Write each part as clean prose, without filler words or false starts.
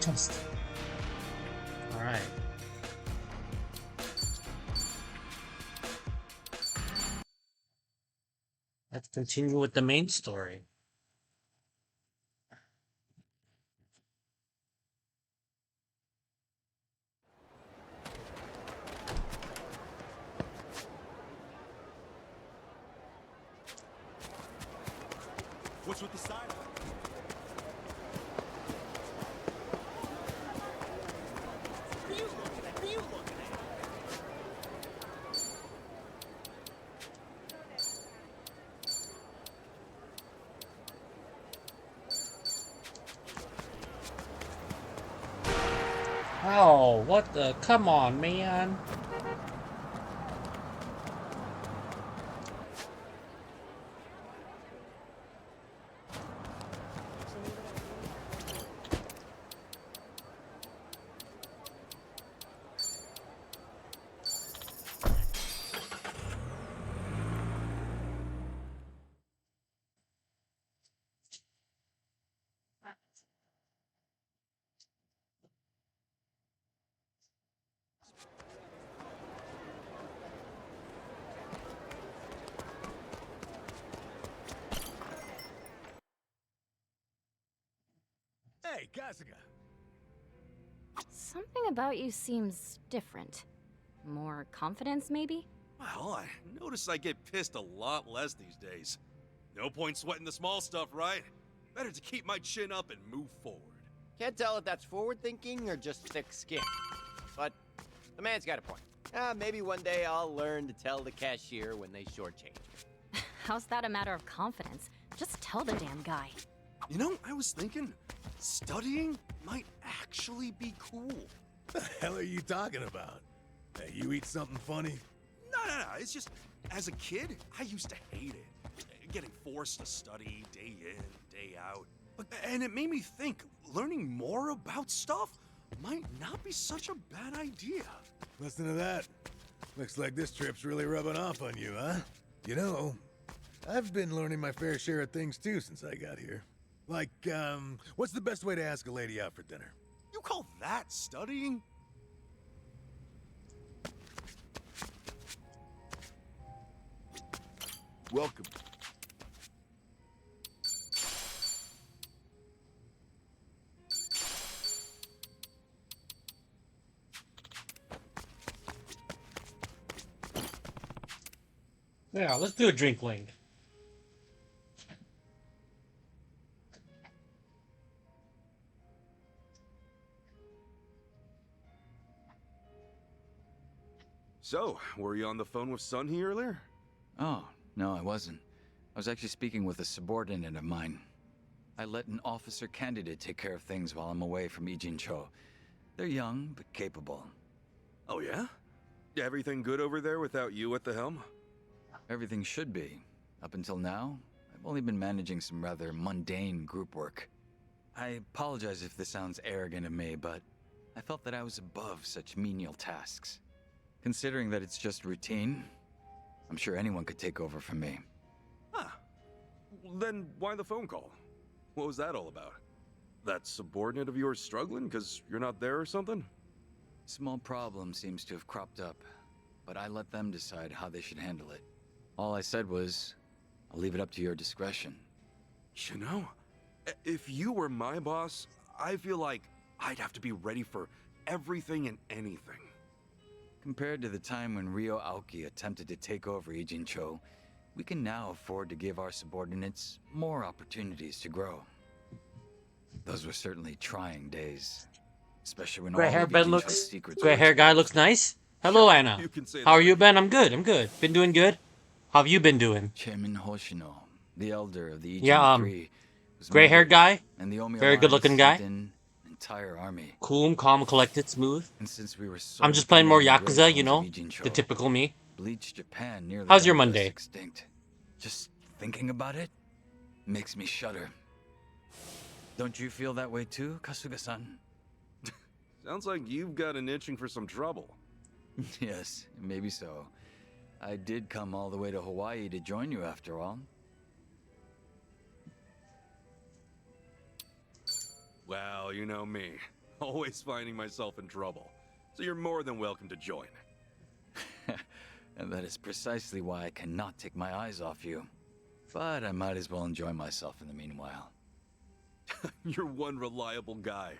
Just. Alright. Let's continue with the main story. What's with the siren? What are you looking at? What are you looking at? Oh, what the? Come on, man. Hey, Kasuga. Something about you seems different. More confidence, maybe? Well, I notice I get pissed a lot less these days. No point sweating the small stuff, right? Better to keep my chin up and move forward. Can't tell if that's forward thinking or just thick skin. But the man's got a point. Maybe one day I'll learn to tell the cashier when they shortchange me. How's that a matter of confidence? Just tell the damn guy. You know, I was thinking, studying might actually be cool. The hell are you talking about? Hey, you eat something funny? No, it's just, as a kid, I used to hate it. Getting forced to study day in, day out. And it made me think, learning more about stuff might not be such a bad idea. Listen to that. Looks like this trip's really rubbing off on you, huh? You know, I've been learning my fair share of things too since I got here. Like, what's the best way to ask a lady out for dinner? You call that studying? Welcome. Yeah, let's do a drink link. So, were you on the phone with Sunhee earlier? Oh, no, I wasn't. I was actually speaking with a subordinate of mine. I let an officer candidate take care of things while I'm away from Ijincho. They're young, but capable. Oh yeah? Everything good over there without you at the helm? Everything should be. Up until now, I've only been managing some rather mundane group work. I apologize if this sounds arrogant of me, but I felt that I was above such menial tasks. Considering that it's just routine, I'm sure anyone could take over from me. Huh. Then why the phone call? What was that all about? That subordinate of yours struggling because you're not there or something? Small problem seems to have cropped up, but I let them decide how they should handle it. All I said was, I'll leave it up to your discretion. You know, if you were my boss, I feel like I'd have to be ready for everything and anything. Compared to the time when Ryo Aoki attempted to take over Ijincho, we can now afford to give our subordinates more opportunities to grow. Those were certainly trying days, especially when Gray all hair of Ben Ijincho's looks. secrets Gray were hair guy exposed. looks nice. Hello, Anna. You can say How that are you, again. Ben? I'm good. I'm good. Been doing good. How have you been doing? Chairman Hoshino, the elder of the Ijin Yeah, Three, was gray hair murdered, guy. and the Omi Very good Alliance looking guy. sent in an entire army. Cool, calm, collected, smooth. And since we were so I'm just playing more dependent on the Yakuza, you gravestones know, of Ijincho, the typical me. Bleach Japan nearly How's your rendered us Monday? extinct. Just thinking about it makes me shudder. Don't you feel that way too, Kasuga-san? Sounds like you've got an itching for some trouble. Yes, maybe so. I did come all the way to Hawaii to join you after all. Well, you know me. Always finding myself in trouble. So you're more than welcome to join. And that is precisely why I cannot take my eyes off you. But I might as well enjoy myself in the meanwhile. You're one reliable guy.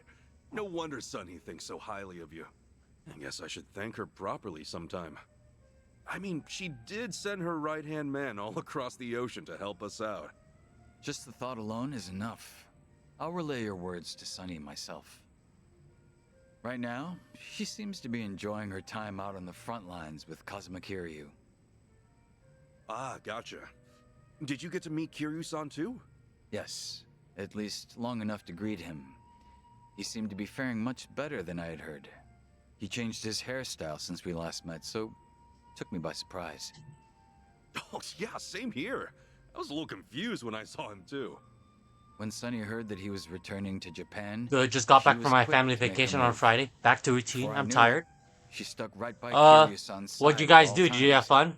No wonder Sunny thinks so highly of you. I guess I should thank her properly sometime. I mean, she did send her right-hand man all across the ocean to help us out. Just the thought alone is enough. I'll relay your words to Sunny myself. Right now, she seems to be enjoying her time out on the front lines with Kazuma Kiryu. Ah, gotcha. Did you get to meet Kiryu-san too? Yes, at least long enough to greet him. He seemed to be faring much better than I had heard. He changed his hairstyle since we last met, so took me by surprise. Oh, yeah, same here. I was a little confused when I saw him too. When Sunny heard that he was returning to Japan, Good, just got she back was from my quick family to make a vacation on move. Friday. Back to routine. Before I I'm knew it, tired. She stuck right by Kiryu-san's side What'd you at guys all do? Did you have times. fun?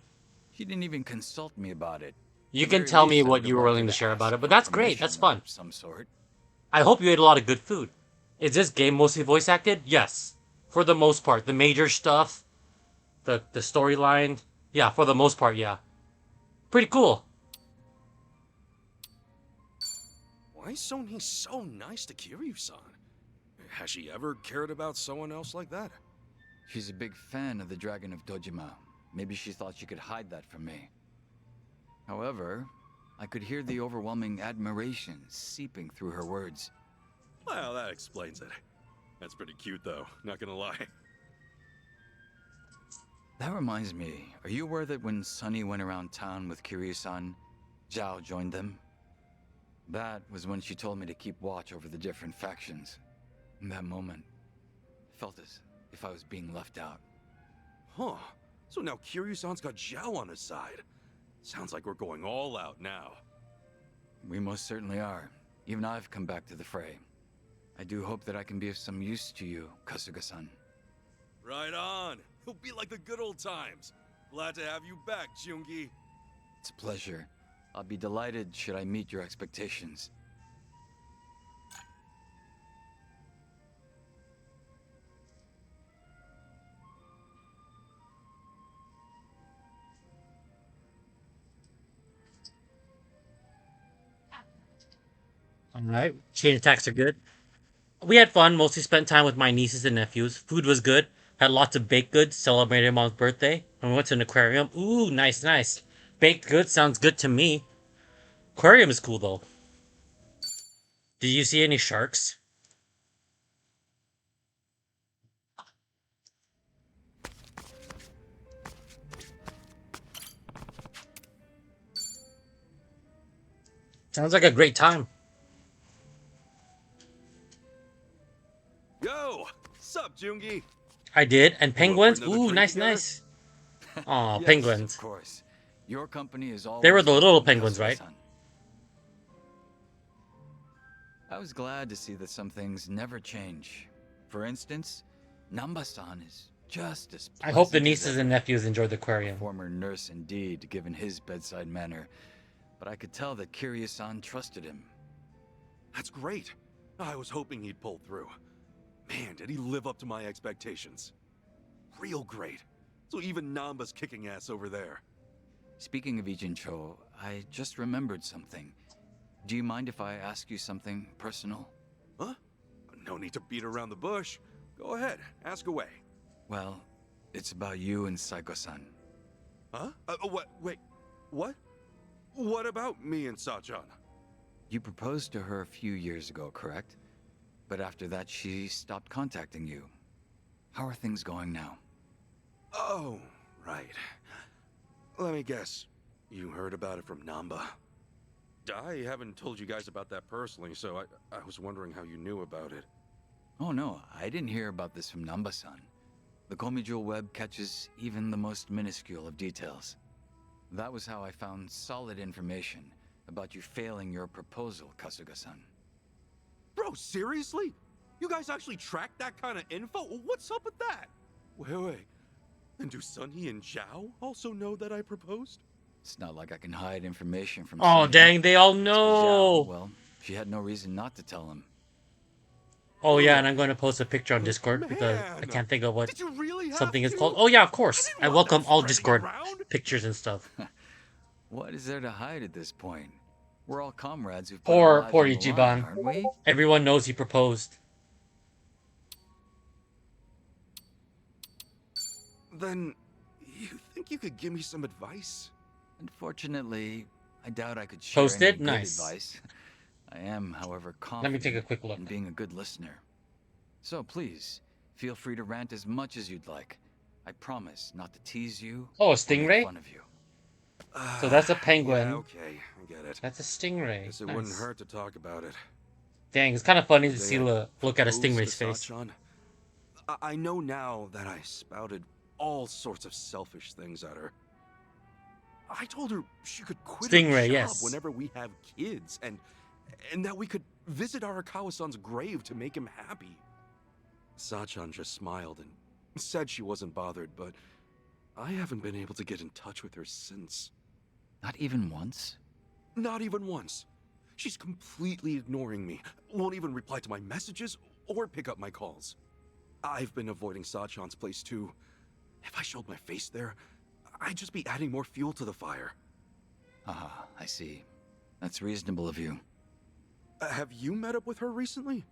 She didn't even consult me about it. You At the can very tell least, me I what would you have were willing wanted to share ask about it, for but that's great. That's permission fun. of some sort. I hope you ate a lot of good food. Is this game mostly voice acted? Yes. For the most part. The major stuff, the storyline, yeah, for the most part, yeah. Pretty cool. Why is Sony so nice to Kiryu-san? Has she ever cared about someone else like that? She's a big fan of the Dragon of Dojima. Maybe she thought she could hide that from me. However, I could hear the overwhelming admiration seeping through her words. Well, that explains it. That's pretty cute though, not gonna lie. That reminds me, are you aware that when Sunny went around town with Kiryu-san, Zhao joined them? That was when she told me to keep watch over the different factions. In that moment, I felt as if I was being left out. Huh. So now Kiryu-san's got Zhao on his side. Sounds like we're going all out now. We most certainly are. Even I've come back to the fray. I do hope that I can be of some use to you, Kasuga-san. Right on. It'll be like the good old times. Glad to have you back, Jungi. It's a pleasure. I'll be delighted should I meet your expectations. Alright, chain attacks are good. We had fun, mostly spent time with my nieces and nephews. Food was good. Had lots of baked goods, celebrated mom's birthday. And we went to an aquarium. Ooh, nice, nice. Baked goods sounds good to me. Aquarium is cool though. Did you see any sharks? Sounds like a great time. Yo! Sup, Jungi? I did. And penguins? another Ooh, drink nice, together? nice. Aw, Yes, penguins. of course. Your company is always They were the little welcome, penguins, right? Kasuga-san. I was glad to see that some things never change. For instance, Namba-san is just as I hope the pleasant as nieces ever. and nephews enjoyed the aquarium. Former nurse indeed, given his bedside manner. But I could tell that Kiryu-san trusted him. That's great. I was hoping he'd pull through. Man, did he live up to my expectations. Real great. So even Namba's kicking ass over there. Speaking of Ijincho, I just remembered something. Do you mind if I ask you something personal? Huh? No need to beat around the bush. Go ahead, ask away. Well, it's about you and Saiko-san. Huh? What? Wait, what? What about me and Sachan? You proposed to her a few years ago, correct? But after that, she stopped contacting you. How are things going now? Oh, right. Let me guess. You heard about it from Namba. I haven't told you guys about that personally, so I was wondering how you knew about it. Oh no, I didn't hear about this from Namba-san. The Komijul web catches even the most minuscule of details. That was how I found solid information about you failing your proposal, Kasuga-san. Bro, seriously? You guys actually track that kind of info? What's up with that? Wait. And do Sunny and Zhao also know that I proposed? It's not like I can hide information from Oh, Sunny. dang, they all As for Zhao, know. well, she had no reason not to tell him. Oh yeah, and I'm going to post a picture on Oh, Discord because I man. can't think of what Did you really have something is to? called. Oh yeah, of course. didn't I want them welcome all spreading Discord around. pictures and stuff. What is there to hide at this point? We're all comrades who've put our Poor, lives poor on the line, Ichiban. aren't we? Everyone knows he proposed. Then, you think you could give me some advice? Unfortunately, I doubt I could share any Posted? good Nice. advice. I am, however, Let confident me take a quick look. in being a good listener. So please, feel free to rant as much as you'd like. I promise not to tease you Oh, a or make stingray? fun of you. So that's a penguin. Yeah, okay, I get it. That's a stingray. Guess it Nice. wouldn't hurt to talk about it. Dang, it's kind of funny to They see had look at a proposed stingray's to face. Sachan. I know now that I spouted all sorts of selfish things at her. I told her she could quit her Stingray, job yes. whenever we have kids, and that we could visit Arakawa-san's grave to make him happy. Sachan just smiled and said she wasn't bothered, but I haven't been able to get in touch with her since. Not even once? Not even once. She's completely ignoring me, won't even reply to my messages or pick up my calls. I've been avoiding Sachan's place too. If I showed my face there, I'd just be adding more fuel to the fire. Ah, I see. That's reasonable of you. Have you met up with her recently?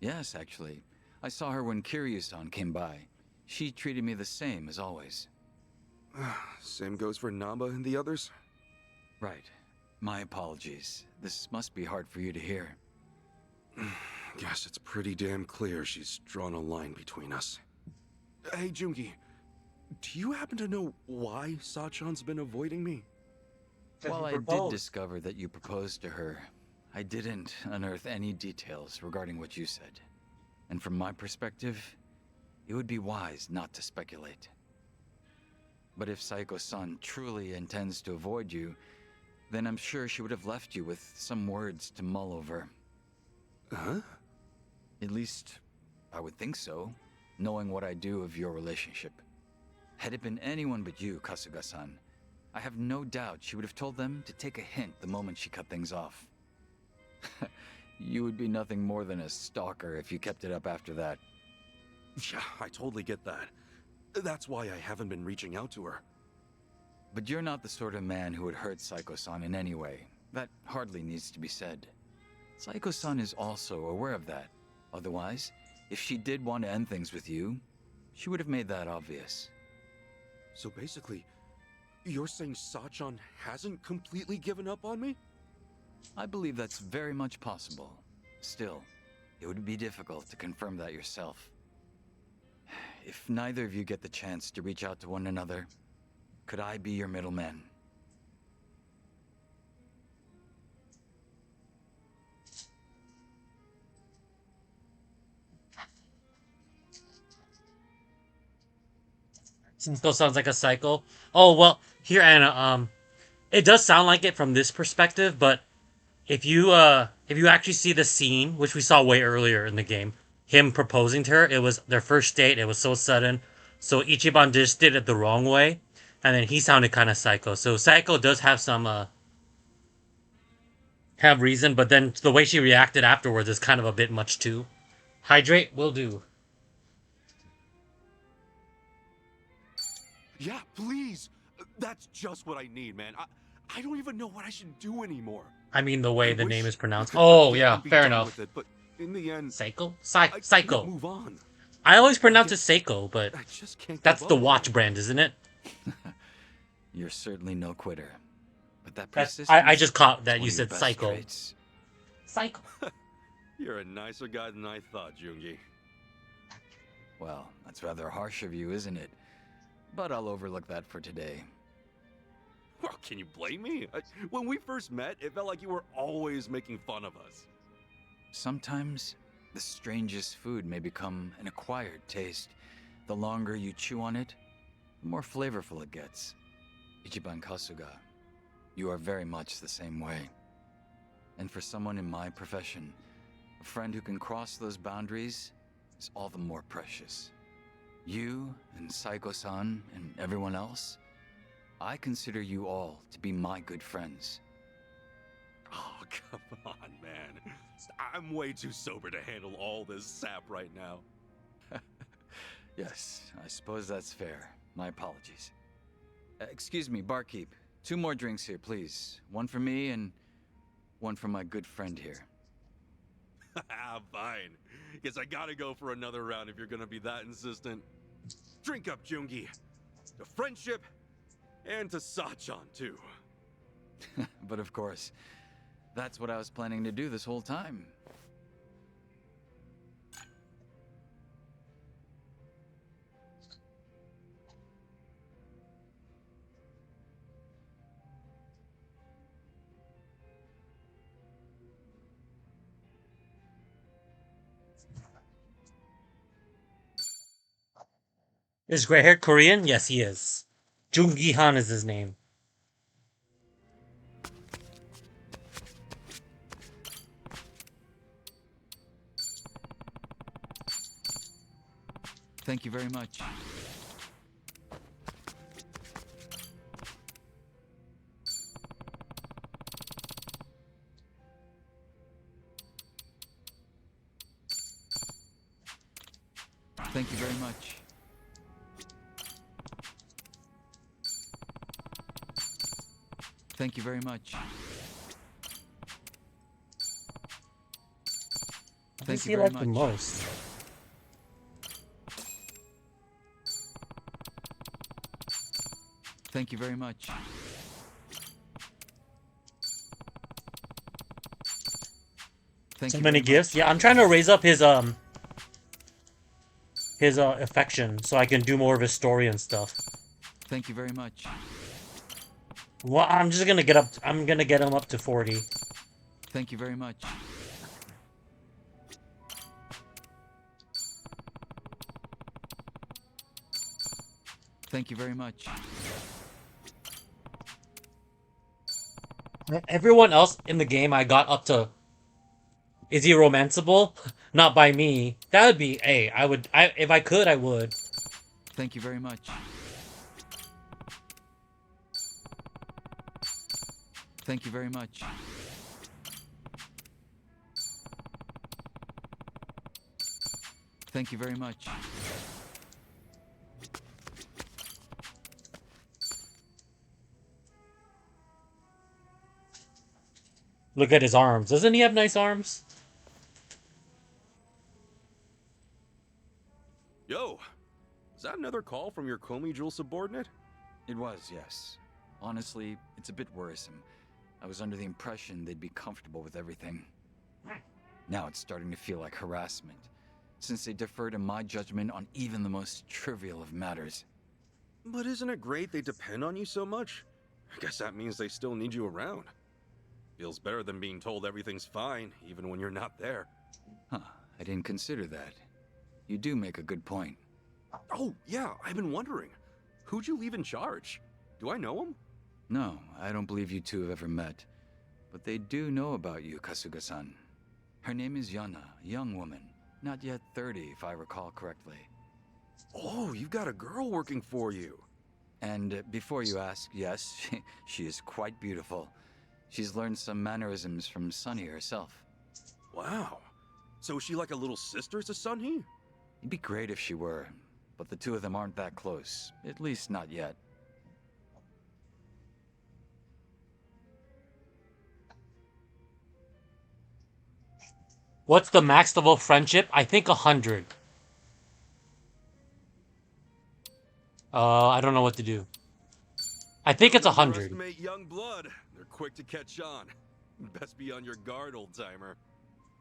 Yes, actually. I saw her when Kiryu-san came by. She treated me the same as always. Same goes for Namba and the others? Right. My apologies. This must be hard for you to hear. Guess it's pretty damn clear she's drawn a line between us. Hey, Jungi, do you happen to know why Sachan's been avoiding me? While I did discover that you proposed to her, I didn't unearth any details regarding what you said. And from my perspective, it would be wise not to speculate. But if Saiko-san truly intends to avoid you, then I'm sure she would have left you with some words to mull over. Huh? At least, I would think so, knowing what I do of your relationship. Had it been anyone but you, Kasuga-san, I have no doubt she would have told them to take a hint the moment she cut things off. You would be nothing more than a stalker if you kept it up after that. Yeah, I totally get that. That's why I haven't been reaching out to her. But you're not the sort of man who would hurt Saiko-san in any way. That hardly needs to be said. Saiko-san is also aware of that. Otherwise, if she did want to end things with you, she would have made that obvious. So basically, you're saying Sachan hasn't completely given up on me? I believe that's very much possible. Still, it would be difficult to confirm that yourself. If neither of you get the chance to reach out to one another, could I be your middleman? Still sounds like a cycle. Oh well, here Anna. It does sound like it from this perspective, but if you actually see the scene, which we saw way earlier in the game, him proposing to her, it was their first date. It was so sudden, so Ichiban just did it the wrong way, and then he sounded kind of psycho. So Psycho does have some have reason, but then the way she reacted afterwards is kind of a bit much too. Hydrate will do. Yeah, please. That's just what I need, man. I don't even know what I should do anymore. I mean the way I the wish name is we pronounced. could Oh forget yeah, and be fair done enough. with it, but in the end, Psycho? I Psycho. can't move on. I always pronounce it Seiko, but I just can't. that's give the up watch on brand, isn't it? You're certainly no quitter. But that That's, persistence I just caught is that one you of your said best psycho. traits. Psycho. it. You're a nicer guy than I thought, Jungi. Well, that's rather harsh of you, isn't it? But I'll overlook that for today. Well, can you blame me? When we first met, it felt like you were always making fun of us. Sometimes, the strangest food may become an acquired taste. The longer you chew on it, the more flavorful it gets. Ichiban Kasuga, you are very much the same way. And for someone in my profession, a friend who can cross those boundaries is all the more precious. You and Saiko-san and everyone else, I consider you all to be my good friends. Oh, come on, man. I'm way too sober to handle all this sap right now. Yes, I suppose that's fair. My apologies. Excuse me, barkeep. 2 more drinks here, please. One for me and one for my good friend here. Fine. Guess I gotta go for another round if you're gonna be that insistent. Drink up, Jungi. To friendship, and to Sachan, too. But of course, that's what I was planning to do this whole time. Is gray haired Korean? Yes, he is. Jung Gi Han is his name. Thank you very much. Thank you very much. Thank you very much. Who Thank does you he very like the much. most? Thank you very much. Thank So you many very gifts. much. Yeah, I'm trying to raise up his affection so I can do more of his story and stuff. Thank you very much. Well, I'm just gonna get up. I'm gonna get him up to 40. Thank you very much. Thank you very much. Everyone else in the game, I got up to. Is he romanceable? Not by me. That would be a. I would. I if I could, I would. Thank you very much. Thank you very much. Thank you very much. Look at his arms. Doesn't he have nice arms? Yo, is that another call from your Komi Jewel subordinate? It was, yes. Honestly, it's a bit worrisome. I was under the impression they'd be comfortable with everything. Now it's starting to feel like harassment, since they defer to my judgment on even the most trivial of matters. But isn't it great they depend on you so much? I guess that means they still need you around. Feels better than being told everything's fine, even when you're not there. Huh, I didn't consider that. You do make a good point. Oh, yeah, I've been wondering. Who'd you leave in charge? Do I know him? No, I don't believe you two have ever met. But they do know about you, Kasuga-san. Her name is Yana, a young woman. Not yet 30, if I recall correctly. Oh, you've got a girl working for you. And before you ask, yes, she is quite beautiful. She's learned some mannerisms from Sunny herself. Wow. So is she like a little sister to Sunhee? It'd be great if she were, but the two of them aren't that close. At least not yet. What's the max level of friendship? I think 100. I don't know what to do. I think it's 100. Underestimate young blood. They're quick to catch on. Best be on your guard, old timer.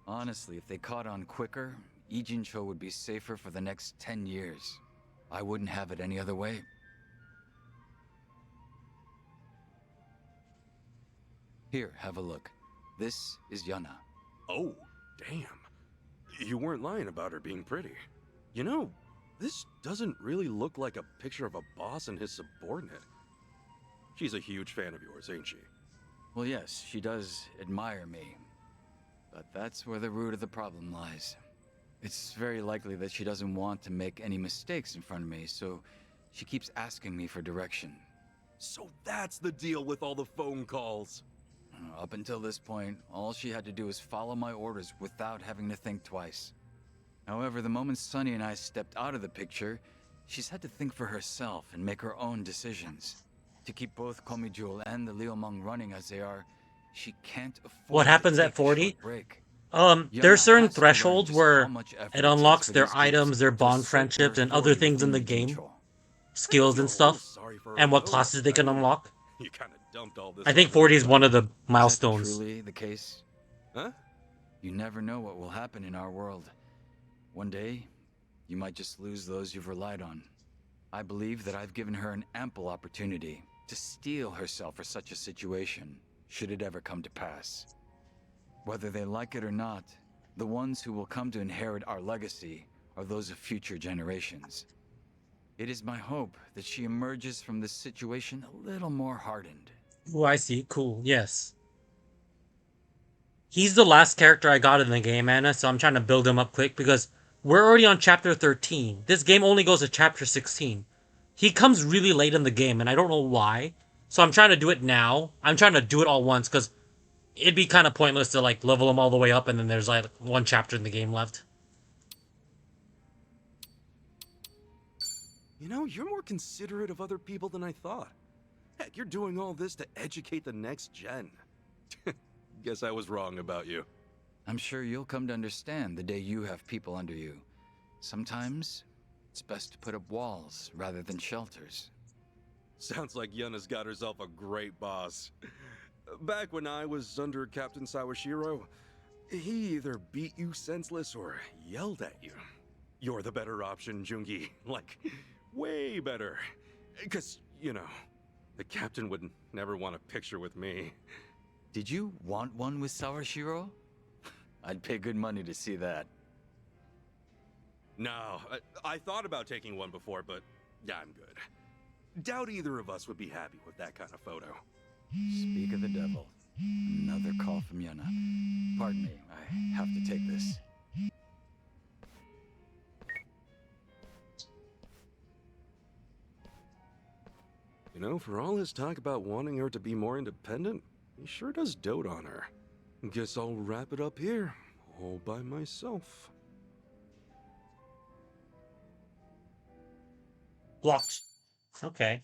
Honestly, if they caught on quicker, Ijincho would be safer for the next 10 years. I wouldn't have it any other way. Here, have a look. This is Yana. Oh, damn. You weren't lying about her being pretty. You know, this doesn't really look like a picture of a boss and his subordinate. She's a huge fan of yours, ain't she? Well, yes, she does admire me. But that's where the root of the problem lies. It's very likely that she doesn't want to make any mistakes in front of me, so she keeps asking me for direction. So that's the deal with all the phone calls. Up until this point, all she had to do was follow my orders without having to think twice. However, the moment Sunny and I stepped out of the picture, she's had to think for herself and make her own decisions. To keep both Komijul and the Liumang running as they are, she can't afford What to happens take at a 40? short break. There's certain has to learn thresholds just where how much effort it takes unlocks for their these groups items, their to bond assert friendships, their and other authority things in the within game, Neutral. skills and stuff, and what classes they can unlock. You kind of dumped all this. I think on 40 me, is one of the Is that milestones. truly the case? Huh? You never know what will happen in our world. One day, you might just lose those you've relied on. I believe that I've given her an ample opportunity to steel herself for such a situation, should it ever come to pass. Whether they like it or not, the ones who will come to inherit our legacy are those of future generations. It is my hope that she emerges from this situation a little more hardened. Oh, I see. Cool. Yes. He's the last character I got in the game, Anna, so I'm trying to build him up quick because we're already on chapter 13. This game only goes to chapter 16. He comes really late in the game, and I don't know why. So I'm trying to do it now. I'm trying to do it all once because it'd be kind of pointless to like level him all the way up and then there's like one chapter in the game left. You know, you're more considerate of other people than I thought. Heck, you're doing all this to educate the next gen. Guess I was wrong about you. I'm sure you'll come to understand the day you have people under you. Sometimes, it's best to put up walls rather than shelters. Sounds like Yuna's got herself a great boss. Back when I was under Captain Sawashiro, he either beat you senseless or yelled at you. You're the better option, Jungi. Like, way better. Because, you know, the captain would never want a picture with me. Did you want one with Sawashiro? I'd pay good money to see that. No, I thought about taking one before, but yeah, I'm good. Doubt either of us would be happy with that kind of photo. Speak of the devil. Another call from Yuna. Pardon me, I have to take this. You know, for all his talk about wanting her to be more independent, he sure does dote on her. Guess I'll wrap it up here, all by myself. Blocked. Okay.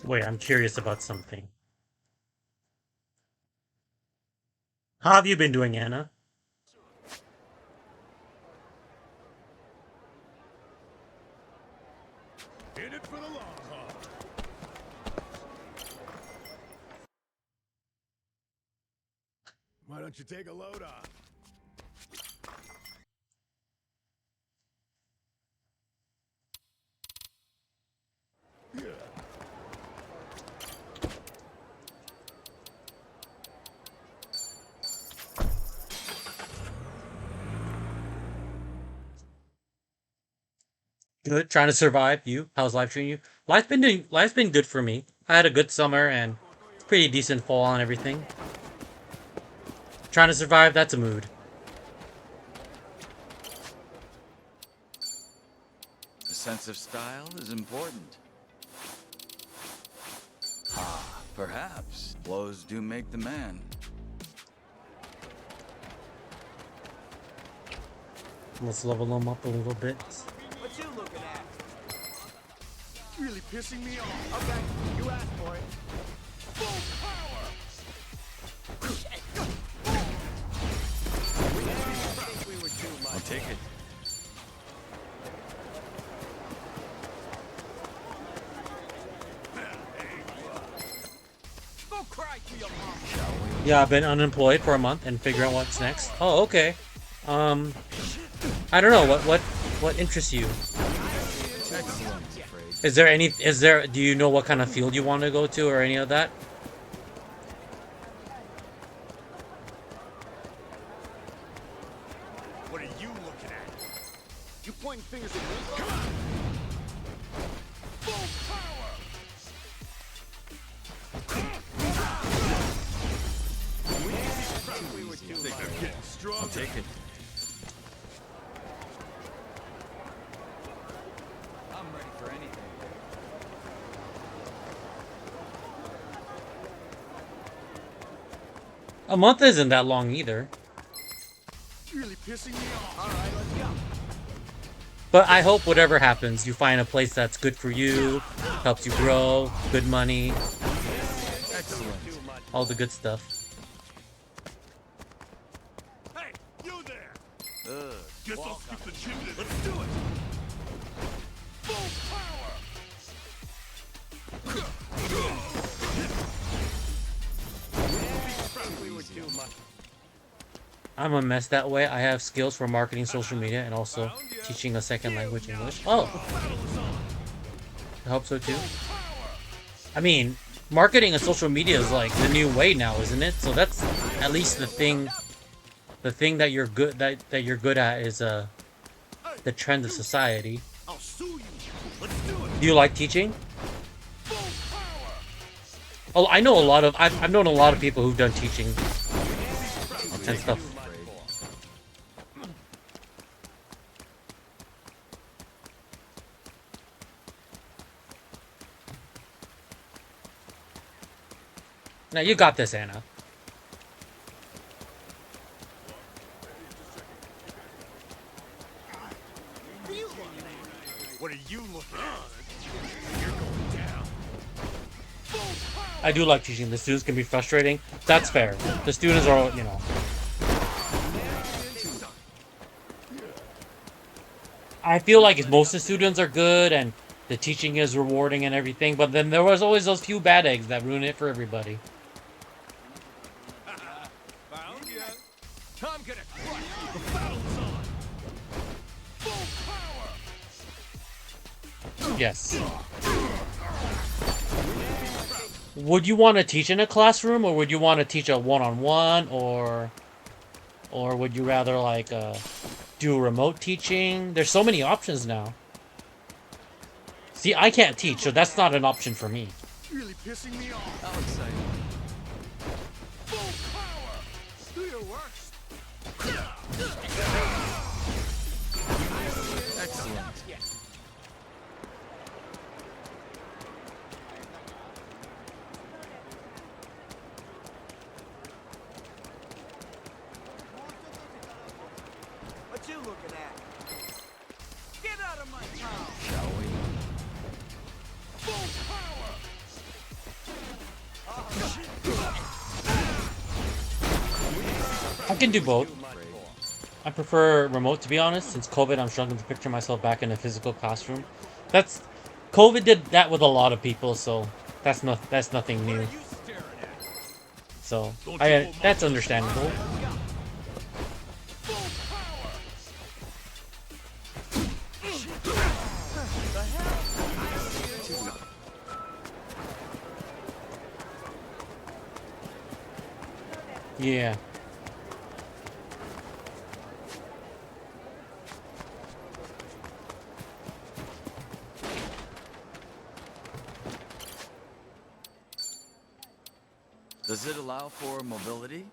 Wait, I'm curious about something. How have you been doing, Anna? In it for the long haul. Why don't you take a load off? Yeah. Good. Trying to survive. You? How's life treating you? Life's been good for me. I had a good summer and pretty decent fall and everything. Trying to survive, that's a mood. A sense of style is important. Ah, perhaps. Clothes do make the man. Let's level them up a little bit. What you looking at? Really pissing me off. Okay, you asked for it. Full power! I think we were too much. I'll take it. Go cry to your mom. Yeah, I've been unemployed for a month and figuring out what's next. Oh, okay. I don't know what interests you. Excellent, I'm afraid. Do you know what kind of field you want to go to or any of that? What are you looking at? You pointing fingers at me? Come on! Full power! Think I'm getting strong? I'll take it. I'm ready for anything. A month isn't that long either. Really pissing me off. All right, let's go. But I hope whatever happens, you find a place that's good for you, helps you grow, good money, Excellent. all the good stuff. Hey, you there! Ugh. Guess I'll skip the chimney. Let's do it. Full power. We were too much. I'm a mess that way. I have skills for marketing, social media, and also teaching a second language, English. Oh, I hope so too. I mean, marketing and social media is like the new way now, isn't it? So that's at least the thing that you're good that you're good at is the trend of society. I'll sue you. Let's do it. Do you like teaching? Oh, I know a lot of I've known a lot of people who've done teaching and stuff. Now you got this, Anna. What are you looking at? You're going down. I do like teaching. The students can be frustrating. That's fair. The students are, you know. I feel like most of the students are good and the teaching is rewarding and everything, but then there was always those few bad eggs that ruin it for everybody. Found ya. I'm gonna crush you. The battle's on. Full power. Yes. Would you want to teach in a classroom, or would you want to teach a one-on-one, or would you rather like do remote teaching? There's so many options now. See, I can't teach, so that's not an option for me. Really pissing me off. How exciting. Full power. Do your worst. Excellent. What you looking at? Get out of my town. Shall we? Full power. I can do both. I prefer remote, to be honest. Since COVID, I'm struggling to picture myself back in a physical classroom. That's COVID did that with a lot of people, so that's nothing new. So that's understandable. Yeah. Does it allow for mobility?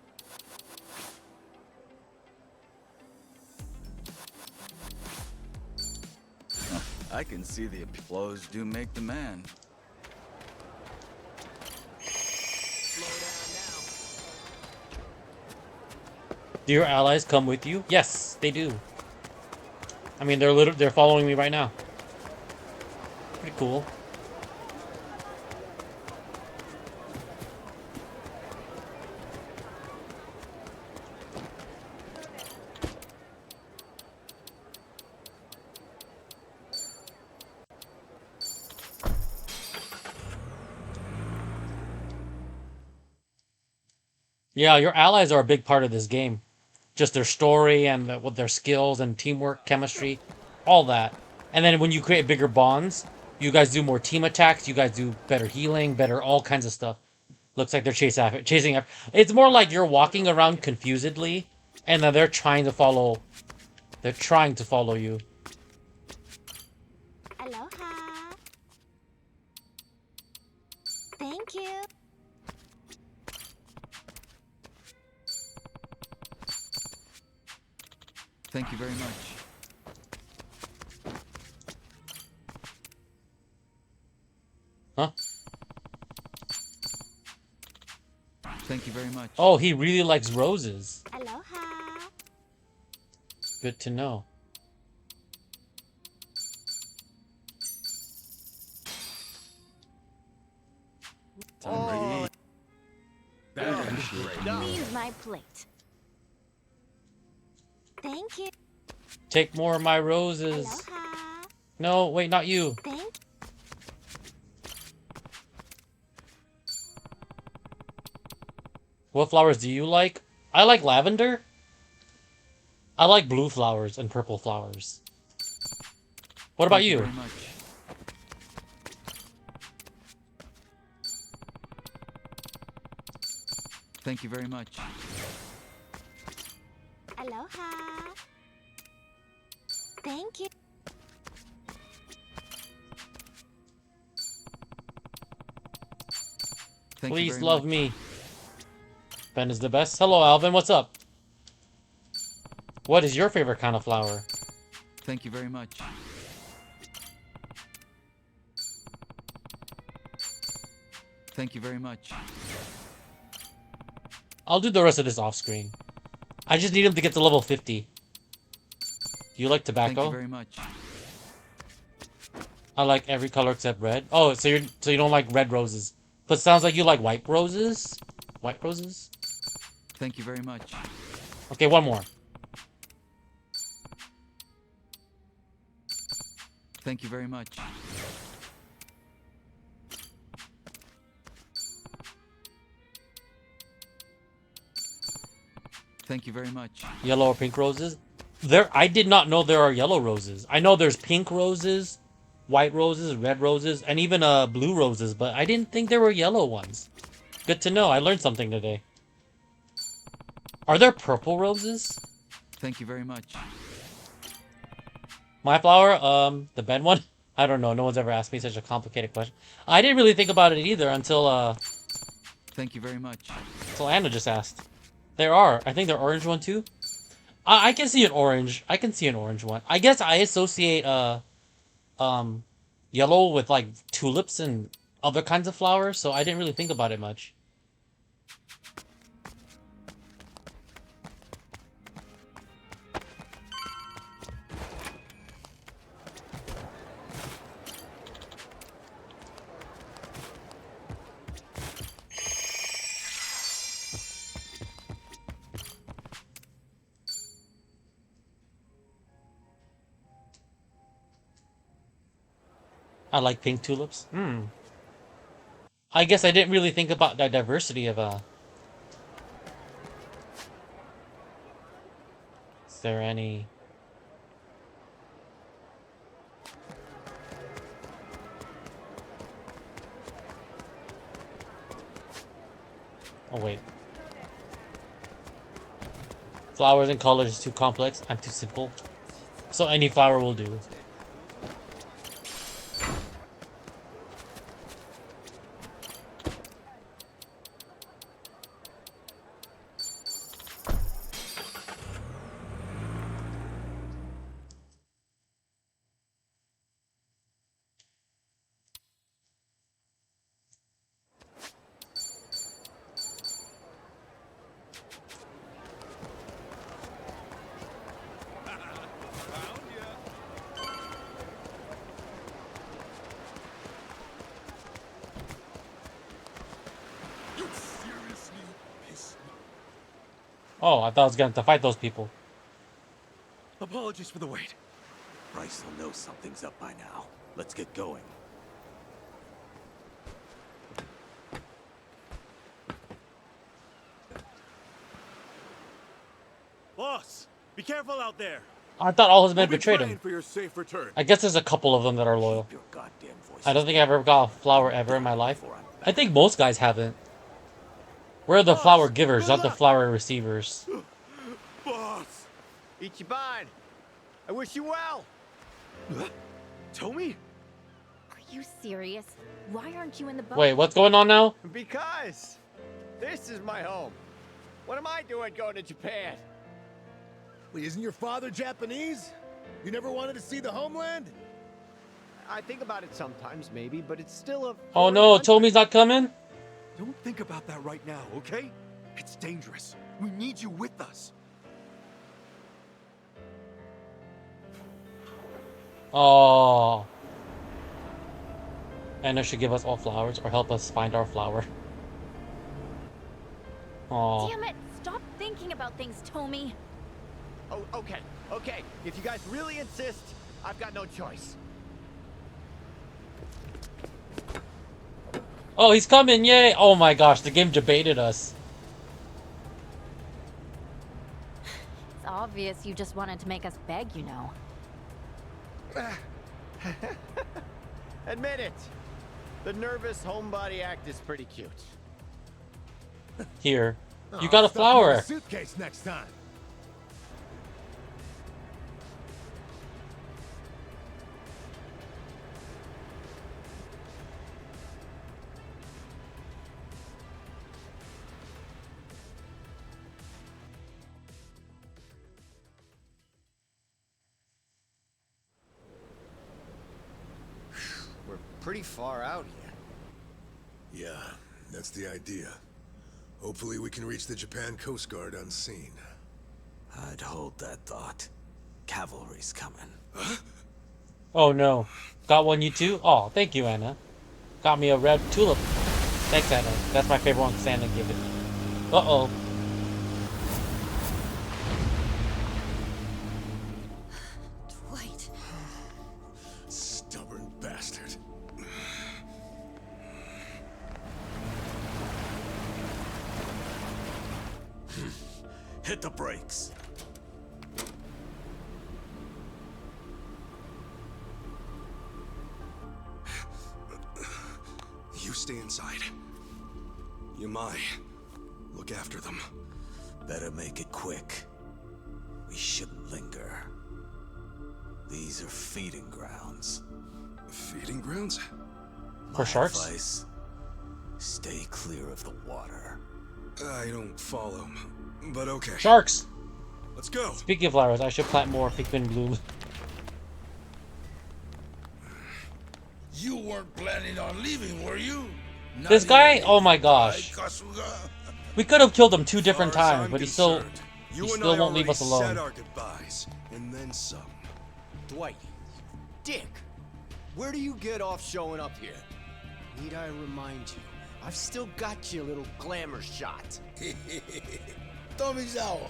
I can see the flows do make the man. Do your allies come with you? Yes, they do. I mean, they're following me right now. Pretty cool. Yeah, your allies are a big part of this game. Just their story and with their skills and teamwork, chemistry, all that. And then when you create bigger bonds, you guys do more team attacks. You guys do better healing, better all kinds of stuff. Looks like they're chasing after. It's more like you're walking around confusedly, and then they're trying to follow. They're trying to follow you. Aloha. Thank you. Thank you very much. Huh? Thank you very much. Oh, he really likes roses. Aloha. Good to know. Oh, Leave my plate. Thank you. Take more of my roses. Aloha. No, wait, not you. Thank. What flowers do you like? I like lavender. I like blue flowers and purple flowers. What about Thank you you? very much. Thank you very much. Aloha. Thank you. Thank you Please very love much. me. Ben is the best. Hello, Alvin. What's up? What is your favorite kind of flower? Thank you very much. Thank you very much. I'll do the rest of this off screen. I just need him to get to level 50. Do you like Thank you tobacco? very much. I like every color except red. Oh, so you don't like red roses. But sounds like you like white roses? White roses? Thank you very much. Okay, one more. Thank you very much. Thank you very much. Yellow or pink roses? I did not know there are yellow roses. I know there's pink roses, white roses, red roses, and even blue roses, but I didn't think there were yellow ones. Good to know. I learned something today. Are there purple roses? Thank you very much. My flower, the Ben one? I don't know. No one's ever asked me such a complicated question. I didn't really think about it either until Thank you very much. Anna just asked. There are. I think there are orange one too. I can see an orange. I can see an orange one. I guess I associate yellow with like tulips and other kinds of flowers, so I didn't really think about it much. I like pink tulips. I guess I didn't really think about the diversity of Is there any? Oh wait. Flowers and colors is too complex. I'm too simple. So any flower will do. You seriously pissed me. Oh, I thought I was going to fight those people. Apologies for the wait. Bryce will know something's up by now. Let's get going. Boss, be careful out there. I thought all his men We'll be betrayed praying him. for your safe return. I guess there's a couple of them that are loyal. Keep your goddamn voices I don't think I've ever got a flower ever in my life. before I'm I think most guys haven't. We're the flower givers, not the flower receivers. Boss! Ichiban, I wish you well. Tomi? Are you serious? Why aren't you in the boat? Wait, what's going on now? Because this is my home. What am I doing going to Japan? Wait, isn't your father Japanese? You never wanted to see the homeland? I think about it sometimes, maybe, but it's still a. Oh foreign no, country. Tommy's not coming? Don't think about that right now, okay? It's dangerous. We need you with us. Oh. Anna should give us all flowers or help us find our flower. Oh. Damn it! Stop thinking about things, Tommy. Oh, okay, okay. If you guys really insist, I've got no choice. Oh, he's coming! Yay! Oh my gosh, the game debated us. It's obvious you just wanted to make us beg, you know. Admit it. The nervous homebody act is pretty cute. Here. You Oh, got a stuff you in flower. a suitcase next time. We're pretty far out here. Yeah, that's the idea. Hopefully we can reach the Japan Coast Guard unseen. I'd hold that thought. Cavalry's coming. Oh no. Got one you too? Oh, thank you, Anna. Got me a red tulip. Thanks, Anna. That's my favorite one Santa gave it. Uh-oh. Dwight. Stubborn bastard. Hit the brakes. You stay inside. Yamai, look after them. Better make it quick. We shouldn't linger. These are feeding grounds. Feeding grounds? For My sharks? advice, stay clear of the water. I don't follow, but okay. Sharks! Let's go. Speaking of flowers, I should plant more Pikmin bloom. You weren't planning on leaving, were you? Not This guy? even Oh my by gosh. Kasuga? We could have killed him 2 different As far as times, I'm but he still concerned, you he and still I won't leave us already alone. said our goodbyes, and then some. Dwight, Dick, where do you get off showing up here? Need I remind you? I've still got you a little glamour shot. Tomizawa.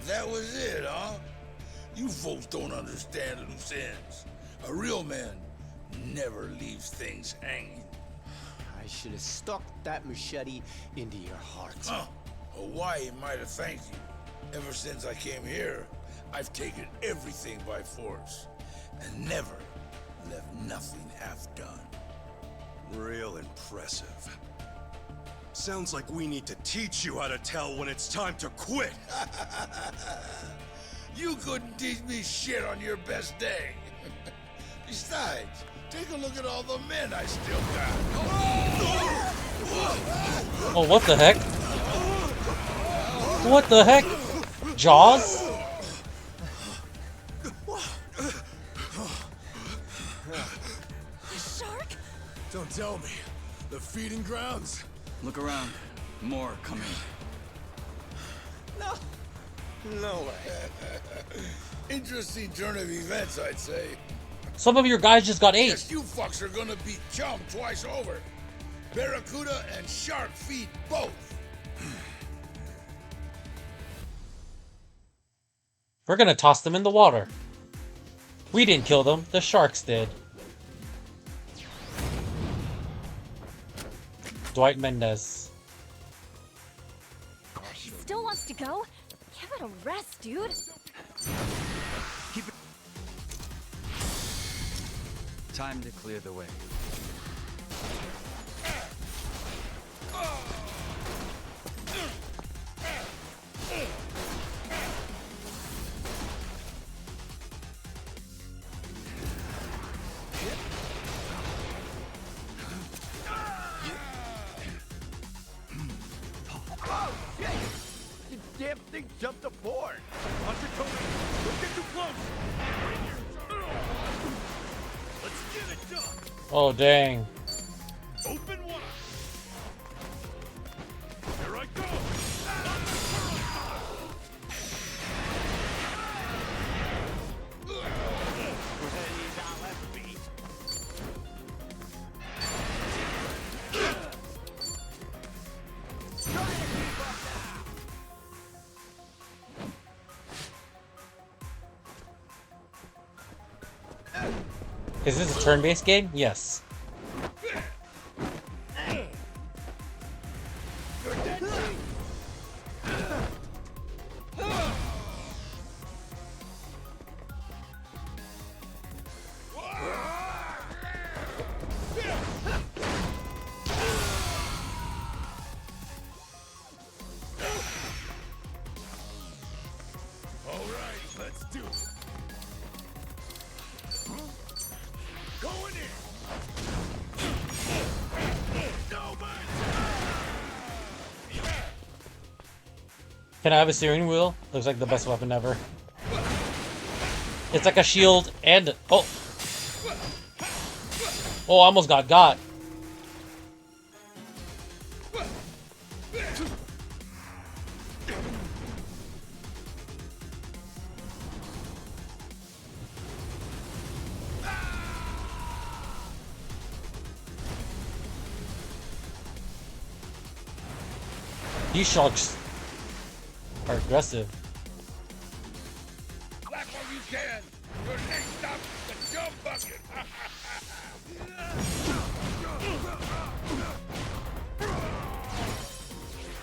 That was it, huh? You folks don't understand loose ends. A real man never leaves things hanging. I should have stuck that machete into your heart. Huh. Hawaii might have thanked you. Ever since I came here, I've taken everything by force and never left nothing half done. Real impressive. Sounds like we need to teach you how to tell when it's time to quit. You couldn't teach me shit on your best day. Besides, take a look at all the men I still got. Oh, what the heck? What the heck? Jaws? Shark? Don't tell me. The feeding grounds? Look around. More coming. No. No way. Interesting turn of events, I'd say. Some of your guys just got 8. Guess you fucks are gonna beat Chum twice over. Barracuda and shark feed both. We're gonna toss them in the water. We didn't kill them, the sharks did. Dwight Mendez. He still wants to go? Give it a rest, dude. Time to clear the way. Oh, shit! The damn thing jumped aboard. Oh, dang. Open wide. Here I go. He's not left beat. Try to keep up now. Is this a turn-based game? Yes. All right, let's do it. Going in. No Can I have a steering wheel? Looks like the best weapon ever. It's like a shield and... Oh! Oh, I almost got. These sharks are aggressive. Clap while you can. Your next stop, the jump bucket.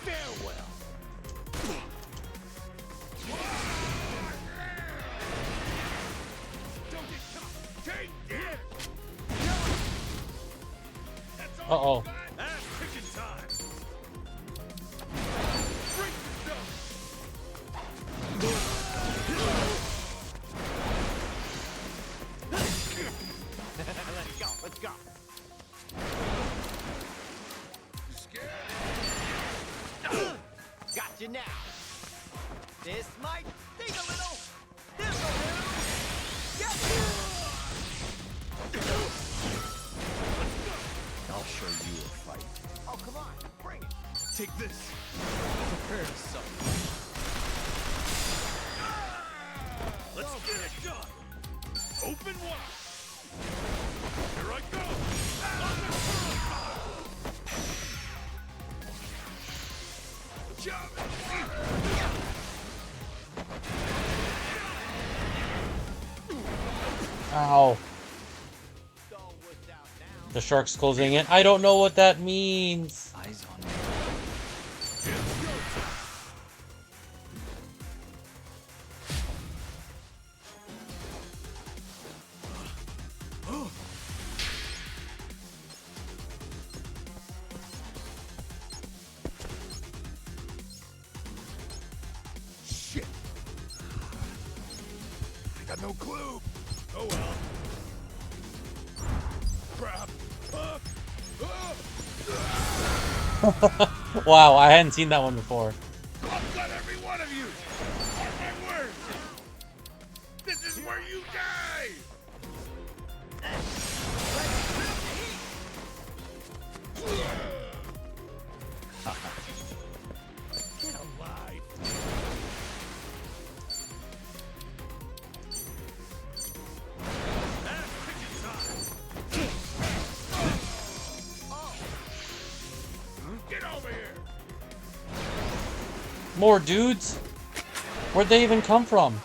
Farewell. Don't get caught. Take it. That's all. Uh-oh. Ass kicking time. Bring the stuff. Let's go. You scared? Got you now. This might sting a little. This'll do. Yep. I'll show you a fight. Oh, come on. Bring it. Take this. Prepare to suffer. Let's get it done. Open wide. Here I go. Jump. Ow. All wussed out now. The shark's closing in. I don't know what that means. Eyes on me. Shit. I got no clue. Oh well. Crap. Wow, I hadn't seen that one before. I've got every one of you. Mark my words. This is where you die. Get alive. Ass kicking time. Get over here. More dudes? Where'd they even come from?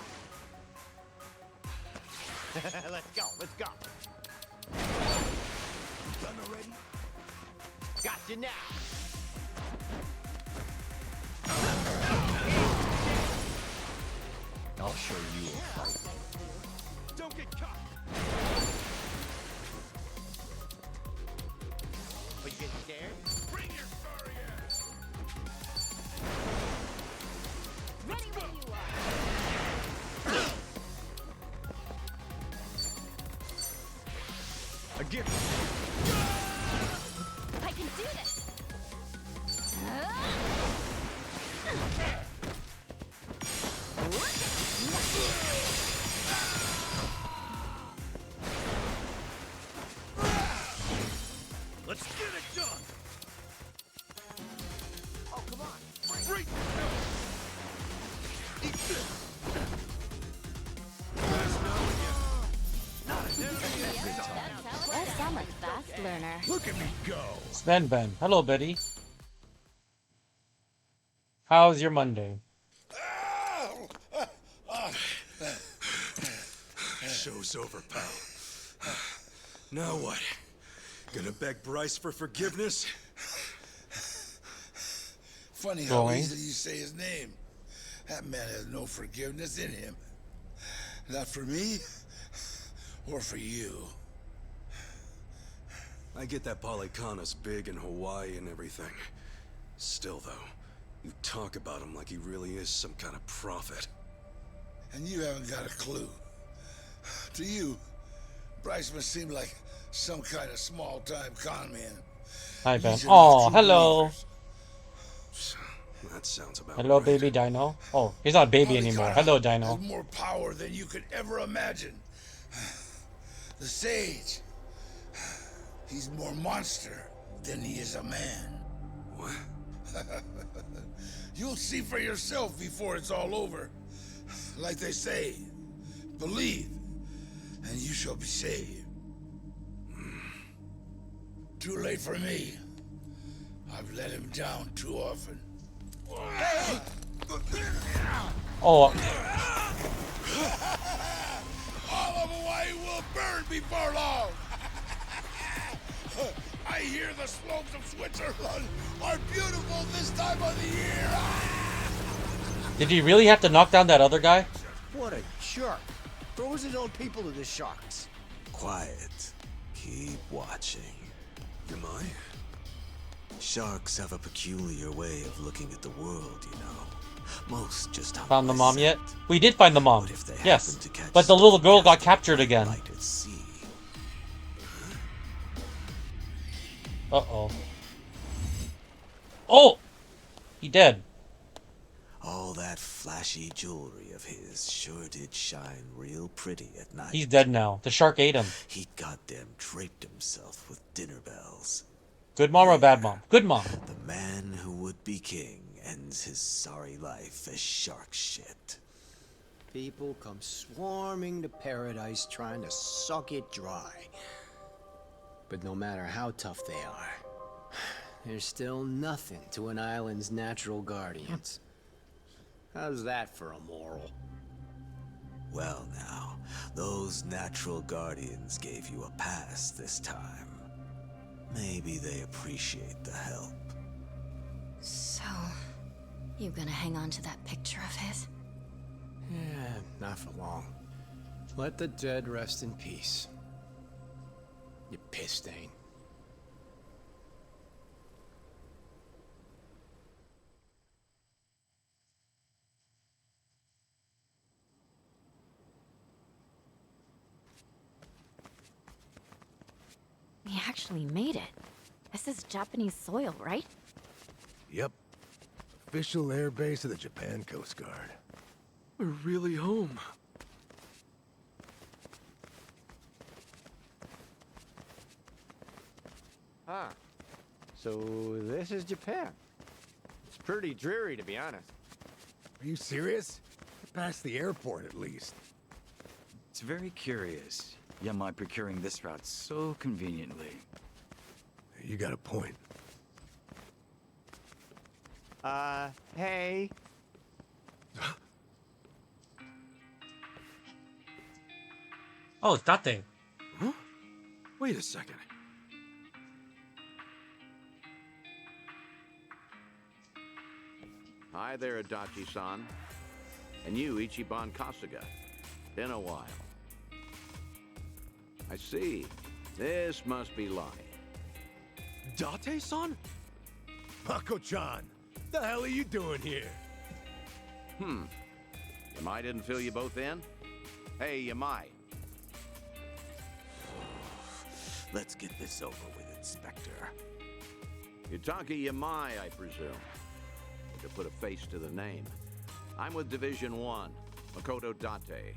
Let's go. Done already? Got you now. I'll show you a fight. Don't get caught. But you getting scared? Bring your sorry ass. Ready when you are. A gift. I can do this. I'm a fast learner. Look at me go! Sven Ben. Hello, Betty. How's your Monday? Show's over, pal. Now what? Gonna beg Bryce for forgiveness? Funny how Going. easily you say his name. That man has no forgiveness in him. Not for me, or for you. I get that Polycana's big in Hawaii and everything. Still, though, you talk about him like he really is some kind of prophet. And you haven't got a clue. To you, Bryce must seem like some kind of small-time con man. Hi, Ben. These are Oh, not true hello. believers. That sounds about Hello, right. baby Dino. Oh, he's not baby Polycana anymore. Hello, Dino. has more power than you could ever imagine. The Sage. He's more monster than he is a man. What? You'll see for yourself before it's all over. Like they say, believe, and you shall be saved. Too late for me. I've let him down too often. Oh, All of Hawaii will burn before long. I hear the slopes of Switzerland are beautiful this time of the year. did he really have to knock down that other guy? What a jerk. Throws his own people to the sharks. Quiet. Keep watching. Am I? Sharks have a peculiar way of looking at the world, you know. Most just hunt Found the by mom yet? scent. We did find the mom. But if they Yes. happen to catch But the little girl got something captured they again. might at sea. Uh-oh. Oh! He dead. All that flashy jewelry of his sure did shine real pretty at night. He's dead now. The shark ate him. He goddamn draped himself with dinner bells. Good mom or bad mom? Good mom. The man who would be king ends his sorry life as shark shit. People come swarming to paradise trying to suck it dry. But no matter how tough they are, there's still nothing to an island's natural guardians. How's that for a moral? Well now, those natural guardians gave you a pass this time. Maybe they appreciate the help. So, you gonna hang on to that picture of his? Yeah, not for long. Let the dead rest in peace. You piss stain. We actually made it. This is Japanese soil, right? Yep. Official air base of the Japan Coast Guard. We're really home. Ah, so this is Japan. It's pretty dreary, to be honest. Are you serious? Past the airport, at least. It's very curious. Yamai procuring this route so conveniently. You got a point. Hey. Oh, it's that thing. Huh? Wait a second. Hi there, Adachi-san. And you, Ichiban Kasuga. Been a while. I see. This must be lying. Date-san? Mako-chan, the hell are you doing here? Yamai didn't fill you both in? Hey, Yamai. Let's get this over with, Inspector. Yutaka Yamai, I presume. To put a face to the name. I'm with Division 1, Makoto Date.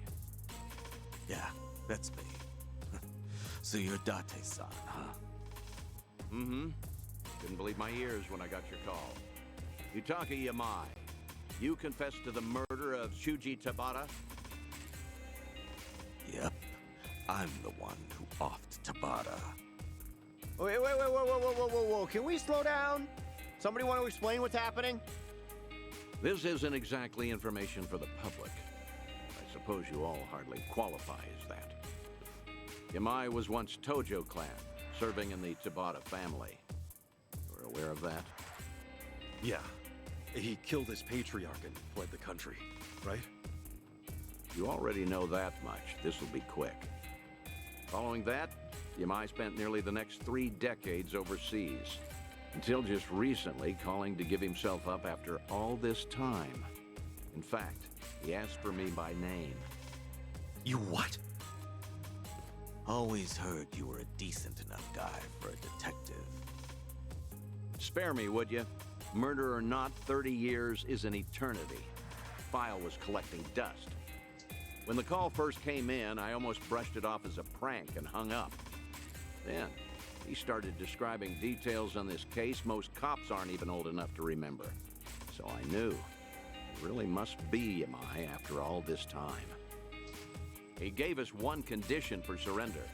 Yeah, that's me. So you're Date-san, huh? Mm-hmm. Couldn't believe my ears when I got your call. Yutaka Yamai, you confessed to the murder of Shuji Tabata? Yep. I'm the one who offed Tabata. Whoa. Can we slow down? Somebody want to explain what's happening? This isn't exactly information for the public. I suppose you all hardly qualify as that. Yamai was once Tojo clan, serving in the Tabata family. You're aware of that? Yeah. He killed his patriarch and fled the country, right? You already know that much. This will be quick. Following that, Yamai spent nearly the next 3 decades overseas, until just recently calling to give himself up after all this time. In fact, he asked for me by name. You what? Always heard you were a decent enough guy for a detective. Spare me, would you? Murder or not, 30 years is an eternity. The file was collecting dust. When the call first came in, I almost brushed it off as a prank and hung up. Then, he started describing details on this case most cops aren't even old enough to remember. So I knew. It really must be Yamai after all this time. He gave us one condition for surrender.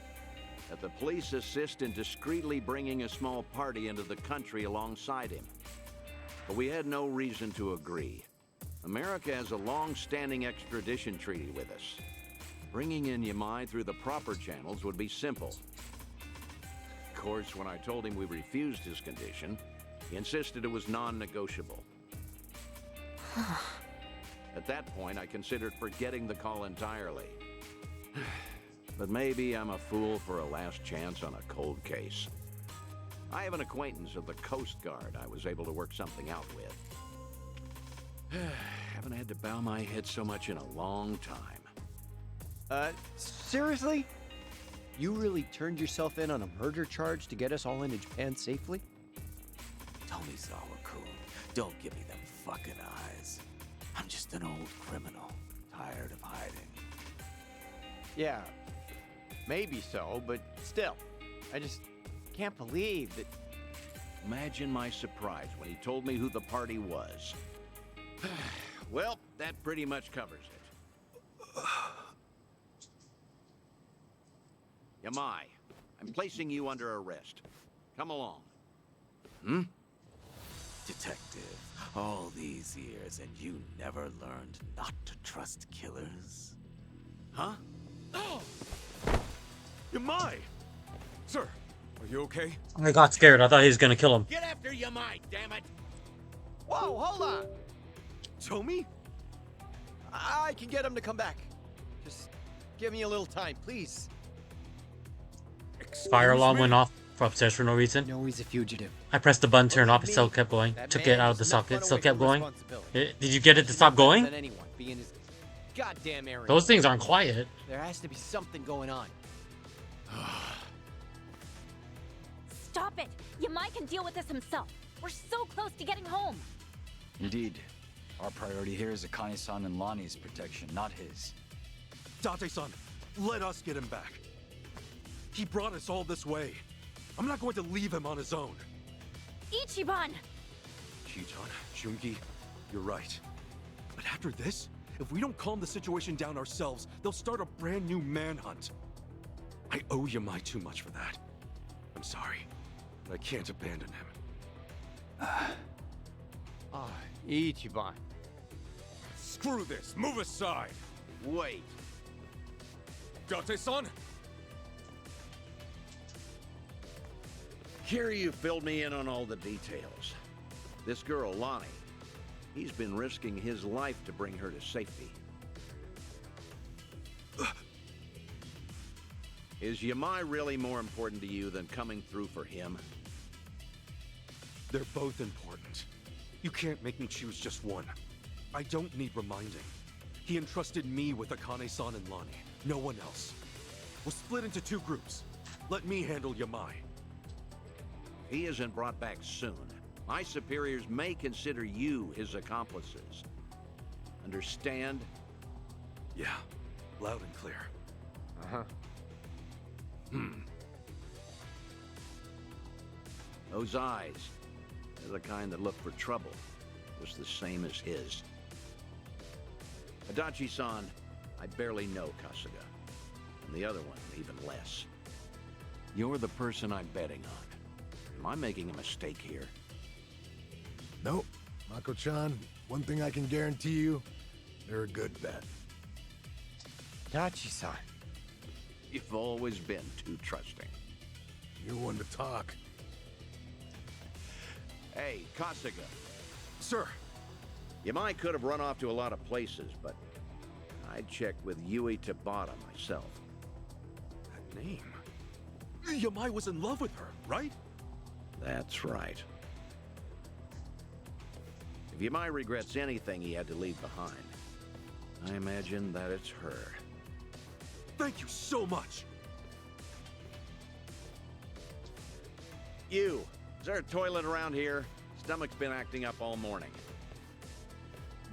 That the police assist in discreetly bringing a small party into the country alongside him. But we had no reason to agree. America has a long-standing extradition treaty with us. Bringing in Yamai through the proper channels would be simple. Of course, when I told him we refused his condition, he insisted it was non-negotiable. At that point, I considered forgetting the call entirely. But maybe I'm a fool for a last chance on a cold case. I have an acquaintance of the Coast Guard I was able to work something out with. Haven't had to bow my head so much in a long time. Seriously? You really turned yourself in on a murder charge to get us all into Japan safely? Tomizawa-kun, don't give me them fucking eyes. I'm just an old criminal, tired of hiding. Yeah, maybe so, but still, I just can't believe that. Imagine my surprise when he told me who the party was. Well, that pretty much covers it. Yamai, I'm placing you under arrest. Come along. Detective, all these years and you never learned not to trust killers? Huh? Oh! Yamai! Sir, are you okay? I got scared. I thought he was gonna kill him. Get after Yamai, damn it! Whoa, hold on! Tomi? I can get him to come back. Just give me a little time, please. Fire alarm me? went off from upstairs for no reason. No, he's a fugitive. I pressed the button, turned off, it Believe still me, kept going. that Took man it out of the does not socket, run still away kept from going. responsibility. Did you get it to He's stop no better going? than anyone, being his goddamn area. Those things aren't quiet. There has to be something going on. Stop it! Yamai can deal with this himself. We're so close to getting home. Indeed. Our priority here is Akane-san and Lonnie's protection, not his. Date-san, let us get him back. He brought us all this way. I'm not going to leave him on his own. Ichiban! Chiton, Jungi, you're right. But after this, if we don't calm the situation down ourselves, they'll start a brand new manhunt. I owe Yamai too much for that. I'm sorry, but I can't abandon him. Ichiban. Screw this! Move aside! Wait. Date-san? Here you filled me in on all the details. This girl, Lonnie, he's been risking his life to bring her to safety. Is Yamai really more important to you than coming through for him? They're both important. You can't make me choose just one. I don't need reminding. He entrusted me with Akane-san and Lonnie. No one else. We'll split into 2 groups. Let me handle Yamai. He isn't brought back soon. My superiors may consider you his accomplices. Understand? Yeah, loud and clear. Uh-huh. Those eyes, they're the kind that look for trouble. Was the same as his. Adachi-san, I barely know Kasuga. And the other one, even less. You're the person I'm betting on. Am I making a mistake here? Nope. Mako-chan, one thing I can guarantee you, they're a good bet. Dachi-san. You've always been too trusting. You're one to talk. Hey, Kasuga. Sir, Yamai could have run off to a lot of places, but I'd checked with Yui Tabata myself. that name. Yamai was in love with her, right? That's right. If Yamai regrets anything he had to leave behind, I imagine that it's her. Thank you so much. You, is there a toilet around here? Stomach's been acting up all morning.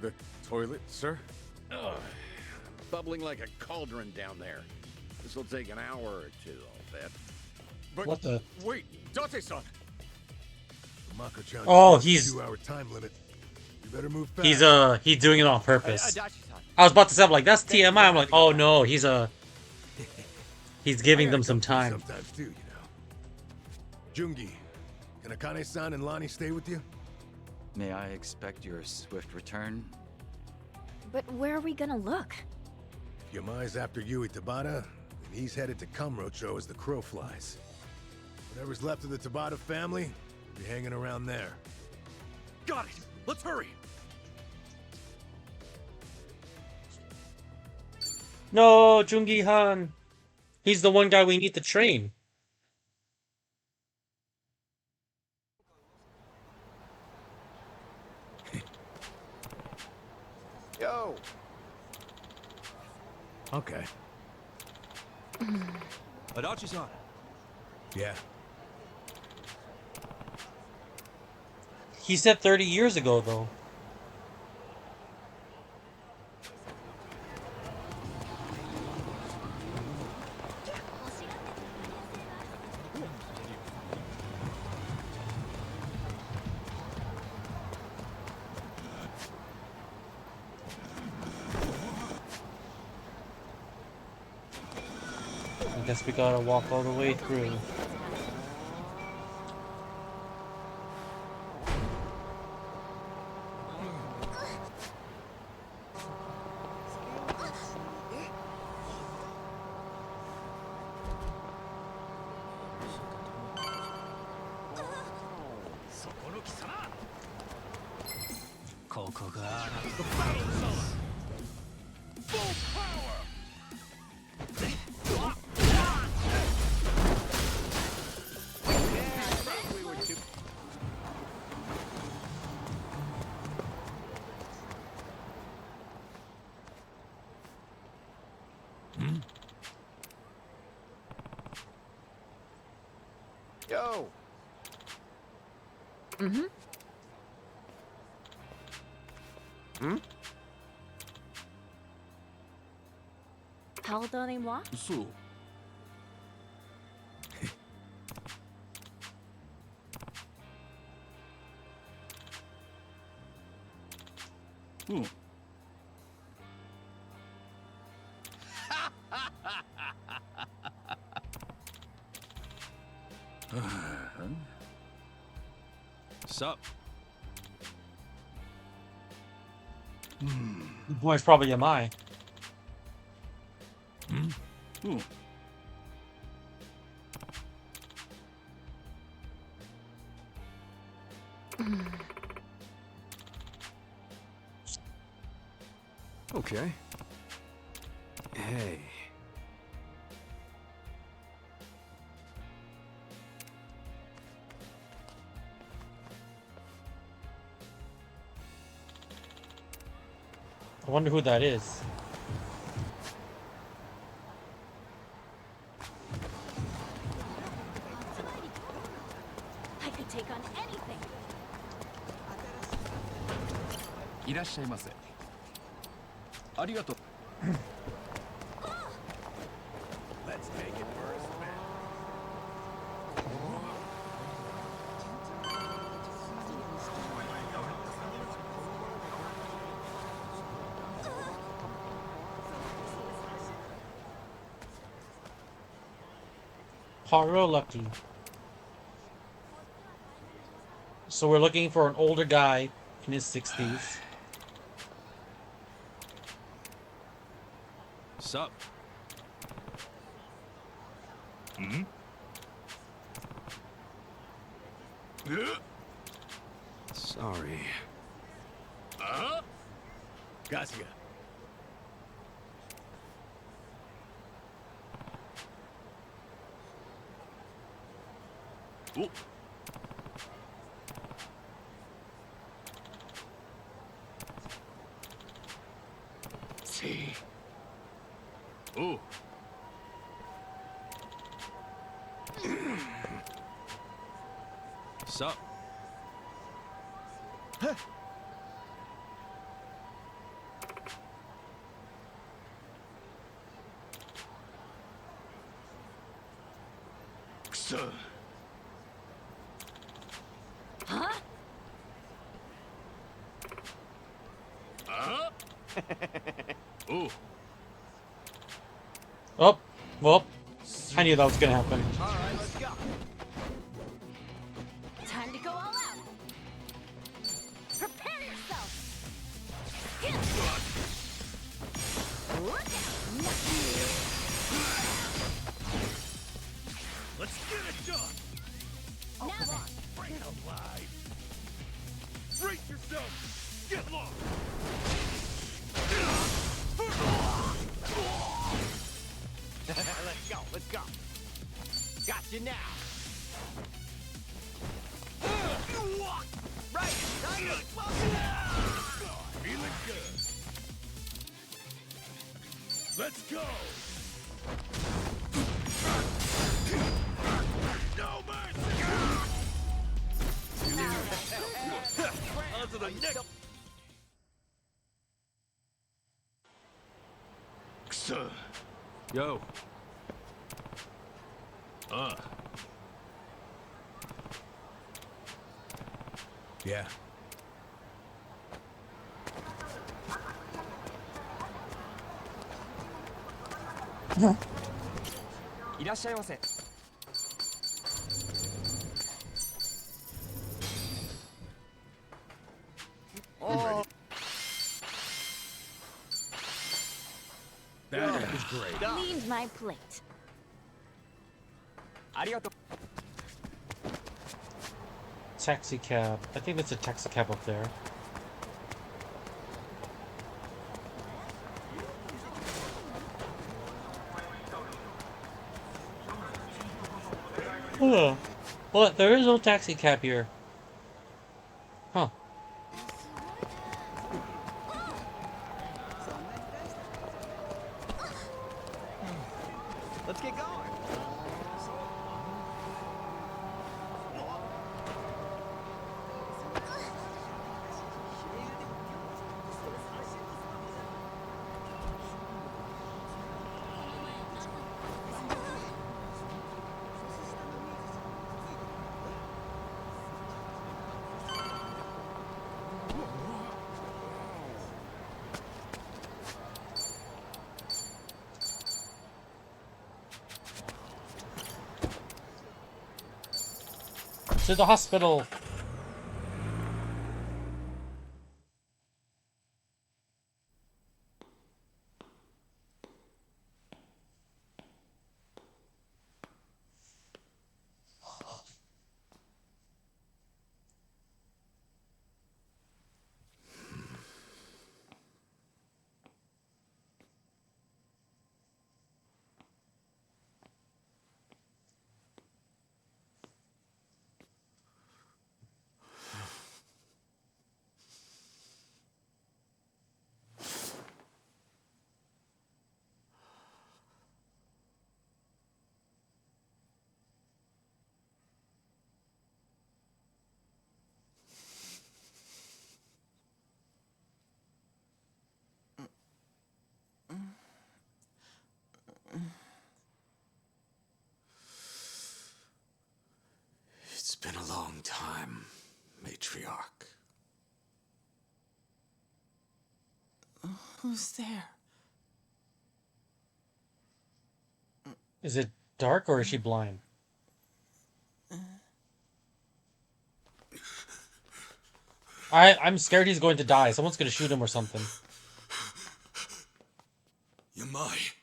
The toilet, sir? Ugh, bubbling like a cauldron down there. This'll take an hour or two, I'll bet. But What the? wait, Date-san! Mako-chan, Oh, he's 2-hour time limit. You better move fast. he's doing it on purpose. Dachi-san. I was about to say, I'm like, that's TMI. I'm like, oh no, he's giving them some time. Sometimes too, you know. Jungi, can Akane-san and Lonnie stay with you? May I expect your swift return? But where are we gonna look? If Yamai's after Yui Tabata, then he's headed to Kamurocho as the crow flies. Whatever's left of the Tabata family will be hanging around there. Got it. Let's hurry. No, Jungi Han. He's the one guy we need to train. Yo! Okay. Adachi-san. Yeah. He said 30 years ago, though. I guess we gotta walk all the way through. Yo! Mm-hmm. Hmm? Pardonnez-moi? So, Sup? The boy's probably Yamai. Okay. Hey. I wonder who that is. I could take on anything. いらっしゃいませ。ありがとう。Let's take it for a spin. Haro Lucky. So we're looking for an older guy in his 60s. Sup? Hmm? Sorry. Gotcha. Ooh. See. Ooh. Sup? Huh? Ooh. Oh, well, I knew that was gonna happen. All right, let's go. Time to go all out. Prepare yourself. Look out! Let's get it done! Now then. Bring it alive! Brace yourself! Get lost! Let's go, let's go. Got you now. Right, time to explode. Feeling good. Let's go! No mercy! On to the next. Yo. Yeah. いらっしゃいませ。 That was great. Cleaned my plate. ありがとう。 Taxi cab. I think that's a taxi cab up there. Huh. Well, there is no taxi cab here. Huh. Let's get going. To the hospital. It's been a long time, matriarch. Who's there? Is it dark or is she blind? I'm scared he's going to die. Someone's gonna shoot him or something. Yamai.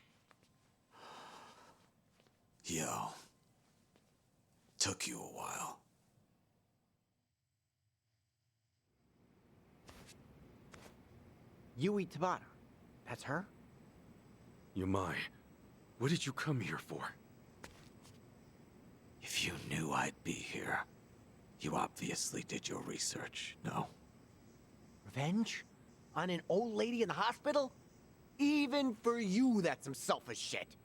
Yo. Took you a while. Yui Tabata. That's her? Yamai, what did you come here for? If you knew I'd be here, you obviously did your research, no? Revenge? On an old lady in the hospital? Even for you, that's some selfish shit.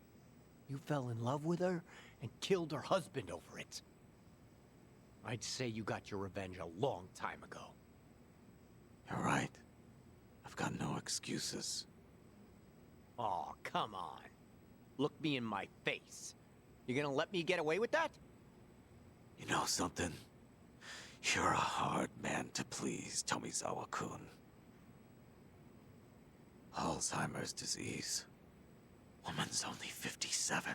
You fell in love with her and killed her husband over it. I'd say you got your revenge a long time ago. You're right. I've got no excuses. Oh, come on. Look me in my face. You gonna let me get away with that? You know something? You're a hard man to please, Tomizawa-kun. Alzheimer's disease. Woman's only 57.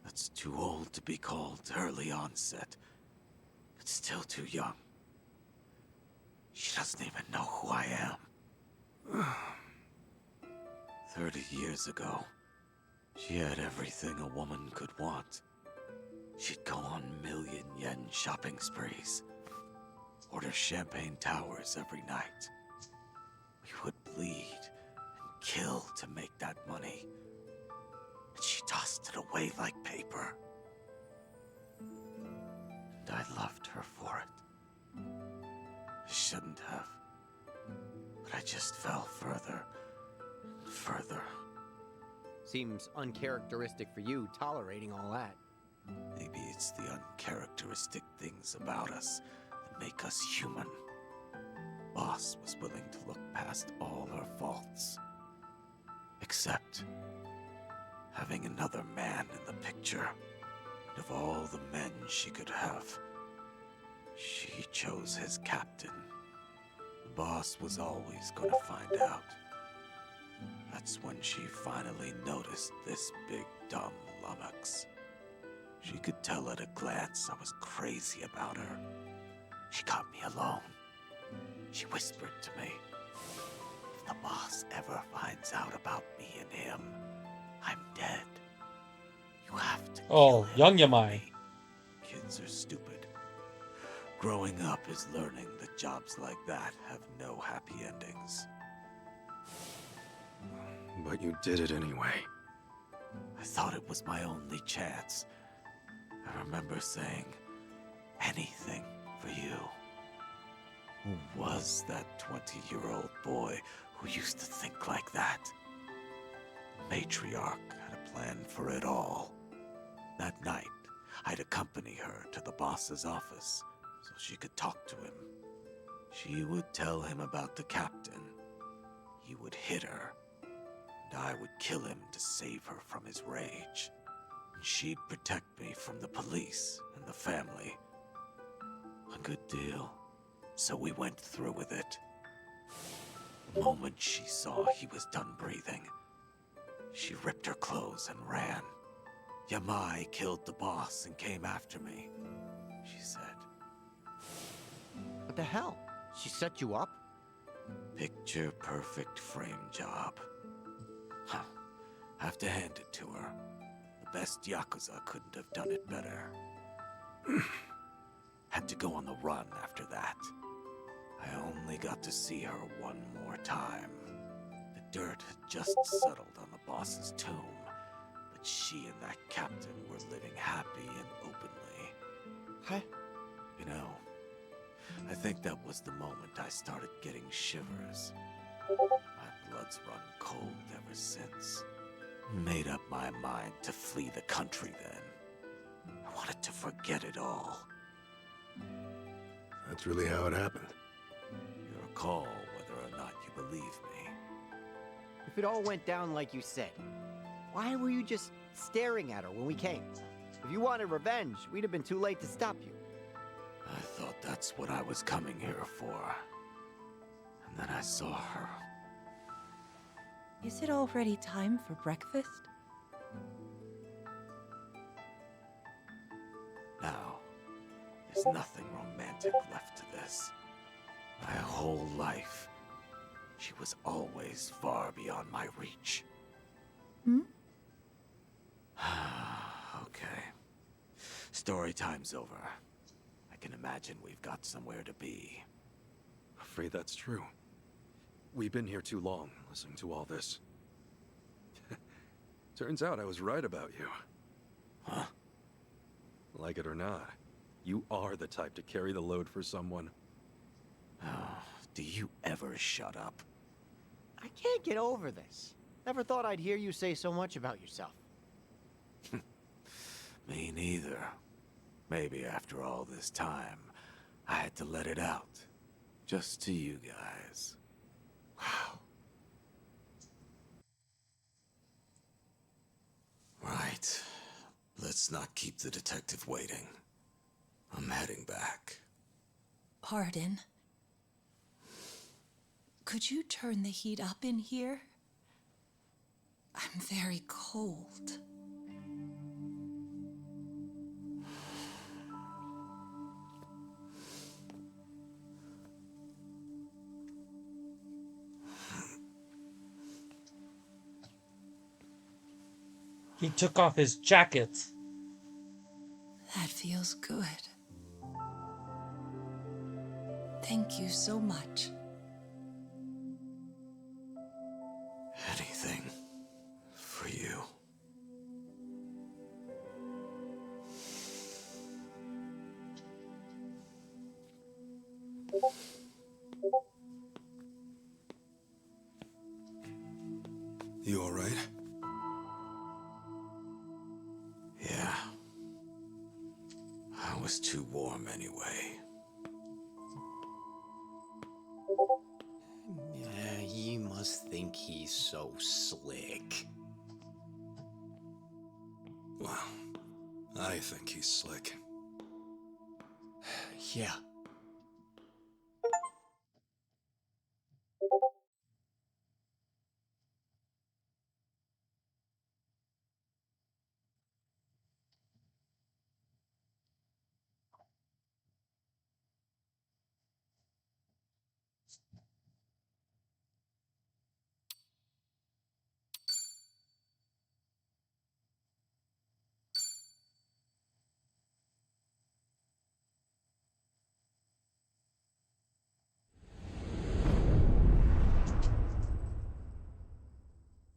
That's too old to be called early onset, but still too young. She doesn't even know who I am. 30 years ago, she had everything a woman could want. She'd go on million-yen shopping sprees, order champagne towers every night. We would bleed and kill to make that money, and she tossed it away like paper. And I loved her for it. I shouldn't have, but I just fell further and further. Seems uncharacteristic for you, tolerating all that. Maybe it's the uncharacteristic things about us that make us human. Boss was willing to look past all her faults. Except having another man in the picture. And of all the men she could have, she chose his captain. The boss was always going to find out. That's when she finally noticed this big dumb lummox. She could tell at a glance I was crazy about her. She got me alone. She whispered to me, if the boss ever finds out about me and him, I'm dead. You have to kill him young for Yamai. me. Kids are stupid. Growing up is learning that jobs like that have no happy endings. But you did it anyway. I thought it was my only chance. I remember saying, anything for you. Who was that 20-year-old boy who used to think like that? The matriarch had a plan for it all. That night, I'd accompany her to the boss's office so she could talk to him. She would tell him about the captain. He would hit her, and I would kill him to save her from his rage. And she'd protect me from the police and the family. A good deal. So we went through with it. The moment she saw he was done breathing, she ripped her clothes and ran. Yamai killed the boss and came after me, she said. What the hell? She set you up? Picture perfect frame job. Huh. Have to hand it to her. The best Yakuza couldn't have done it better. Had to go on the run after that. I only got to see her one more time. The dirt had just settled on the boss's tomb, but she and that captain were living happy and openly. Huh? You know, I think that was the moment I started getting shivers. My blood's run cold ever since. Made up my mind to flee the country then. I wanted to forget it all. That's really how it happened. You recall whether or not you believe me. If it all went down like you said, why were you just staring at her when we came? If you wanted revenge, we'd have been too late to stop you. I thought that's what I was coming here for. And then I saw her. Is it already time for breakfast? Now, there's nothing romantic left to this. I whole life, she was always far beyond my reach. Hmm? Okay. Story time's over. I can imagine we've got somewhere to be. Afraid that's true. We've been here too long, listening to all this. Turns out I was right about you. Huh? Like it or not, you are the type to carry the load for someone. Oh, do you ever shut up? I can't get over this. Never thought I'd hear you say so much about yourself. Me neither. Maybe after all this time, I had to let it out. Just to you guys. Wow. Right. Let's not keep the detective waiting. I'm heading back. Pardon? Could you turn the heat up in here? I'm very cold. He took off his jacket. That feels good. Thank you so much. Anything for you. You all right? Yeah. I was too warm anyway. Yeah, you must think he's so slick. Well, I think he's slick. Yeah.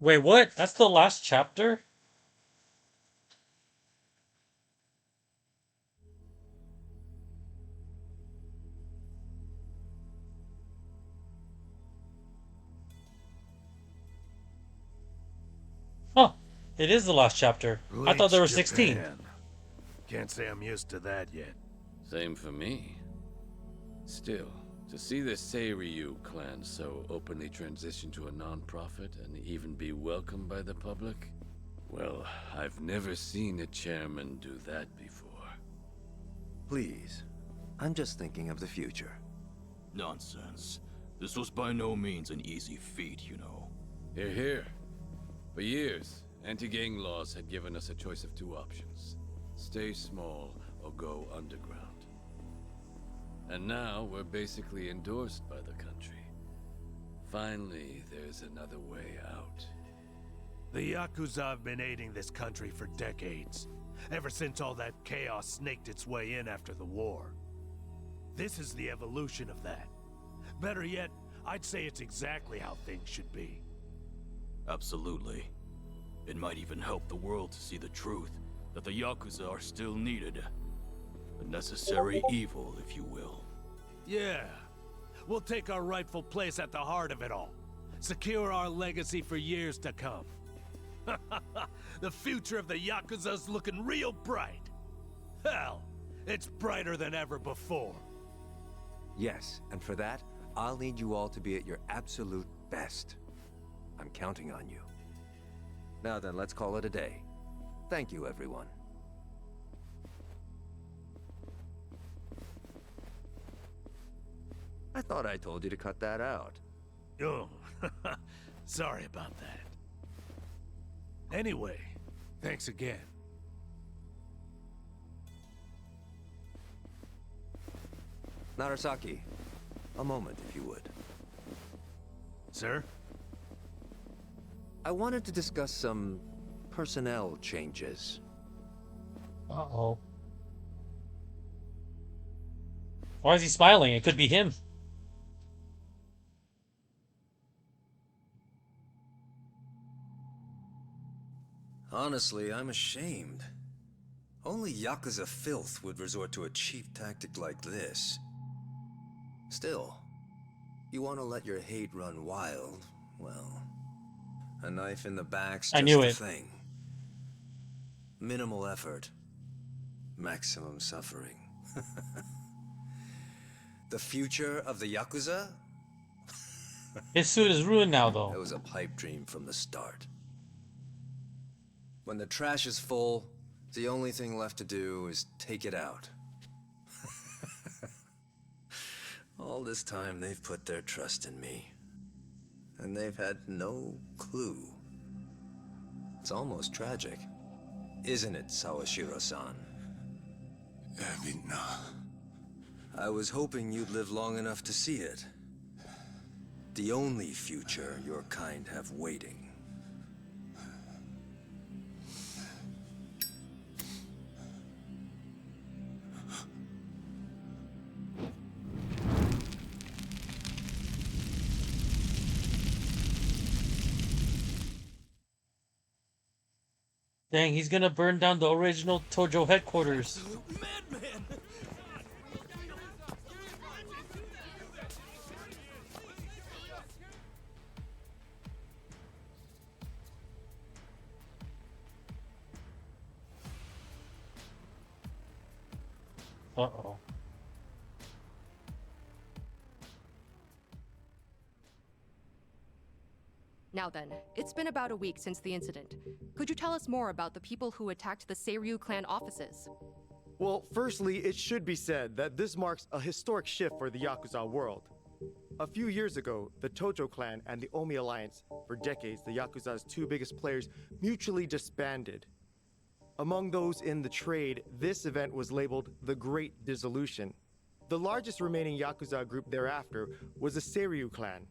Wait, what? That's the last chapter? Huh. It is the last chapter. I thought there were 16. Japan. Can't say I'm used to that yet. Same for me. Still, to see the Seiryu clan so openly transition to a non-profit and even be welcomed by the public, well, I've never seen a chairman do that before. Please, I'm just thinking of the future. Nonsense. This was by no means an easy feat, you know. Hear, hear. For years, anti-gang laws had given us a choice of two options. Stay small or go underground. And now we're basically endorsed by the country. Finally, there's another way out. The Yakuza have been aiding this country for decades. Ever since all that chaos snaked its way in after the war. This is the evolution of that. Better yet, I'd say it's exactly how things should be. Absolutely. It might even help the world to see the truth, that the Yakuza are still needed. A necessary evil, if you will. Yeah. We'll take our rightful place at the heart of it all. Secure our legacy for years to come. The future of the Yakuza's looking real bright. Hell, it's brighter than ever before. Yes, and for that, I'll need you all to be at your absolute best. I'm counting on you. Now then, let's call it a day. Thank you, everyone. I thought I told you to cut that out. Oh, sorry about that. Anyway, thanks again. Narasaki, A moment, if you would. Sir? I wanted to discuss some personnel changes. Uh-oh. Why is he smiling? It could be him. Honestly, I'm ashamed. Only Yakuza filth would resort to a cheap tactic like this. Still, you want to let your hate run wild, well, a knife in the back's I just knew the it. thing. Minimal effort, maximum suffering. The future of the Yakuza? His suit is ruined now, That though. was a pipe dream from the start. When the trash is full, the only thing left to do is take it out. All this time they've put their trust in me. And they've had no clue. It's almost tragic. Isn't it, Sawashiro-san? I was hoping you'd live long enough to see it. The only future your kind have waiting. Dang, he's gonna burn down the original Tojo headquarters. Madman! Uh-oh. Now then, it's been about a week since the incident. Could you tell us more about the people who attacked the Seiryu clan offices? Well, firstly, it should be said that this marks a historic shift for the Yakuza world. A few years ago, the Tojo clan and the Omi Alliance, for decades the Yakuza's two biggest players, mutually disbanded. Among those in the trade, this event was labeled the Great Dissolution. The largest remaining Yakuza group thereafter was the Seiryu clan,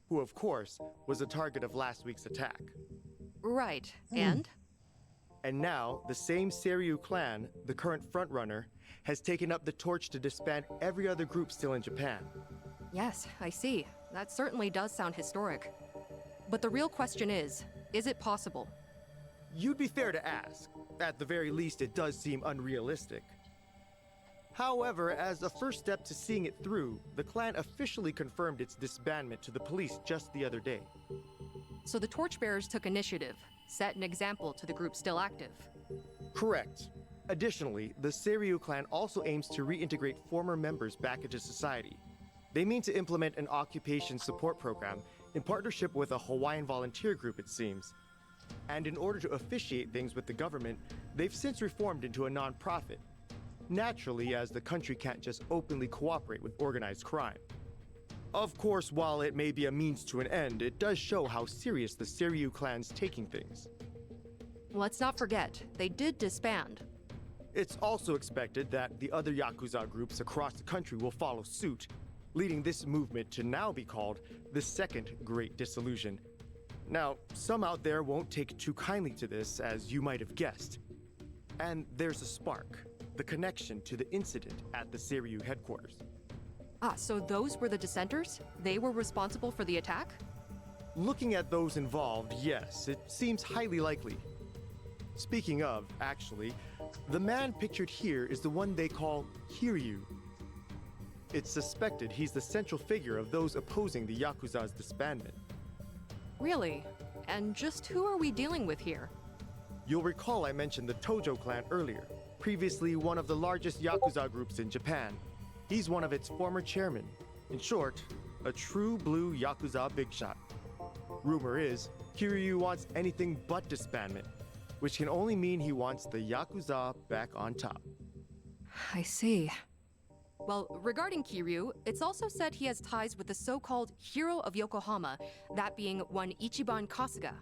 who of course was the target of last week's attack. Right, and? And now, the same Seiryu clan, the current frontrunner, has taken up the torch to disband every other group still in Japan. Yes, I see. That certainly does sound historic. But the real question is it possible? You'd be fair to ask. At the very least, it does seem unrealistic. However, as a first step to seeing it through, the clan officially confirmed its disbandment to the police just the other day. So the torchbearers took initiative, set an example to the group still active. Correct. Additionally, the Seiryu clan also aims to reintegrate former members back into society. They mean to implement an occupation support program in partnership with a Hawaiian volunteer group, it seems. And in order to officiate things with the government, they've since reformed into a non-profit. Naturally, as the country can't just openly cooperate with organized crime. Of course, while it may be a means to an end, it does show how serious the Seiryu clan's taking things. Let's not forget, they did disband. It's also expected that the other Yakuza groups across the country will follow suit, leading this movement to now be called the Second Great Dissolution. Now, some out there won't take too kindly to this, as you might have guessed. And there's a spark, the connection to the incident at the Seiryu headquarters. Ah, so those were the dissenters? They were responsible for the attack? Looking at those involved, yes, it seems highly likely. Speaking of, actually, the man pictured here is the one they call Kiryu. It's suspected he's the central figure of those opposing the Yakuza's disbandment. Really? And just who are we dealing with here? You'll recall I mentioned the Tojo clan earlier, previously one of the largest Yakuza groups in Japan. He's one of its former chairmen. In short, a true blue Yakuza big shot. Rumor is, Kiryu wants anything but disbandment, which can only mean he wants the Yakuza back on top. I see. Well, regarding Kiryu, it's also said he has ties with the so-called Hero of Yokohama, that being one Ichiban Kasuga.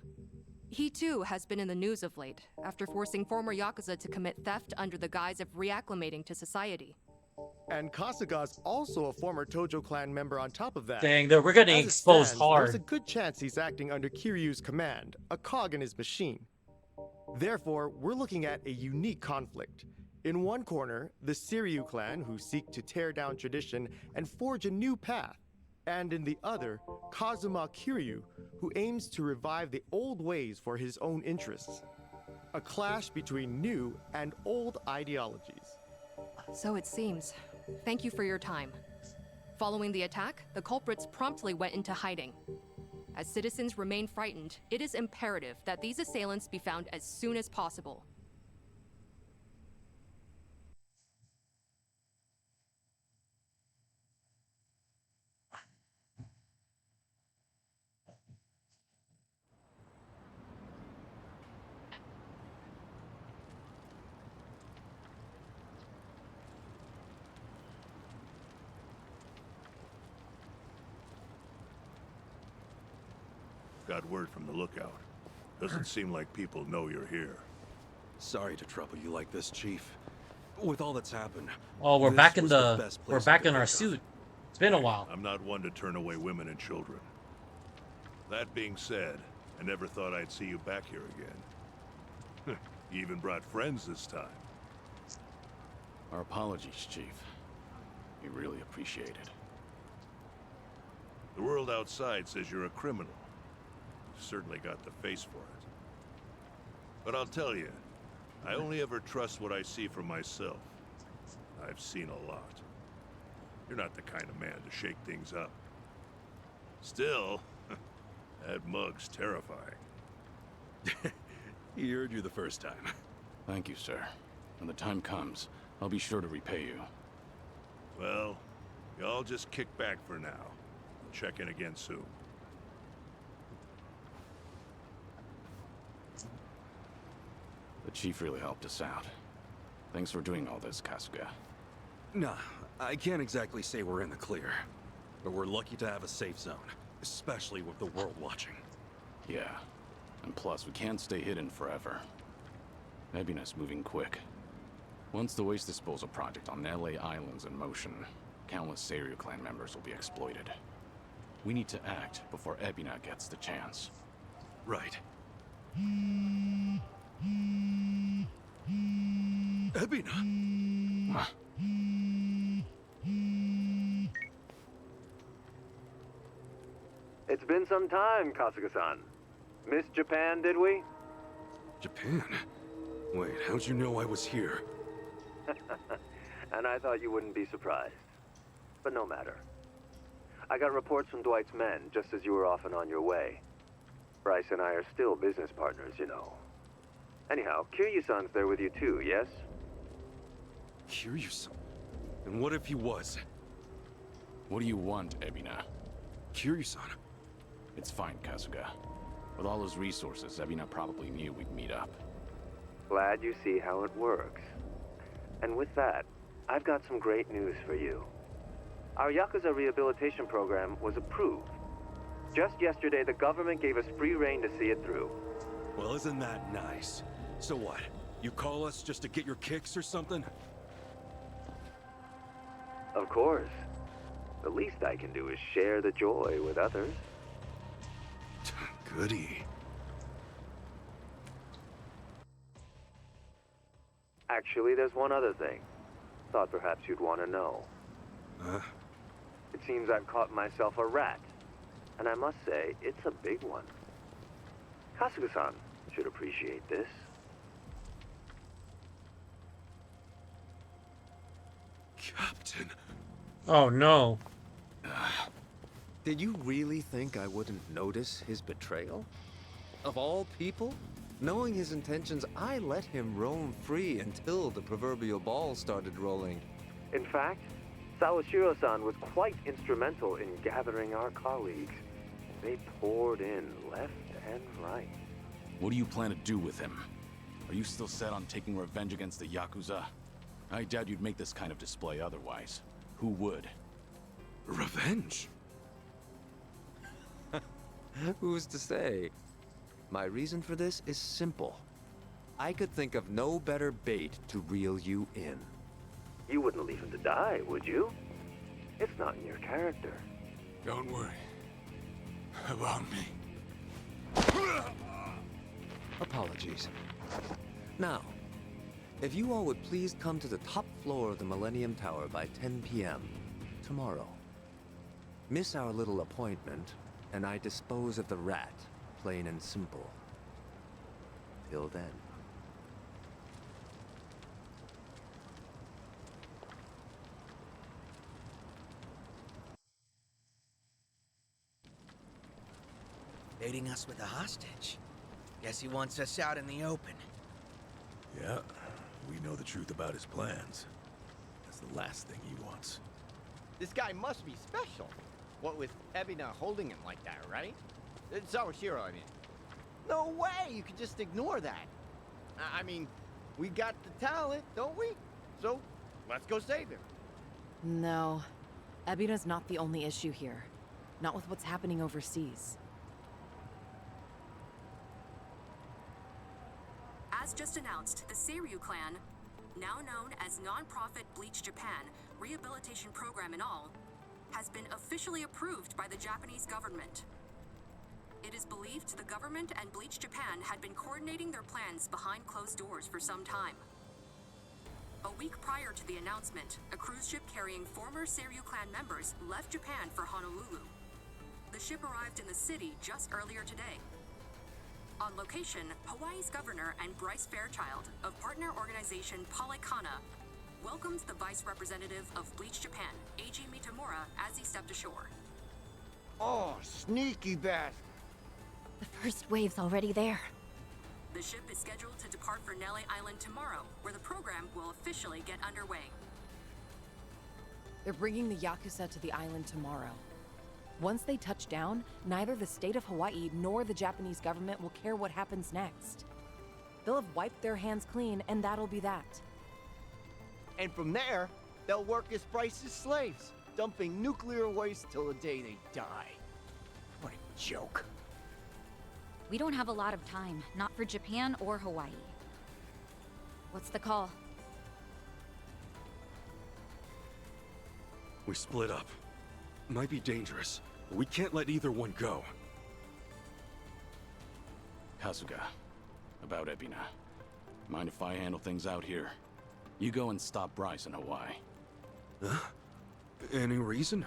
He too has been in the news of late, after forcing former Yakuza to commit theft under the guise of reacclimating to society. And Kasuga's also a former Tojo clan member on top of that. Dang, we're getting As it exposed stands, hard. There's a good chance he's acting under Kiryu's command, a cog in his machine. Therefore, we're looking at a unique conflict. In one corner, the Siryu clan, who seek to tear down tradition and forge a new path. And in the other, Kazuma Kiryu, who aims to revive the old ways for his own interests. A clash between new and old ideologies. So it seems. Thank you for your time. Following the attack, the culprits promptly went into hiding. As citizens remain frightened, it is imperative that these assailants be found as soon as possible. Got word from the lookout. Doesn't seem like people know you're here. Sorry to trouble you like this, Chief. With all that's happened. Oh, we're this back in was the best we're place back to in our pick up. suit. It's been a while. I'm not one to turn away women and children. That being said, I never thought I'd see you back here again. You even brought friends this time. Our apologies, Chief. We really appreciate it. The world outside says you're a criminal. You've certainly got the face for it. But I'll tell you, I only ever trust what I see for myself. I've seen a lot. You're not the kind of man to shake things up. Still, that mug's terrifying. He heard you the first time. Thank you, sir. When the time comes, I'll be sure to repay you. Well, y'all just kick back for now. I'll check in again soon. The Chief really helped us out. Thanks for doing all this, Kasuga. Nah, I can't exactly say we're in the clear. But we're lucky to have a safe zone. Especially with the world watching. Yeah. And plus, we can't stay hidden forever. Ebina's moving quick. Once the waste disposal project on LA Island's in motion, countless Seiryu clan members will be exploited. We need to act before Ebina gets the chance. Right. Ebina! Huh. It's been some time, Kasuga-san. Missed Japan, did we? Japan? Wait, how'd you know I was here? And I thought you wouldn't be surprised. But no matter. I got reports from Dwight's men just as you were off and on your way. Bryce and I are still business partners, you know. Anyhow, Kiryu-san's there with you too, yes? Kiryu-san? And what if he was? What do you want, Ebina? Kiryu-san. It's fine, Kasuga. With all those resources, Ebina probably knew we'd meet up. Glad you see how it works. And with that, I've got some great news for you. Our Yakuza rehabilitation program was approved. Just yesterday, the government gave us free rein to see it through. Well, isn't that nice? So what? You call us just to get your kicks or something? Of course. The least I can do is share the joy with others. Goody. Actually, there's one other thing. Thought perhaps you'd want to know. Huh? It seems I've caught myself a rat. And I must say, it's a big one. Kasuga-san should appreciate this. Captain. Oh no. Did you really think I wouldn't notice his betrayal? Of all people? Knowing his intentions, I let him roam free until the proverbial ball started rolling. In fact, Sawashiro-san was quite instrumental in gathering our colleagues. They poured in left and right. What do you plan to do with him? Are you still set on taking revenge against the Yakuza? I doubt you'd make this kind of display otherwise. Who would? Revenge? Who's to say? My reason for this is simple. I could think of no better bait to reel you in. You wouldn't leave him to die, would you? It's not in your character. Don't worry about me. Apologies. Now, if you all would please come to the top floor of the Millennium Tower by 10 p.m. tomorrow. Miss our little appointment, and I dispose of the rat, plain and simple. Till then. Baiting us with a hostage. Guess he wants us out in the open. Yeah, we know the truth about his plans. That's the last thing he wants. This guy must be special. What with Ebina holding him like that, right? It's our hero, I mean. No way you could just ignore that. I mean, we got the talent, don't we? So, let's go save him. No. Ebina's not the only issue here. Not with what's happening overseas. As just announced, the Seiryu clan, now known as non-profit Bleach Japan, rehabilitation program and all, has been officially approved by the Japanese government. It is believed the government and Bleach Japan had been coordinating their plans behind closed doors for some time. A week prior to the announcement, a cruise ship carrying former Seiryu clan members left Japan for Honolulu. The ship arrived in the city just earlier today. On location, Hawaii's governor and Bryce Fairchild of partner organization Palekana welcomes the vice representative of Bleach Japan, Eiji Mitamura, as he stepped ashore. Oh, sneaky bastard. The first wave's already there. The ship is scheduled to depart for Nele Island tomorrow, where the program will officially get underway. They're bringing the Yakuza to the island tomorrow. Once they touch down, neither the state of Hawaii nor the Japanese government will care what happens next. They'll have wiped their hands clean, and that'll be that. And from there, they'll work as Bryce's slaves, dumping nuclear waste till the day they die. What a joke. We don't have a lot of time, not for Japan or Hawaii. What's the call? We split up. Might be dangerous, but we can't let either one go. Kasuga, about Ebina. Mind if I handle things out here? You go and stop Bryce in Hawaii. Huh? Any reason?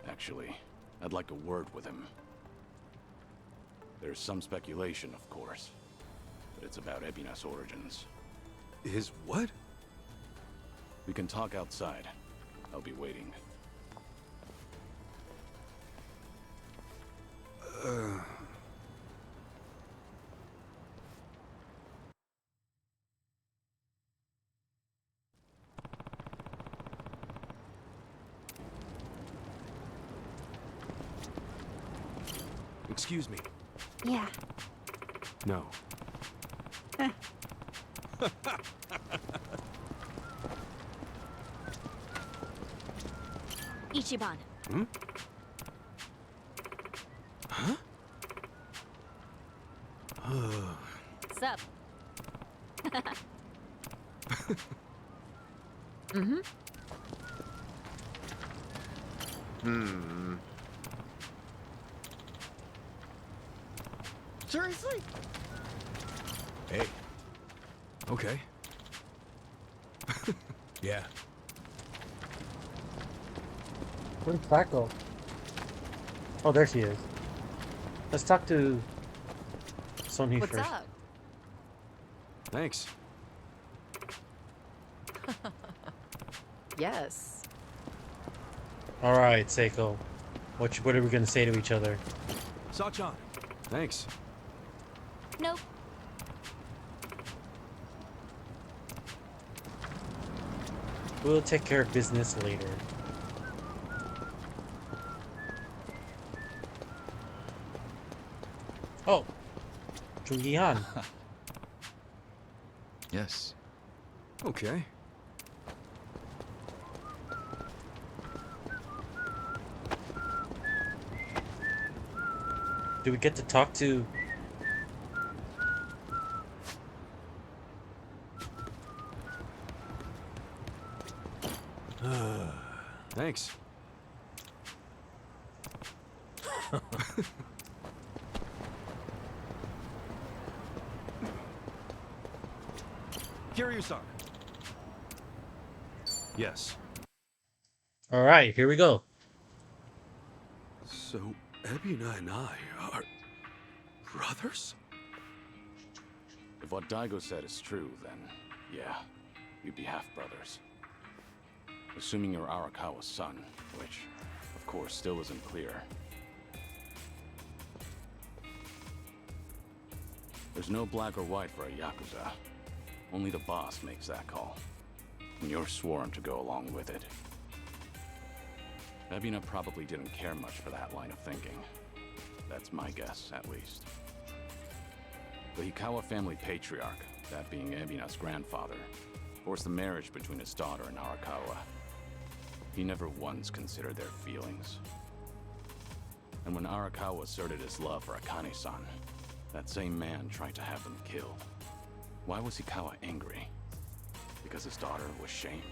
Actually, I'd like a word with him. There's some speculation, of course, but it's about Ebina's origins. His what? We can talk outside. I'll be waiting. Excuse me. Yeah. No. Ichiban. Hmm? Huh? What's up? Mm-hmm. Seriously? Hey. Okay. Yeah. Where's Flacco? Oh, there she is. Let's talk to Sonny What's first. up? Thanks. Yes. All right, Seiko. What are we gonna say to each other? Sachan. Thanks. Nope. We'll take care of business later. Oh, Jungi-han. Yes. Okay. Do we get to talk to? Thanks. Kiryu-san. Yes. All right, here we go. So, Ebina and I are brothers? If what Daigo said is true, then yeah, we'd be half-brothers. Assuming you're Arakawa's son, which, of course, still isn't clear. There's no black or white for a Yakuza. Only the boss makes that call. And you're sworn to go along with it. Ebina probably didn't care much for that line of thinking. That's my guess, at least. The Hikawa family patriarch, that being Ebina's grandfather, forced the marriage between his daughter and Arakawa. He never once considered their feelings. And when Arakawa asserted his love for Akane-san, that same man tried to have them killed. Why was Hikawa angry? Because his daughter was shamed?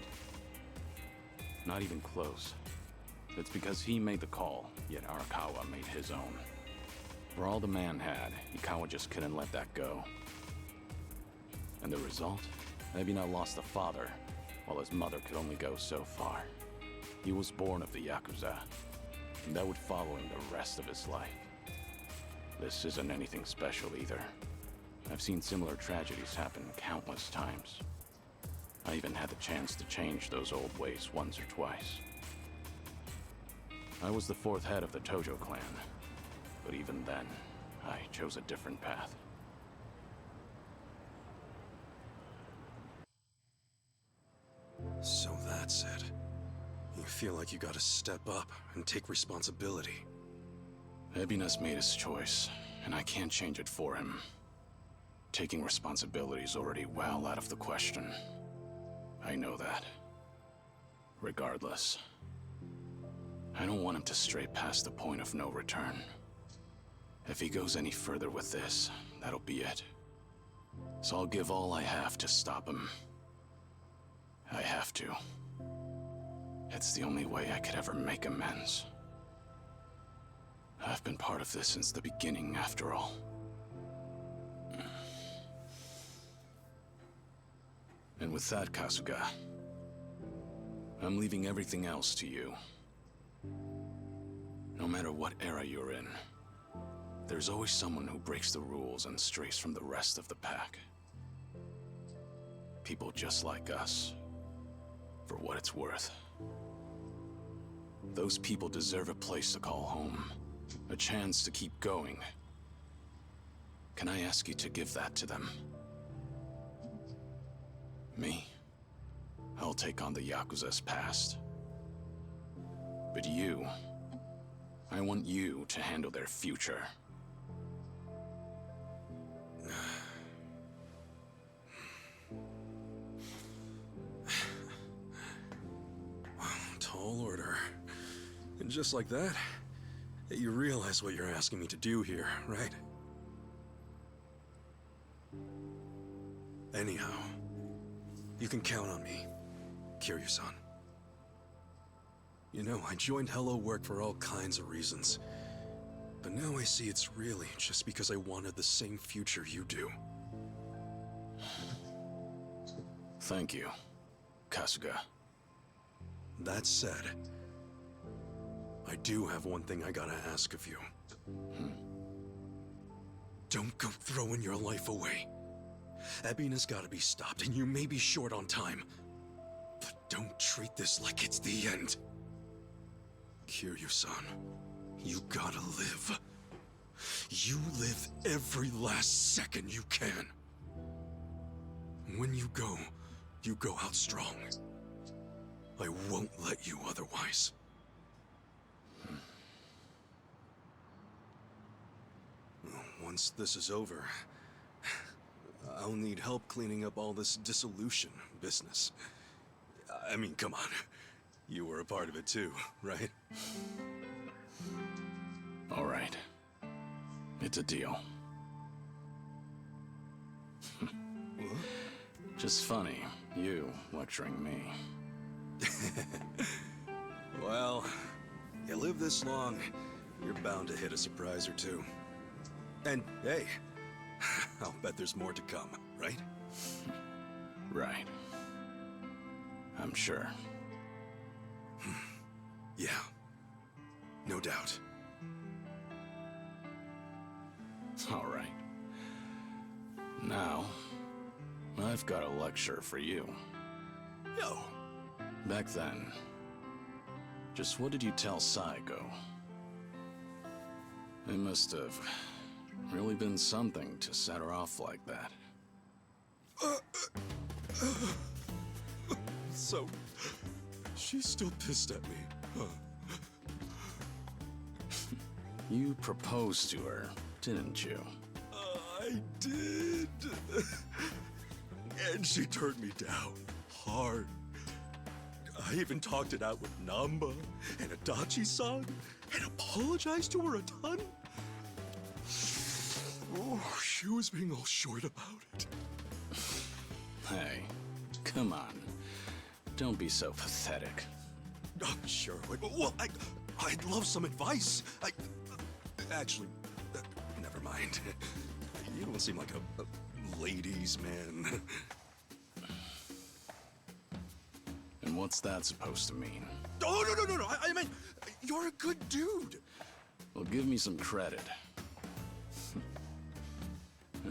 Not even close. It's because he made the call, yet Arakawa made his own. For all the man had, Hikawa just couldn't let that go. And the result? Ebina lost a father, while his mother could only go so far. He was born of the Yakuza, and that would follow him the rest of his life. This isn't anything special either. I've seen similar tragedies happen countless times. I even had the chance to change those old ways once or twice. I was the fourth head of the Tojo clan, but even then, I chose a different path. So that's it. You feel like you gotta step up and take responsibility. Ebina's made his choice, and I can't change it for him. Taking responsibility is already well out of the question. I know that. Regardless, I don't want him to stray past the point of no return. If he goes any further with this, that'll be it. So I'll give all I have to stop him. I have to. It's the only way I could ever make amends. I've been part of this since the beginning, after all. And with that, Kasuga, I'm leaving everything else to you. No matter what era you're in, there's always someone who breaks the rules and strays from the rest of the pack. People just like us, for what it's worth. Those people deserve a place to call home, a chance to keep going. Can I ask you to give that to them? Me? I'll take on the Yakuza's past. But you, I want you to handle their future. Tall order. And just like that, you realize what you're asking me to do here, right? Anyhow, you can count on me, Kiryu-san. You know, I joined Hello Work for all kinds of reasons. But now I see it's really just because I wanted the same future you do. Thank you, Kasuga. That said, I do have one thing I gotta ask of you. Don't go throwing your life away. Ebina's gotta be stopped, and you may be short on time. But don't treat this like it's the end. Kiryu-san, you gotta live. You live every last second you can. When you go out strong. I won't let you otherwise. Once this is over, I'll need help cleaning up all this dissolution business. I mean, come on. You were a part of it too, right? All right. It's a deal. Just funny, you lecturing me. Well, you live this long, you're bound to hit a surprise or two. And hey, I'll bet there's more to come, right? Right. I'm sure. Yeah. No doubt. All right. Now, I've got a lecture for you. Yo. Back then, just what did you tell Saigo? It must have really been something to set her off like that. So, she's still pissed at me, huh? You proposed to her, didn't you? I did. And she turned me down hard. I even talked it out with Namba and Adachi-san and apologized to her a ton. Oh, she was being all short about it. Hey, come on. Don't be so pathetic. Oh, sure. Well, I'd love some advice. Actually, never mind. You don't seem like a ladies' man. And what's that supposed to mean? Oh, no. I meant, you're a good dude. Well, give me some credit.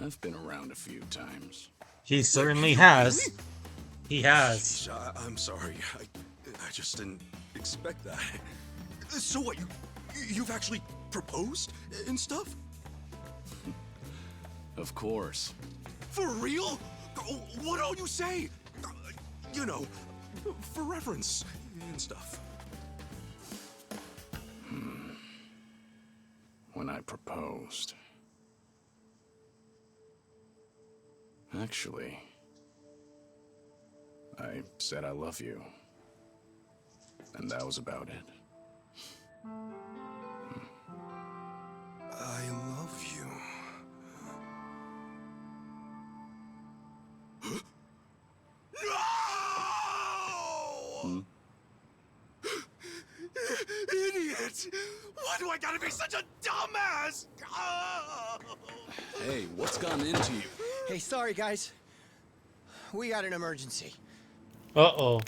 I've been around a few times. He certainly has. He has. I'm sorry. I just didn't expect that. So what, you've actually proposed and stuff? Of course. For real? What all you say? You know, for reference and stuff. When I proposed. Actually, I said I love you. And that was about it. I love you. No! Idiot! Why do I gotta be such a dumbass? Oh! Hey, what's gotten into you? Hey, sorry guys. We got an emergency. Uh-oh.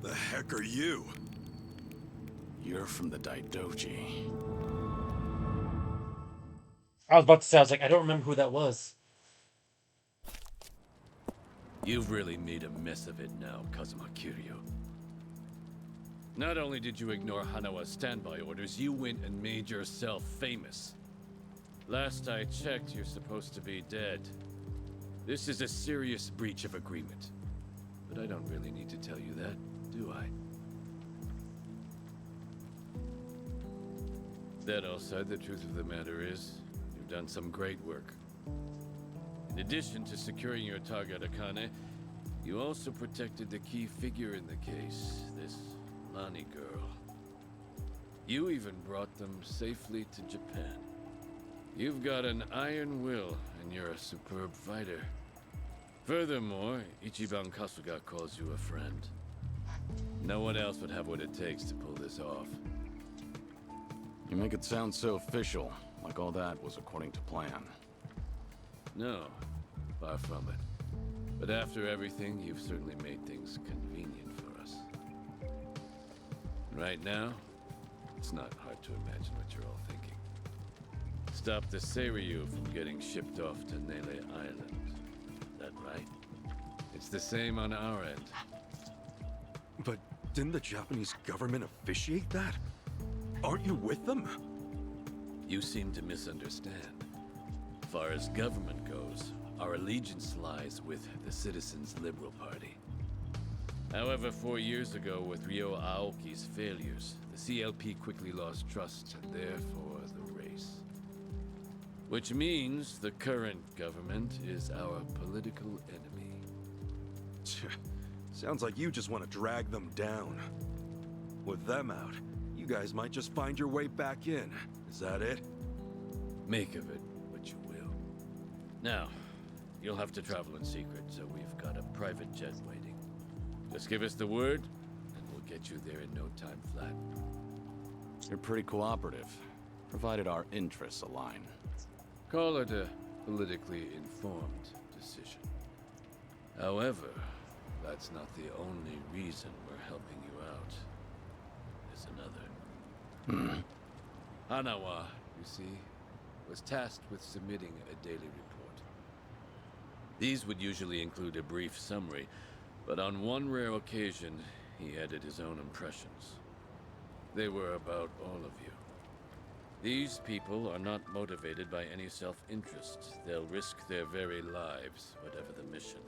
The heck are you? You're from the Daidoji. I was about to say, I was like, I don't remember who that was. You've really made a mess of it now, Kazuma Kiryu. Not only did you ignore Hanawa's standby orders, you went and made yourself famous. Last I checked, you're supposed to be dead. This is a serious breach of agreement. But I don't really need to tell you that, do I? That all said, the truth of the matter is, you've done some great work. In addition to securing your target Akane, you also protected the key figure in the case, this Lani girl. You even brought them safely to Japan. You've got an iron will, and you're a superb fighter. Furthermore, Ichiban Kasuga calls you a friend. No one else would have what it takes to pull this off. You make it sound so official, like all that was according to plan. No, far from it. But after everything, you've certainly made things convenient for us. Right now, it's not hard to imagine what you're all thinking. Stop the Seiryu from getting shipped off to Nele Island. That right? It's the same on our end. But didn't the Japanese government officiate that? Aren't you with them? You seem to misunderstand. As far as government goes, our allegiance lies with the Citizens Liberal Party. However, 4 years ago, with Ryo Aoki's failures, the CLP quickly lost trust and therefore the race. Which means the current government is our political enemy. Sounds like you just want to drag them down. With them out, you guys might just find your way back in. Is that it? Make of it Now, you'll have to travel in secret, so we've got a private jet waiting. Just give us the word, and we'll get you there in no time flat. You're pretty cooperative, provided our interests align. Call it a politically informed decision. However, that's not the only reason we're helping you out. There's another. Hanawa, you see, was tasked with submitting a daily report. These would usually include a brief summary, but on one rare occasion, he added his own impressions. They were about all of you. These people are not motivated by any self-interest. They'll risk their very lives, whatever the mission.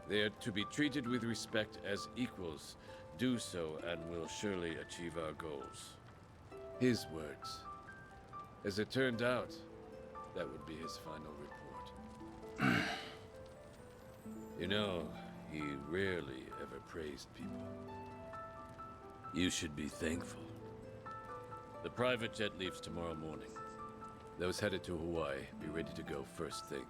They are to be treated with respect as equals. Do so, and we'll surely achieve our goals. His words. As it turned out, that would be his final report. You know, he rarely ever praised people. You should be thankful. The private jet leaves tomorrow morning. Those headed to Hawaii, be ready to go first thing.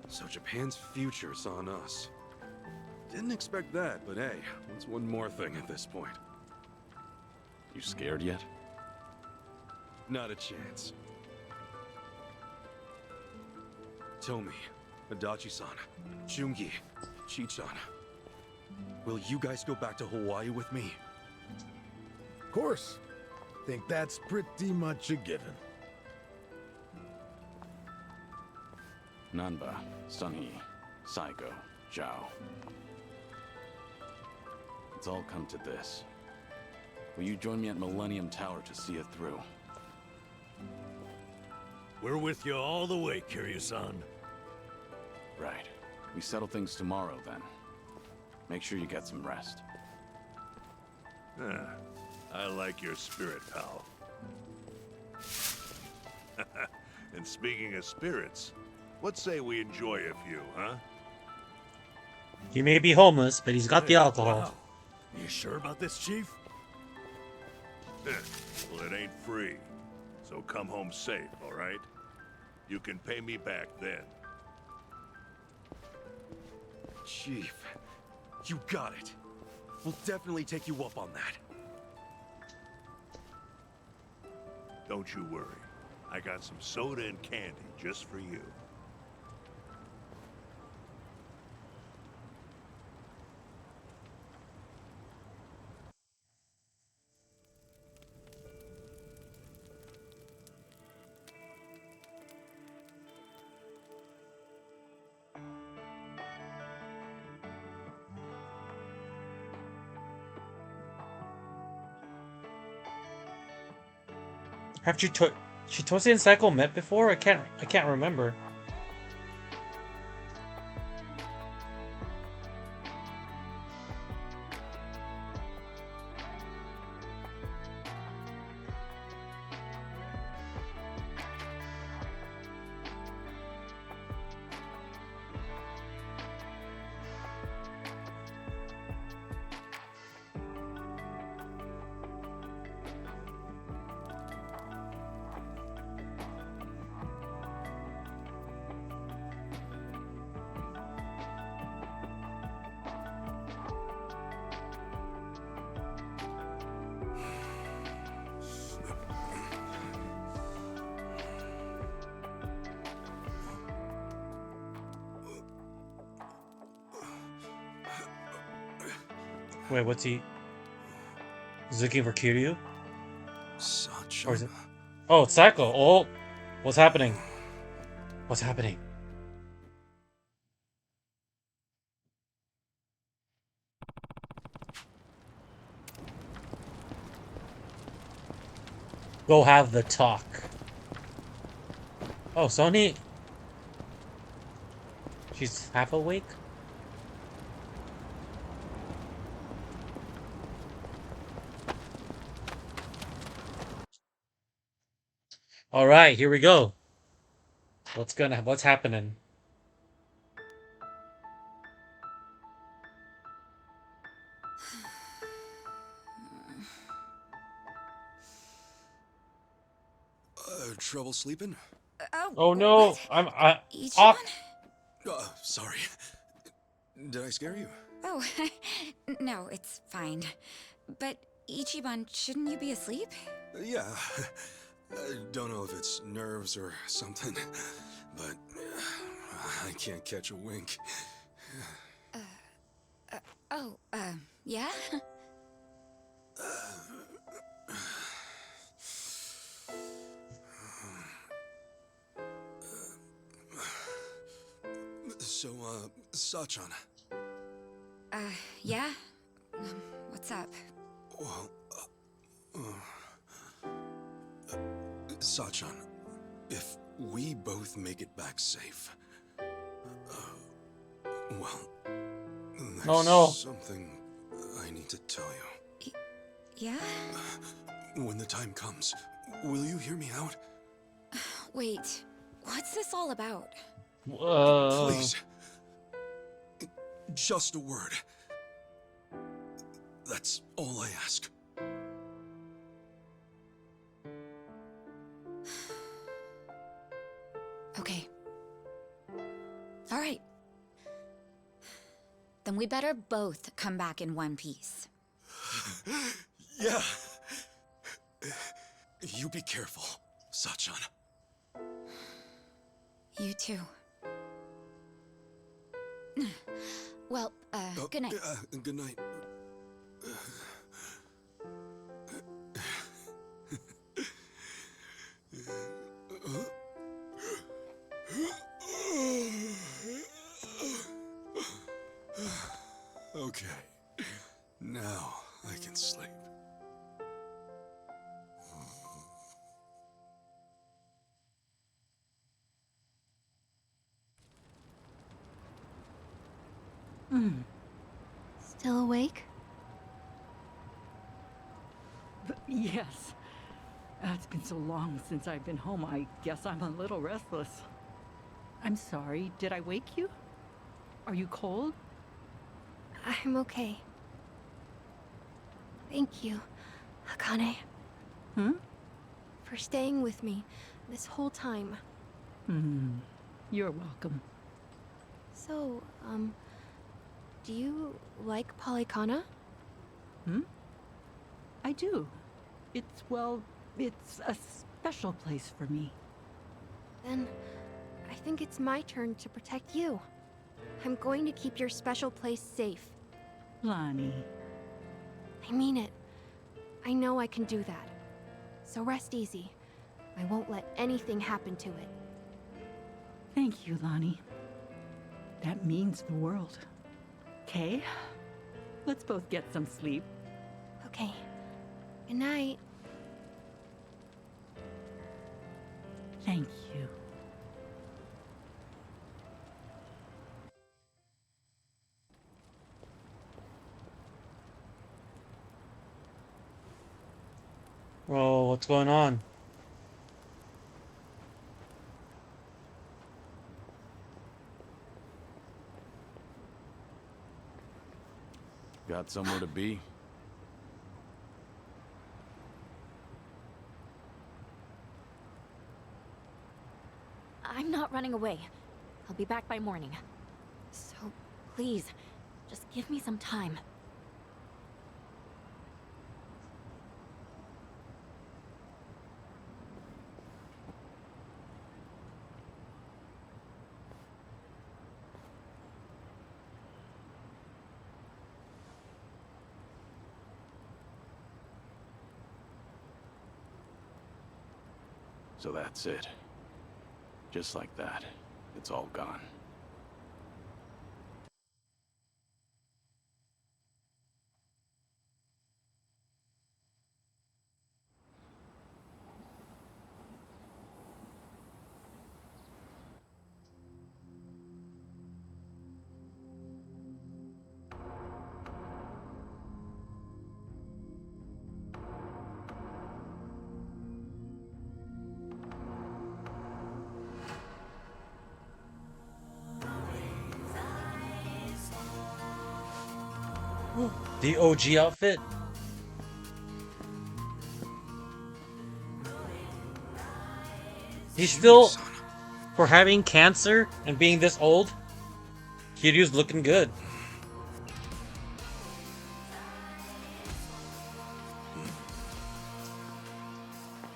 So Japan's future's on us. Didn't expect that, but hey, what's one more thing at this point? You scared yet? Not a chance. Tomi, Adachi-san, Jungi, Chi-chan. Will you guys go back to Hawaii with me? Of course. Think that's pretty much a given. Nanba, Sunhee, Saigo, Zhao. It's all come to this. Will you join me at Millennium Tower to see it through? We're with you all the way, Kiryu-san. Right. We settle things tomorrow, then. Make sure you get some rest. I like your spirit, pal. And speaking of spirits, what say we enjoy a few, huh? He may be homeless, but he's got the alcohol. Wow. You sure about this, Chief? Well, it ain't free. So come home safe, all right? You can pay me back then. Chief, you got it. We'll definitely take you up on that. Don't you worry. I got some soda and candy just for you. Have Chitose and Psycho met before? I can't remember. Wait, what's he? He's looking for Kiryu? Such Or is it? Oh, it's Psycho. Oh, what's happening? What's happening? Go have the talk. Oh, Sony. She's half awake? All right, here we go. What's happening? trouble sleeping? Oh no, I'm Ichiban? off. Sorry. Did I scare you? Oh, no, it's fine. But Ichiban, shouldn't you be asleep? Yeah. I don't know if it's nerves or something, but I can't catch a wink. Yeah? So, Sachan. Yeah? What's up? Well, Sachan, if we both make it back safe, well, there's Oh, no. something I need to tell you. Yeah? When the time comes, will you hear me out? Wait, what's this all about? Please. Just a word. That's all I ask. Okay. All right. Then we better both come back in one piece. Yeah. You be careful, Sachan. You too. Well, good night. Good night. Okay. Now I can sleep. Still awake? Yes. It's been so long since I've been home. I guess I'm a little restless. I'm sorry. Did I wake you? Are you cold? I'm okay. Thank you, Akane. For staying with me this whole time. You're welcome. So, do you like Polycana? I do. It's a special place for me. Then, I think it's my turn to protect you. I'm going to keep your special place safe. Lonnie. I mean it. I know I can do that. So rest easy. I won't let anything happen to it. Thank you, Lonnie. That means the world. Okay? Let's both get some sleep. Okay. Good night. Thank you. Bro, what's going on? Got somewhere to be? I'm not running away. I'll be back by morning. So, please, just give me some time. So that's it. Just like that, it's all gone. The OG outfit. He's still, for having cancer and being this old, Kiryu's looking good.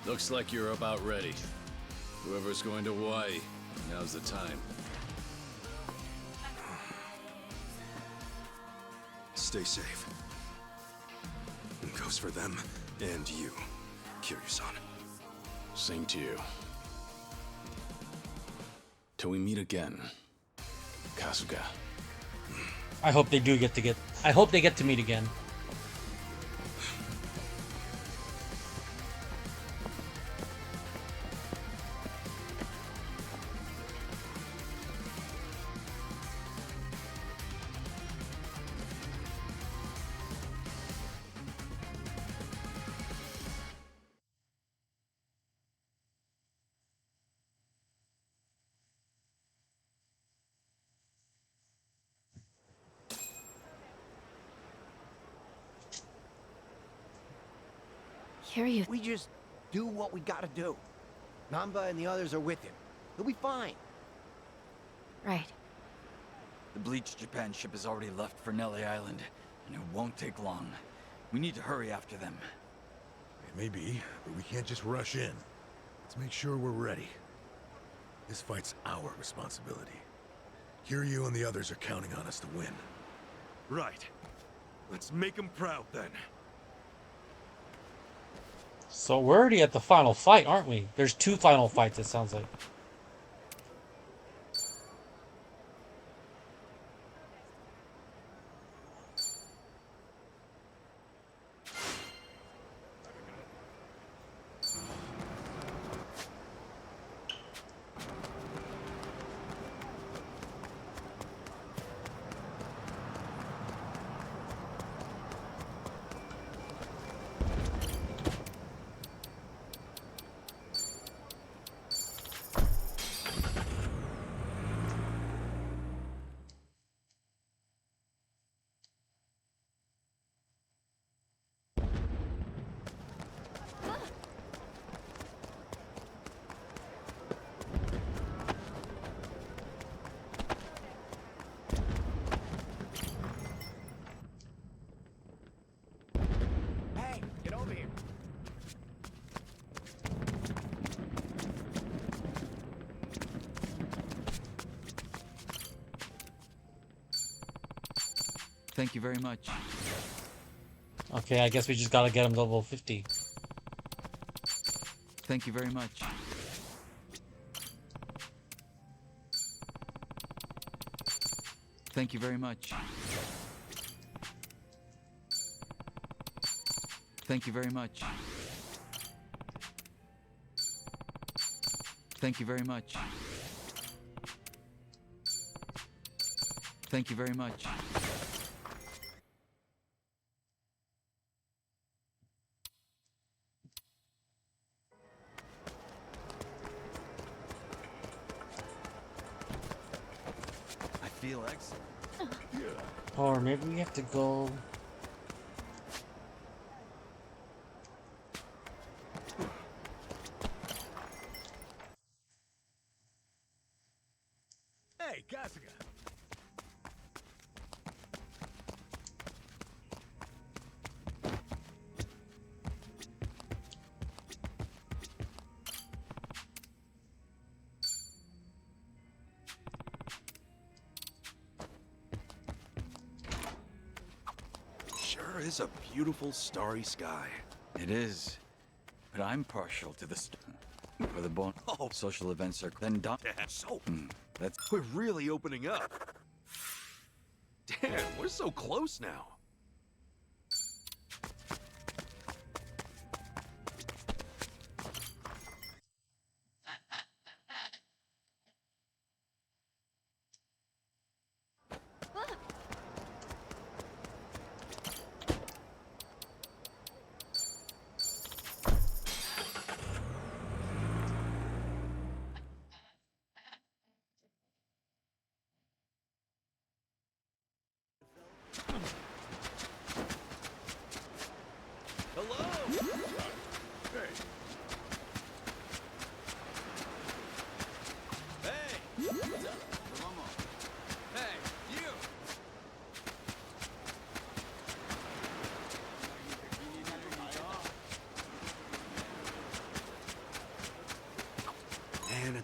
Looks like you're about ready. Whoever's going to Hawaii, now's the time. Stay safe. It goes for them and you, Kiryu-san. Same to you. Till we meet again, Kasuga. I hope they do I hope they get to meet again. Kiryu. We just do what we gotta do. Namba and the others are with him. He'll be fine. Right. The Bleach Japan ship has already left for Nelly Island, and it won't take long. We need to hurry after them. Maybe, but we can't just rush in. Let's make sure we're ready. This fight's our responsibility. Kiryu and the others are counting on us to win. Right. Let's make them proud then. So we're already at the final fight, aren't we? There's 2 final fights, it sounds like. Hey, get over here. Thank you very much. Okay, I guess we just gotta get him to level 50. Thank you very much. Thank you very much. Thank you very much. Thank you very much. Thank you very much. I feel excellent. Or maybe we have to go... Hey, Kasuga! Sure is a beautiful starry sky. It is, but I'm partial to the for the bone. Oh. Social events are then done. So, That's we're really opening up. Damn, we're so close now.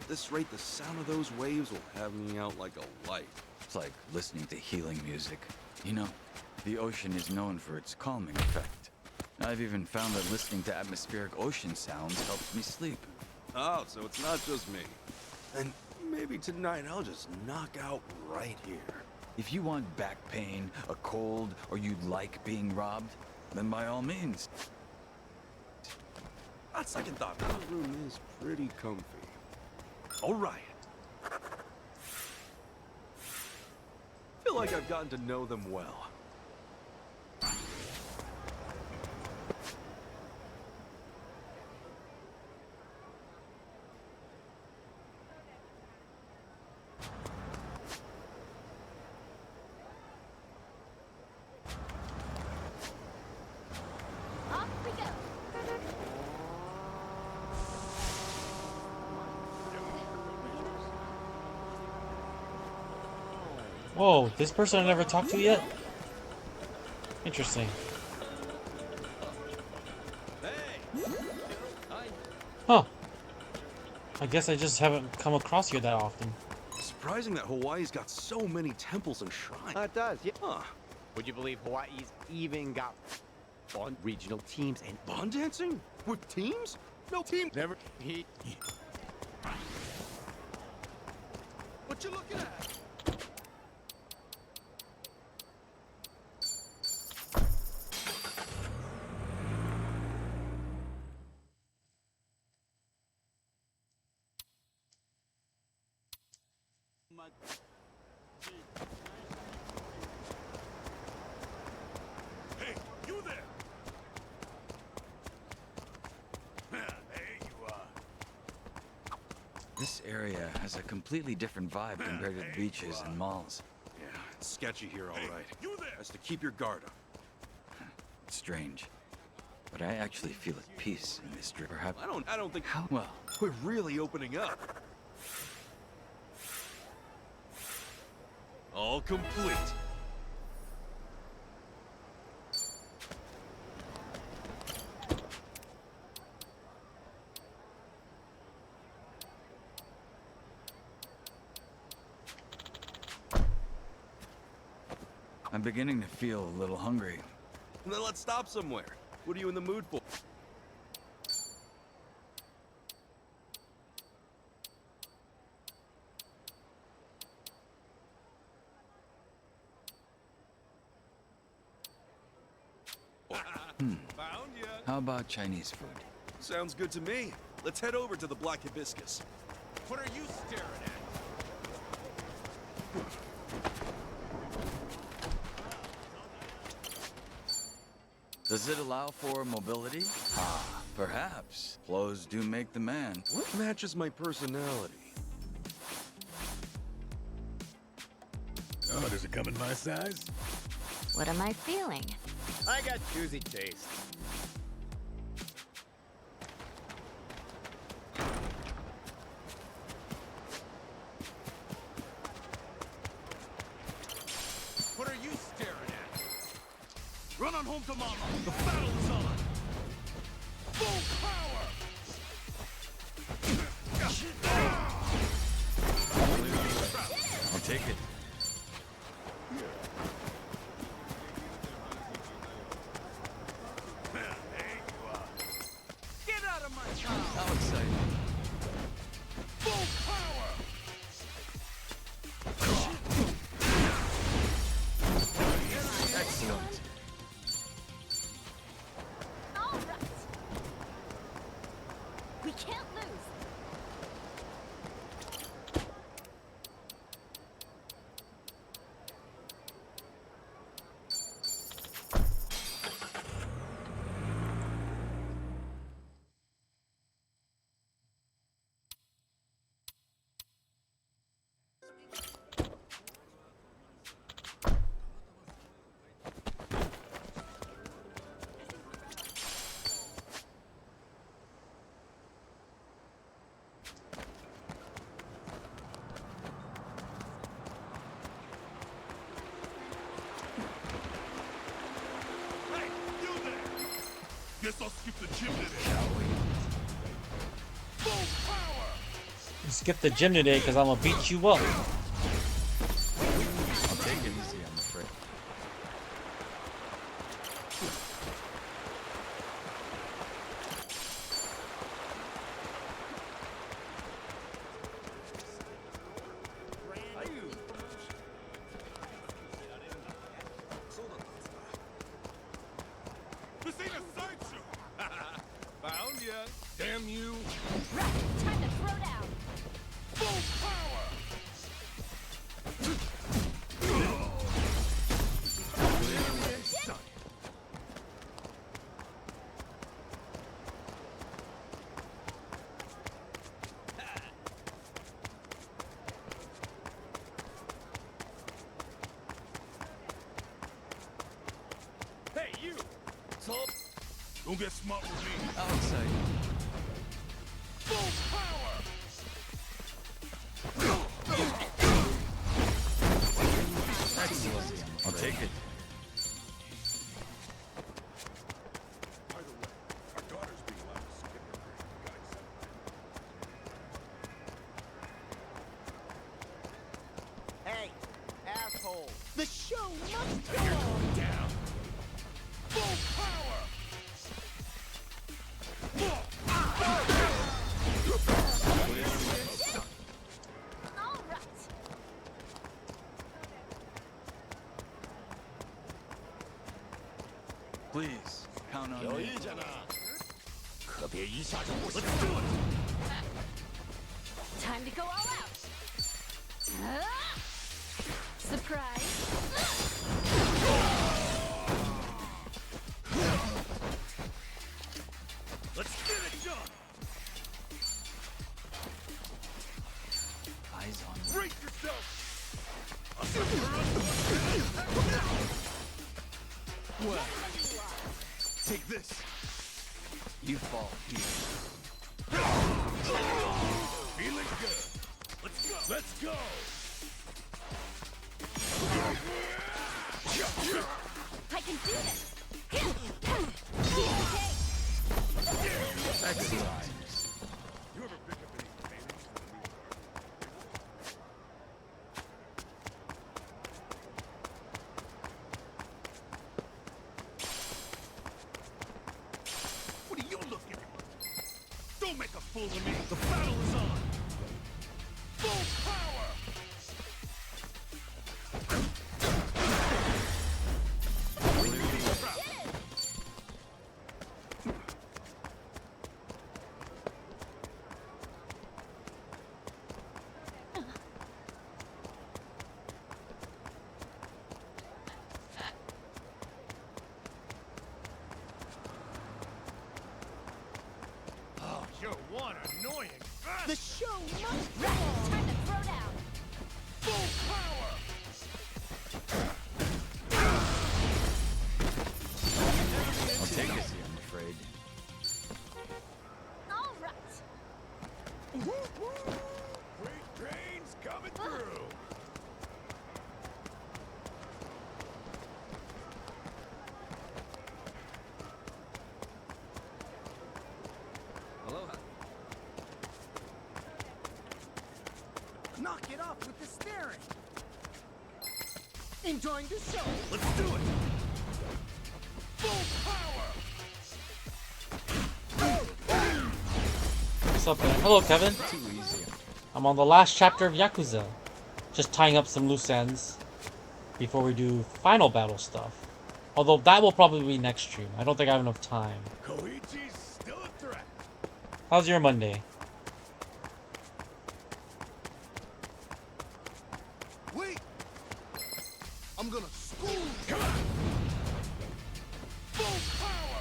At this rate, the sound of those waves will have me out like a light. It's like listening to healing music. You know, the ocean is known for its calming effect. I've even found that listening to atmospheric ocean sounds helps me sleep. Oh, so it's not just me. And maybe tonight I'll just knock out right here. If you want back pain, a cold, or you like being robbed, then by all means. On second thought, that room is pretty comfy. All right. Feel like I've gotten to know them well. Off we go. Whoa, this person I never talked to yet? Interesting. Huh. I guess I just haven't come across you that often. Surprising that Hawaii's got so many temples and shrines. It does, yeah. Huh. Would you believe Hawaii's even got fun regional teams and Bond dancing? With teams? No team. never What you looking at? Hey, you there! Hey, you This area has a completely different vibe compared to the beaches and malls. Yeah, it's sketchy here, all right. Has to keep your guard up. It's strange. But I actually feel at peace in this strip. Perhaps. I don't think. How well? We're really opening up. All complete. I'm beginning to feel a little hungry. Then let's stop somewhere. What are you in the mood for? How about Chinese food? Sounds good to me. Let's head over to the Black Hibiscus. What are you staring at? Does it allow for mobility? Ah, perhaps. Clothes do make the man. What matches my personality? Oh, does it come in my size? What am I feeling? I got choosy taste. What are you staring at? Run on home to mama. The battle is on. Full power. I'll take it. Get out of my town. How exciting. Full power. Excellent. All right. We can't lose. Hey, you there! Guess I'll skip the gym today. Shall we? Full power. Skip the gym today because I'm gonna beat you up. I'll take it easy, I'm afraid. This ain't a sideshow! Found ya! Damn you! Time to throw down. Full power! Hey, you! Sup? Don't get smart with me. Outside. Full power! Excellent. I'll take it. By the way, our daughter's being allowed to skip her grade, guys. Hey, asshole! The show must go on! Down! Full power! All right. Please, count on 有 me. 意见呢？ 可别一下就不行。 Let's do it! Time to go all out. Surprise. Let's get it done! Eyes on me. Brace yourself! Well, Take this! you fall here. Feeling good! Let's go! Let's go! I can do this. Excellent. You ever pick up any paintings from the What are you looking at? Don't make a fool of me! The battle is on! Full power! Oh, you're one annoying bastard! The show must go Right. on! Time to throw down. Full power! I'll take it easy, I'm afraid. All right. Great trains coming through! Aloha. Knock it off with the staring! Enjoying the show! Let's do it! Full power! What's up, man? Hello, Kevin. Too easy. I'm on the last chapter of Yakuza. Just tying up some loose ends before we do final battle stuff. Although that will probably be next stream. I don't think I have enough time. Koichi's still a threat. How's your Monday? Wait! I'm gonna school you! Come on! Full power!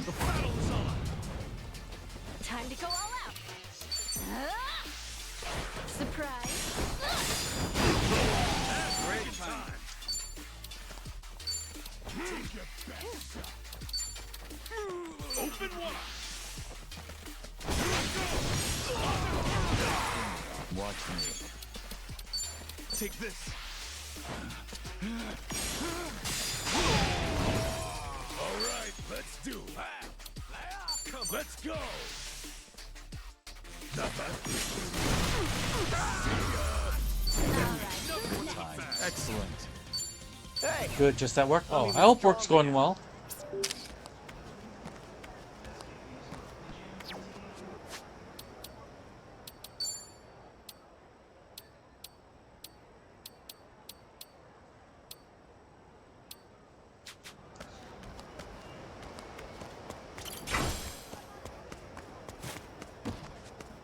The battle is on! Time to go all out. Surprise. Great time! Take your best shot! Take this. All right, let's do it. Let's go. Excellent. Good, just at work. Oh, I hope work's going well.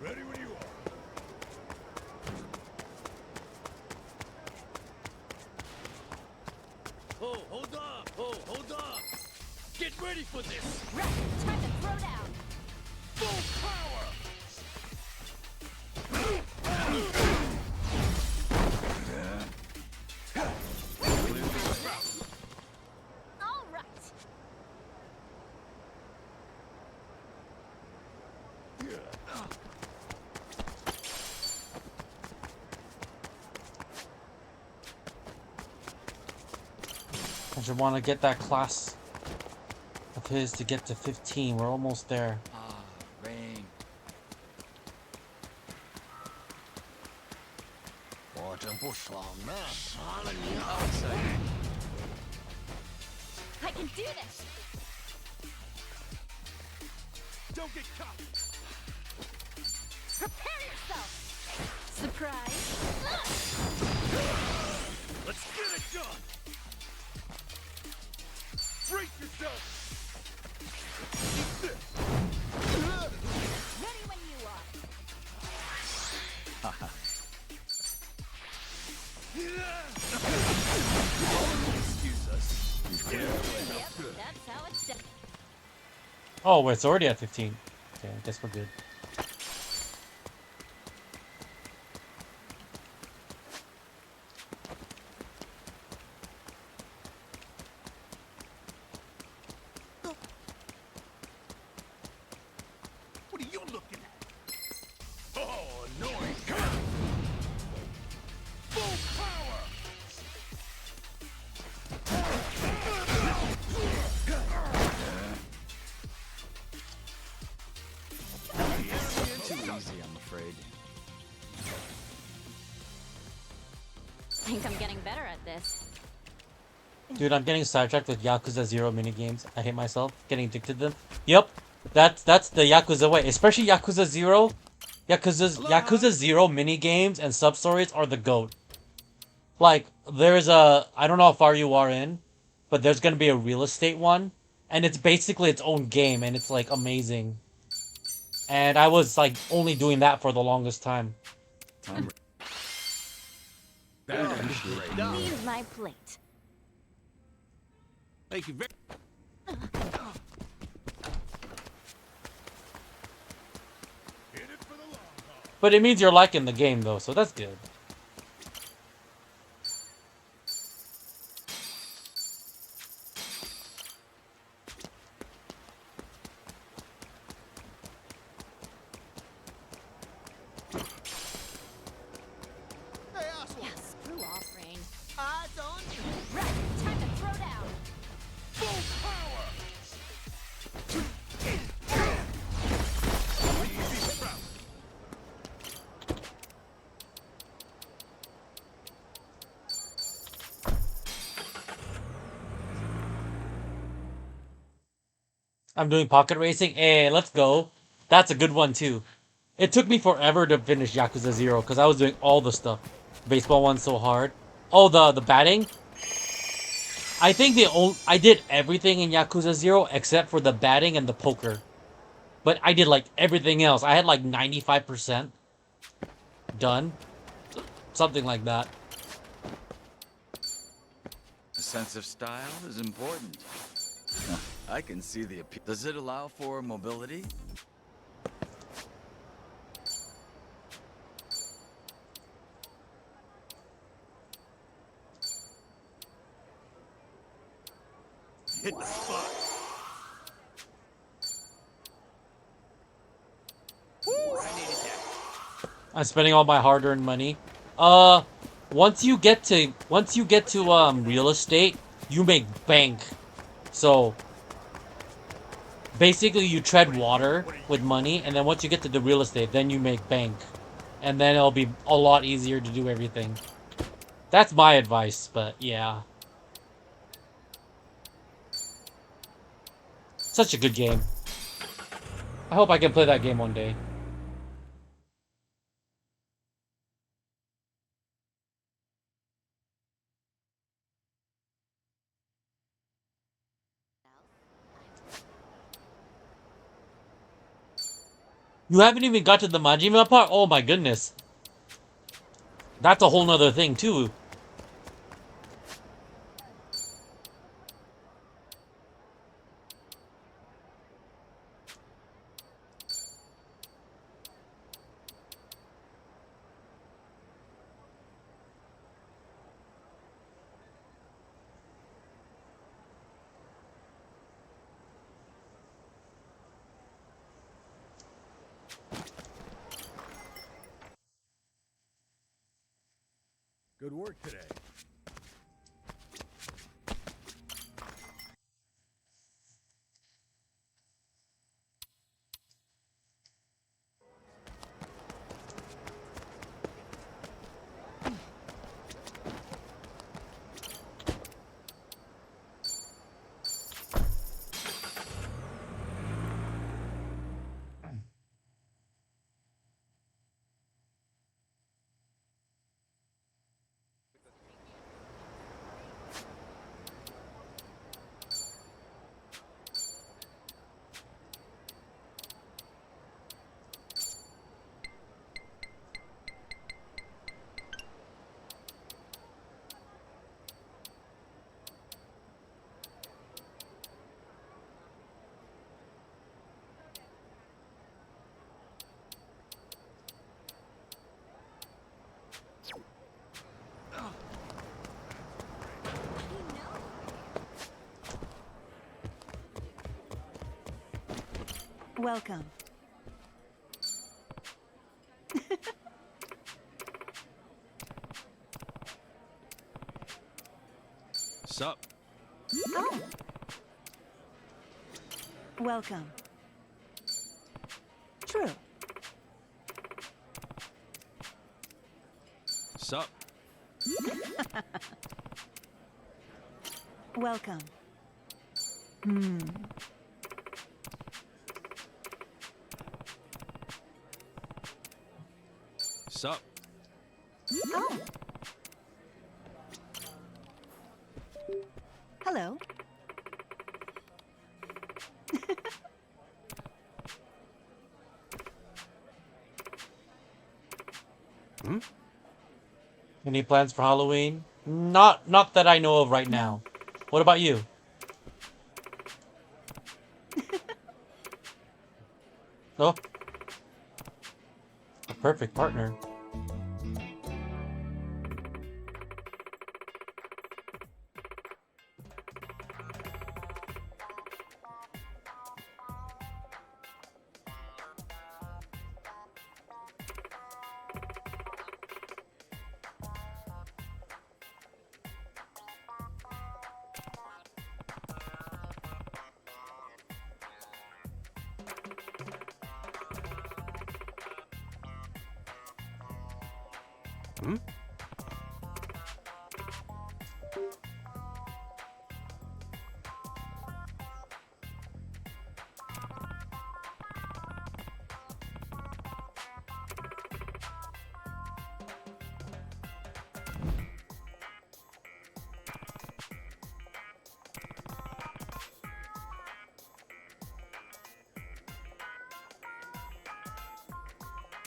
Ready when you are. Oh, hold up! Oh, hold up! Get ready for this! Right, time to throw down. Full power! All right. I just want to get that class of his to get to 15. We're almost there. Ah, rain. I can do this. Don't get caught! Prepare yourself. Surprise. Let's get it done! Brace yourself! Eat this! Ready when you are. Excuse us. Yep, that's how it's done. Oh, it's already at 15. Okay, I guess we're good. What are you looking at? Oh, annoying! Come on! Full power! Too easy, I'm afraid. Think I'm getting better at this. Dude, I'm getting sidetracked with Yakuza 0 minigames. I hate myself getting addicted to them. Yep, that's the Yakuza way. Especially Yakuza 0. Yakuza 0 minigames and sub-stories are the GOAT. Like, there's a... I don't know how far you are in, but there's gonna be a real estate one. And it's basically its own game, and it's, like, amazing. And I was, like, only doing that for the longest time. Leave my plate. Thank you very But it means you're liking the game, though, so that's good. Yes, screw off, Rain. Eyes on you. Right, time to throw down. full power! Easy sprout. I'm doing pocket racing. Hey, let's go. That's a good one, too. It took me forever to finish Yakuza 0, because I was doing all the stuff. Baseball one's so hard. Oh, the batting? I think I did everything in Yakuza 0 except for the batting and the poker. But I did, like, everything else. I had, like, 95% done. Something like that. A sense of style is important. I can see the appeal. Does it allow for mobility? Hit the spot. I'm spending all my hard-earned money. once you get to real estate, you make bank. So basically you tread water with money, and then once you get to the real estate, then you make bank. And then it'll be a lot easier to do everything. That's my advice, but yeah. Such a good game. I hope I can play that game one day. You haven't even got to the Majima part? Oh my goodness. That's a whole nother thing too. Good work today. Welcome. Sup? Oh. Welcome. True. Sup? Welcome. Sup? Oh. Hello. Any plans for Halloween? Not that I know of right now. What about you? Oh. A perfect partner.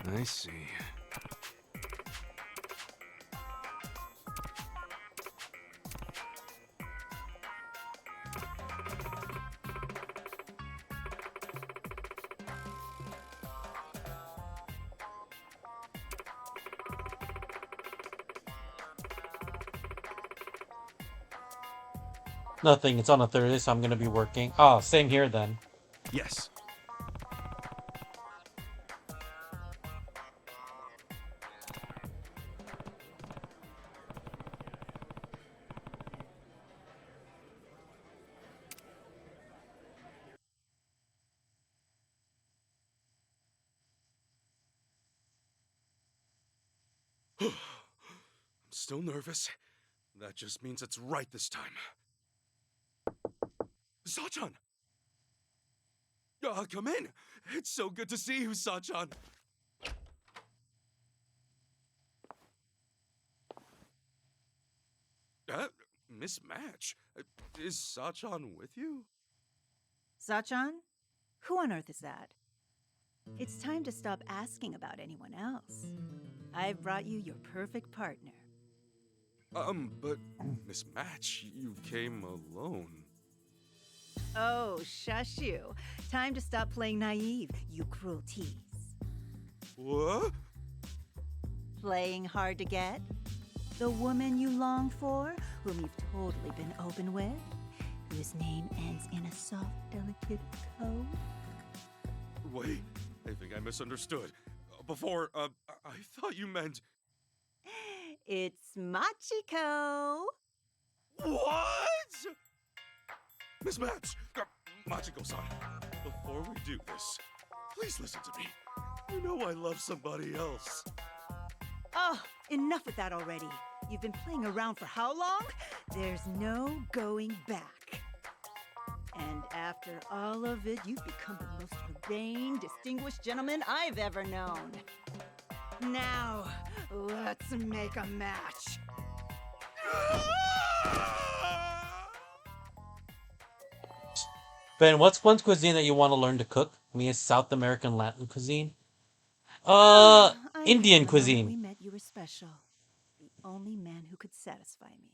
I see. Nothing. It's on a Thursday, so I'm gonna be working. Oh, same here then. Yes. still nervous. That just means it's right this time. Sachan! Come in! It's so good to see you, Sachan! Miss Match, is Sachan with you? Sachan? Who on earth is that? It's time to stop asking about anyone else. I've brought you your perfect partner. But Miss Match, you came alone. Oh, shush you. Time to stop playing naive, you cruel tease. What? Playing hard to get? The woman you long for, whom you've totally been open with, whose name ends in a soft, delicate code? Wait, I think I misunderstood. Before, I thought you meant... It's Machiko! What? Miss Match! Machiko-san, before we do this, please listen to me. You know I love somebody else. Oh, enough with that already. You've been playing around for how long? There's no going back. And after all of it, you've become the most urbane, distinguished gentleman I've ever known. Now, let's make a match. Ben, what's one cuisine that you want to learn to cook? I mean, it's South American Latin cuisine. Indian We cuisine. met you were special. The only man who could satisfy me.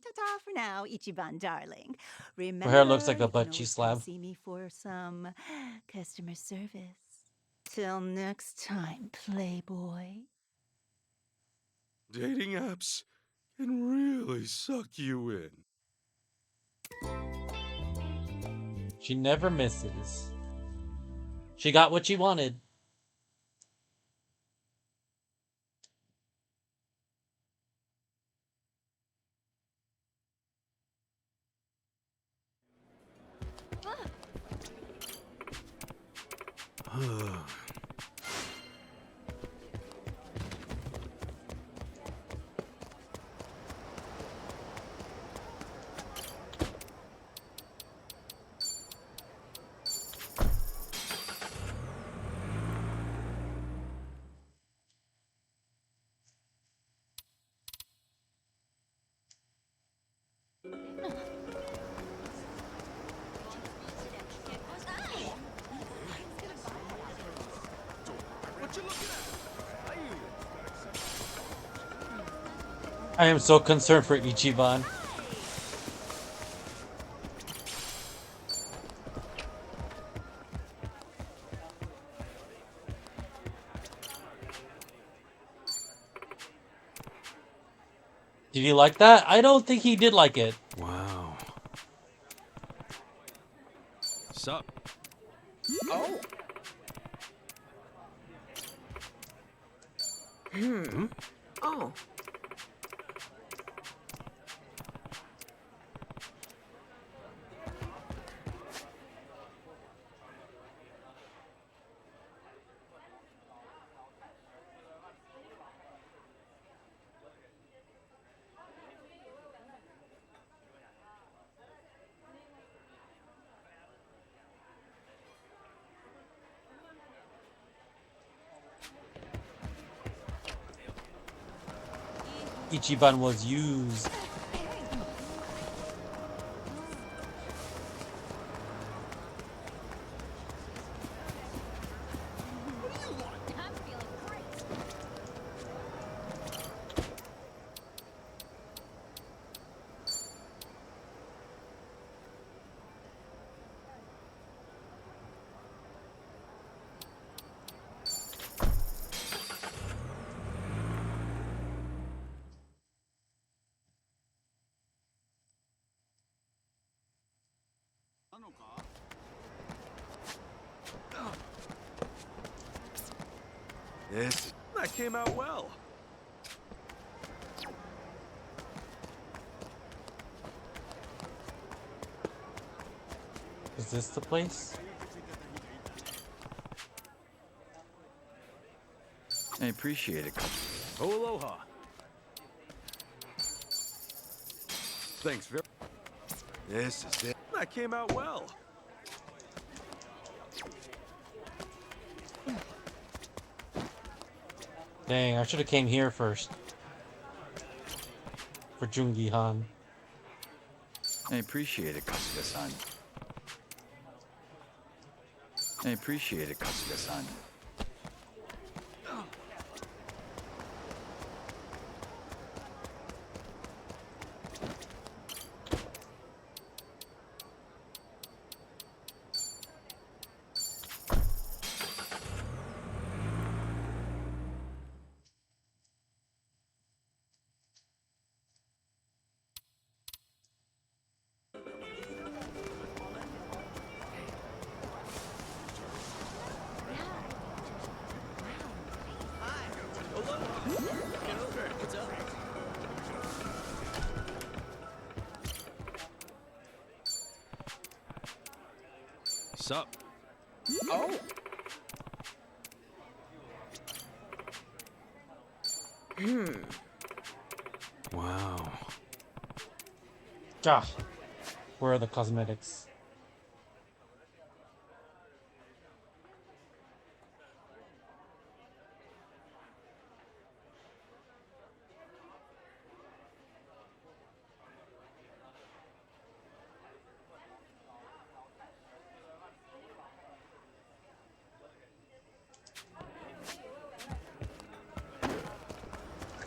Ta-ta for now, Ichiban darling. Remember, Her hair looks like a you can butt always cheese come slab. see me for some customer service. Till next time, playboy. Dating apps can really suck you in. She never misses. She got what she wanted. I am so concerned for Ichiban. Did he like that? I don't think he did like it. Wow. Sup? Oh. Oh. Ichiban was used. That came out well. Is this the place? I appreciate it. Oh, aloha. Thanks very. This is it. That came out well. Dang, I should have came here first. For Jungi Han. I appreciate it, Kasuga-san. I appreciate it, Kasuga-san. Sup? Oh. Wow. Gosh. Where are the cosmetics?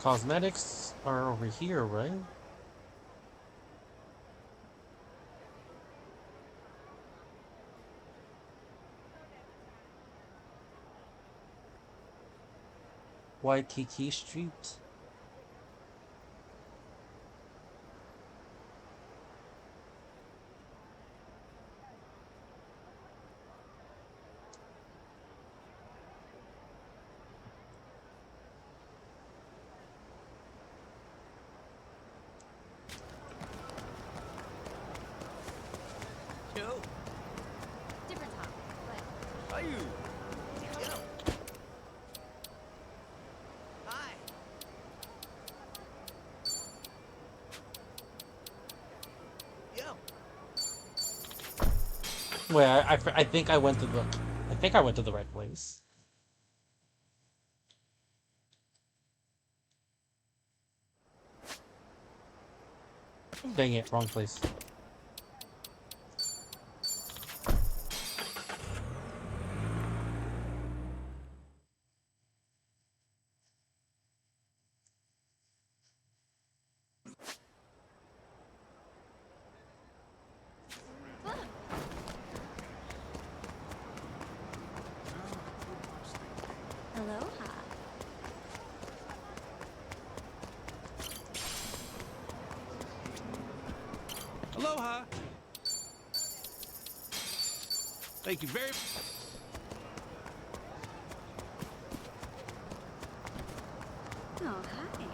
Cosmetics are over here, right? Waikiki Street. Yo. Different topic, but Are you? Yo. Hi. Yo. Wait, I think I went to the right place. Dang it, wrong place. aloha. Aloha. Thank you very. Oh, hi.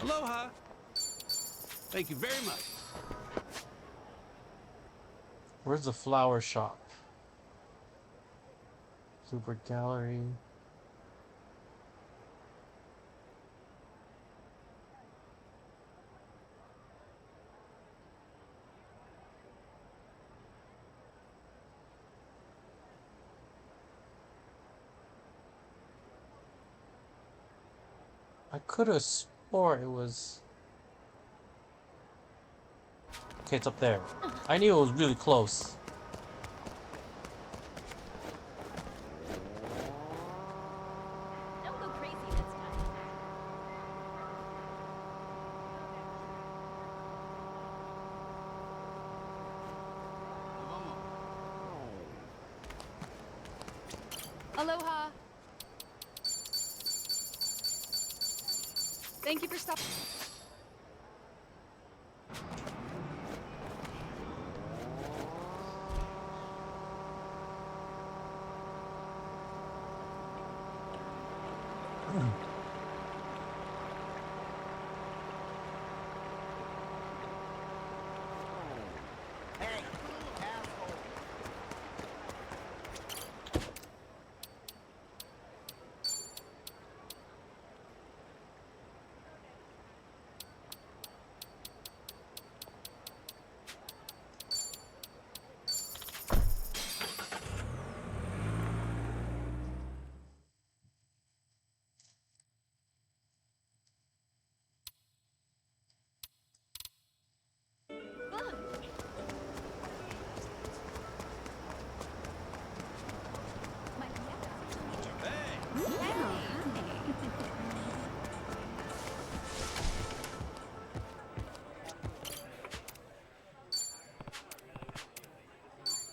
Aloha. Thank you very much. Where's the flower shop? Super Gallery. I could have swore it was... Okay, it's up there. I knew it was really close. Don't go crazy this time. Aloha. Thank you for stopping.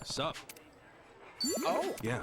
Sup? Oh. Yeah.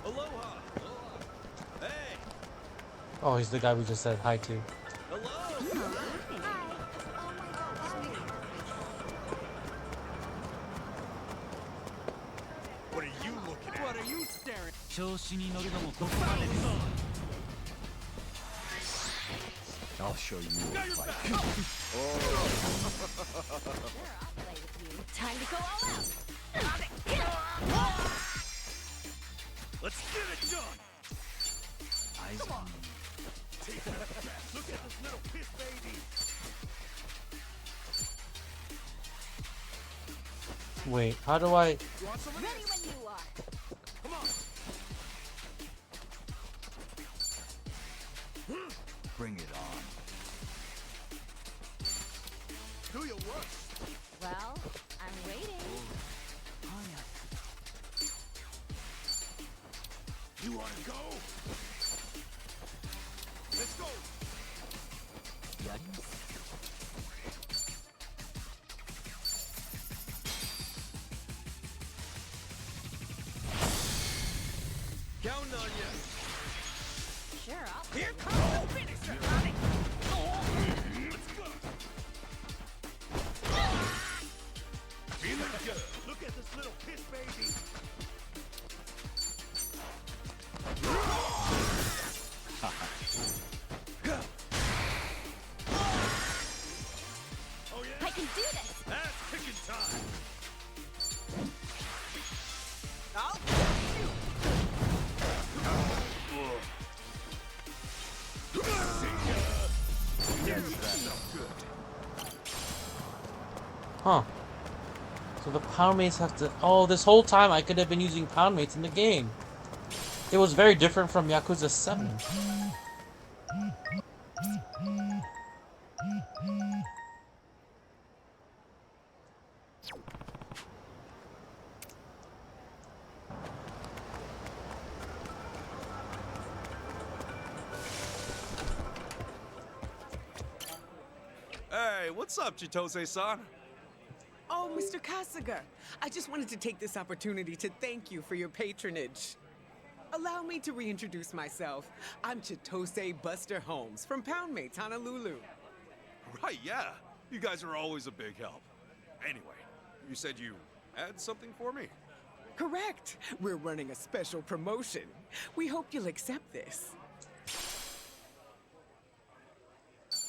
Aloha! Hey! Oh, he's the guy we just said hi to. What are you looking at? What are you staring? I'll show you Got a your fight. back. Time to go all out. Let's get it done. Eyes Come on on. me. Take that crap. Look at this little piss baby. Wait, how do I? You want some of Ready this? when you are. Come on. Bring it on. Do your worst. Well, I'm waiting. You want to go? Let's go. Counting on you. Sure, I'll. Here comes the finisher. Let's go. Feeling good. Look at this little piss baby. Oh yeah? I can do this. That's kicking time. I'll Huh. So the pound mates have to. Oh, this whole time I could have been using pound mates in the game. It was very different from Yakuza 7. Hey, what's up, Chitose-san? Oh, Mr. Kasuga, I just wanted to take this opportunity to thank you for your patronage. Allow me to reintroduce myself. I'm Chitose Buster Holmes from Poundmates Honolulu. Right, yeah. You guys are always a big help. Anyway, you said you had something for me? Correct. We're running a special promotion. We hope you'll accept this.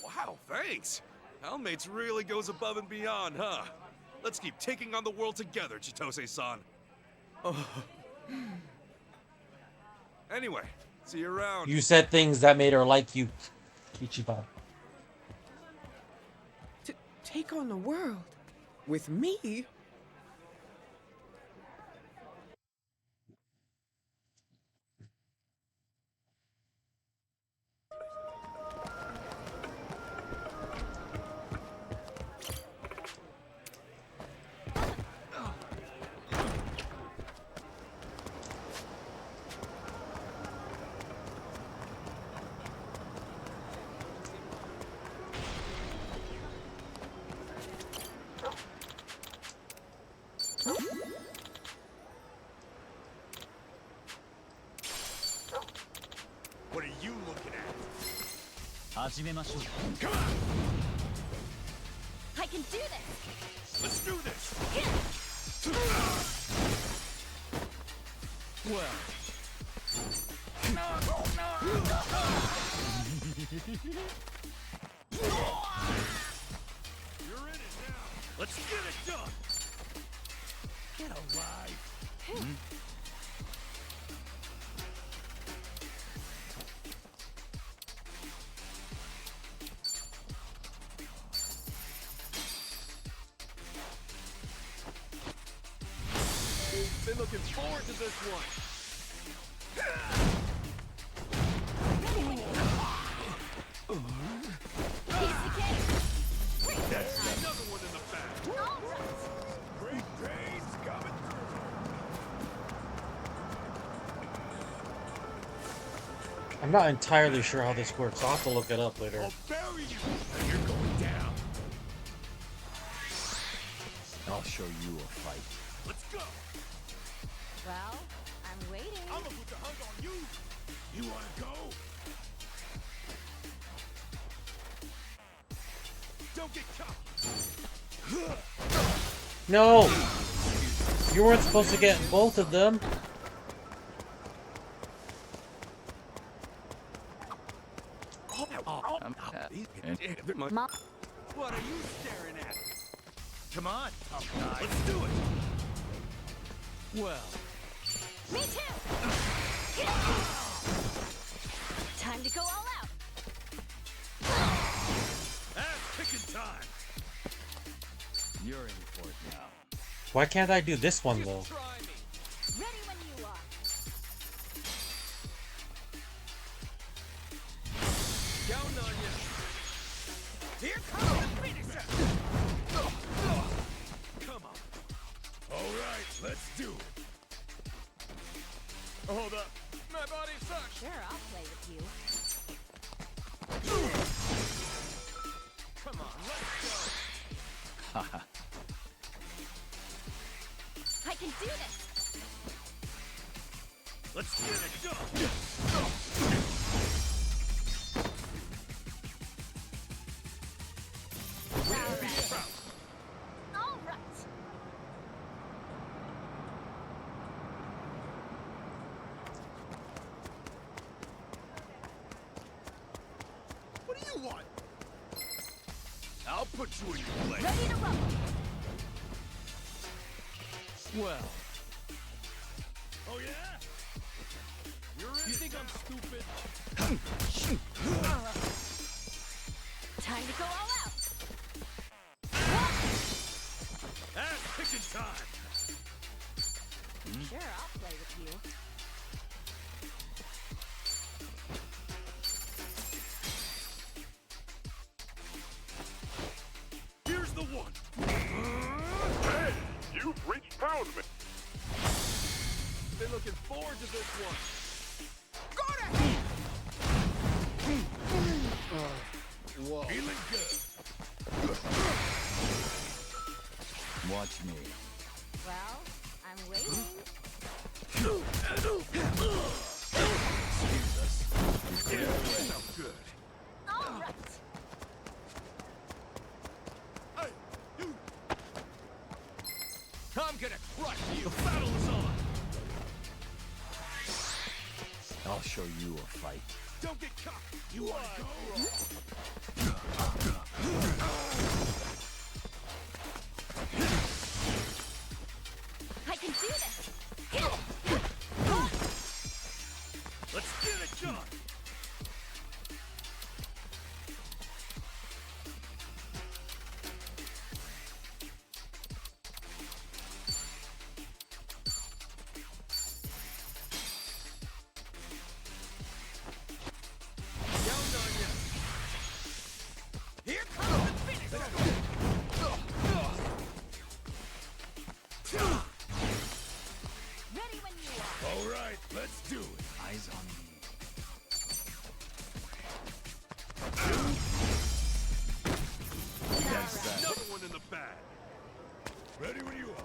Wow, thanks. Poundmates really goes above and beyond, huh? Let's keep taking on the world together, Chitose-san. Oh, Anyway, see you around. You said things that made her like you, Ichiban. Take on the world with me? What are you looking at? Come on! I can do this! Let's do this! You're in it now! Let's get it done! Get a life! Been looking forward to this one. That's another one in the back. Great days coming I'm not entirely sure how this works. I'll have to look it up later. I'll bury you, and you're going down. I'll show you a fight. Let's go. Well, I'm waiting. I'm gonna put the hunt on you. You wanna go? Don't get caught. No! You weren't supposed to get both of them. Mom. What are you staring at? Come on, tough guy. Let's do it. Well. Me too! Time to go all out! Ass kicking time. You're in for it now. Why can't I do this one though? Ready when you are. Counting on you. Here comes the finisher. Come on. All right, let's do it. Hold up. My body sucks. Sure, I'll play with you. Come on, let's Haha. I can do this! go. Let's get it done. All right. What do you want? I'll put you in your place. Ready to rumble! Well. Oh yeah? You're in. You think I'm stupid? Time to go all out! Ass kicking time. Sure, I'll play with you. Here's the one. Hey, you've reached Poundman. Been looking forward to this one. Whoa. Feeling good. Watch me. Well, I'm waiting. Sounds good. All right. Hey, you. I'm gonna crush you. The battle is on. I'll show you a fight. Don't get caught. You wanna go? I can do this! done. Here comes the finish! Ready when you are. All right, let's do it. Eyes on me. Another one in the bag. Ready when you are.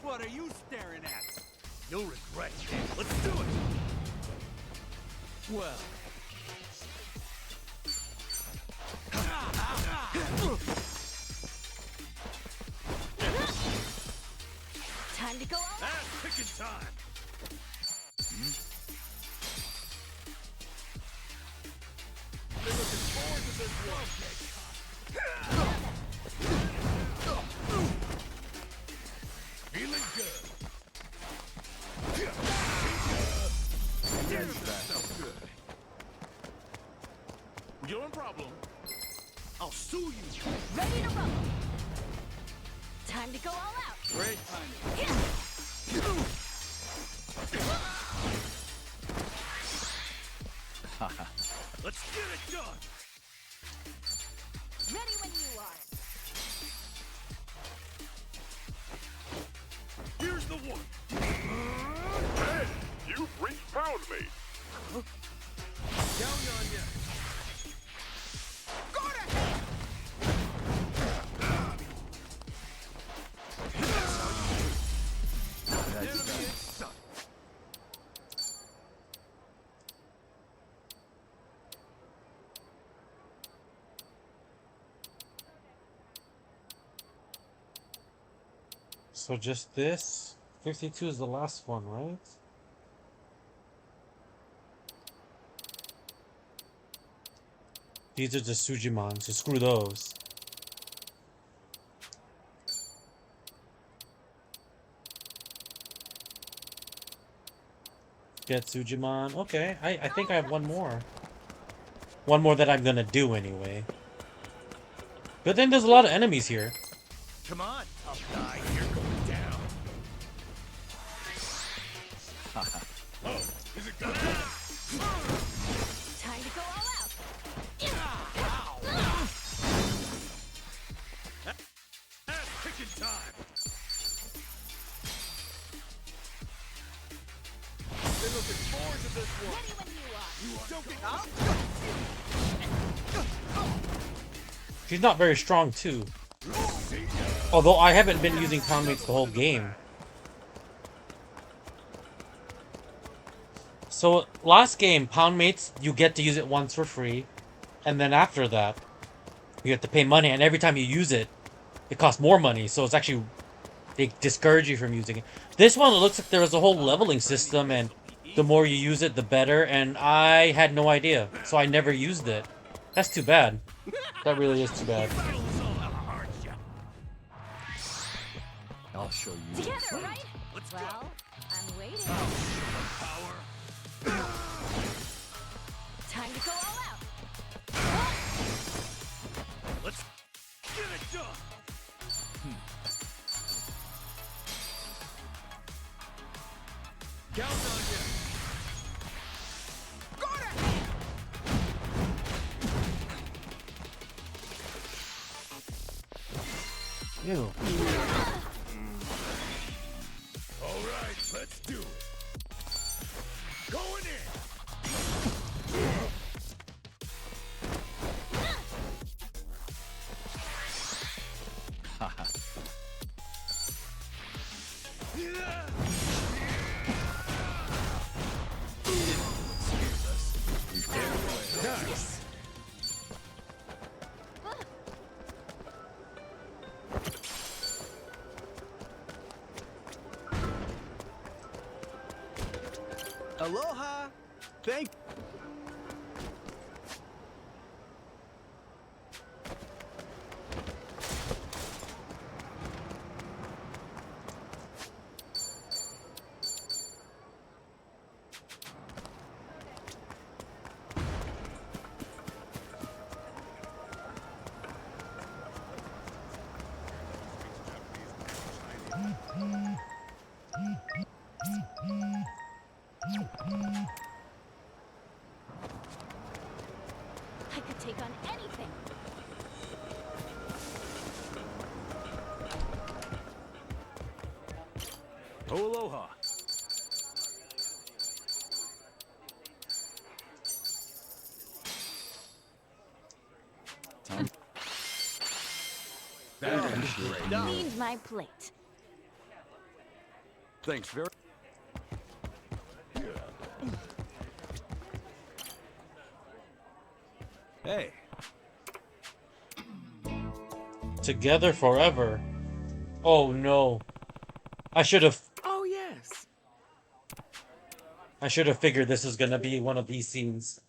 What are you staring at? You'll regret it. Let's do it. Well, Time to go all out. Ass picking time. Been looking forward to this one. Feeling good. that's good. You're in problem. I'll sue you. Ready to rumble. Time to go all out. Great timing. Let's get it done. Ready when you are. Here's the one. Hey, you've reached Pound Mate. Down on ya. Go to hell! Enemy in sight. So just this. 52 is the last one, right? These are just Sujimon, so screw those. Get Sujimon. Okay, I think I have one more. One more that I'm gonna do anyway. But then there's a lot of enemies here. Come on, tough guy. You're going down. Oh, is it gonna Time to go all out. Ass picking time. Been looking forward to this one. Ready when you are. Don't get She's not very strong too. Although I haven't been using Pound Mates the whole game. So last game, Pound Mates, you get to use it once for free. And then after that, you have to pay money. And every time you use it, it costs more money. So it's actually, they discourage you from using it. This one, it looks like there was a whole leveling system. And the more you use it, the better. And I had no idea. So I never used it. That's too bad. That really is too bad. I'll show you. Together, right? Well, I'm waiting. power. Time to go all out. Let's get it done. Count on you. Go to hell! Ew. All right, let's do it. Going in. Nice. Aloha! Thank. Oh, aloha. Time. Cleaned my plate. Thanks very. Hey. Together forever. Oh no. I should have Oh, yes. figured this was gonna be one of these scenes.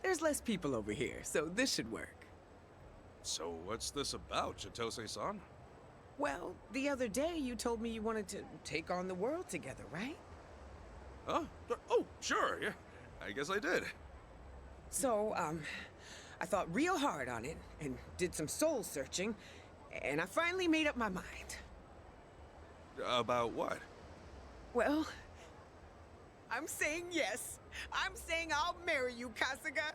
There's less people over here, so this should work. So what's this about, Chitose-san? Well, the other day you told me you wanted to take on the world together, right? Huh? Oh, sure, yeah. I guess I did. So, I thought real hard on it and did some soul searching, and I finally made up my mind. About what? Well, I'm saying yes. I'm saying I'll marry you, Kasuga.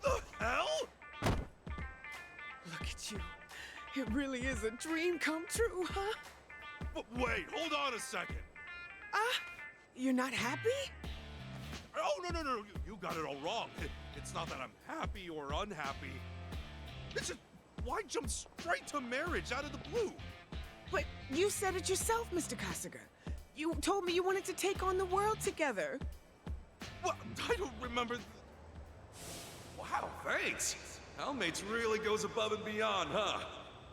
The hell? Look at you. It really is a dream come true, huh? But wait, hold on a second. You're not happy? Oh, no. You got it all wrong. It's not that I'm happy or unhappy. It's just, why jump straight to marriage out of the blue? But you said it yourself, Mr. Kasuga. You told me you wanted to take on the world together. Well, I don't remember. Wow, thanks. Hellmates really goes above and beyond, huh?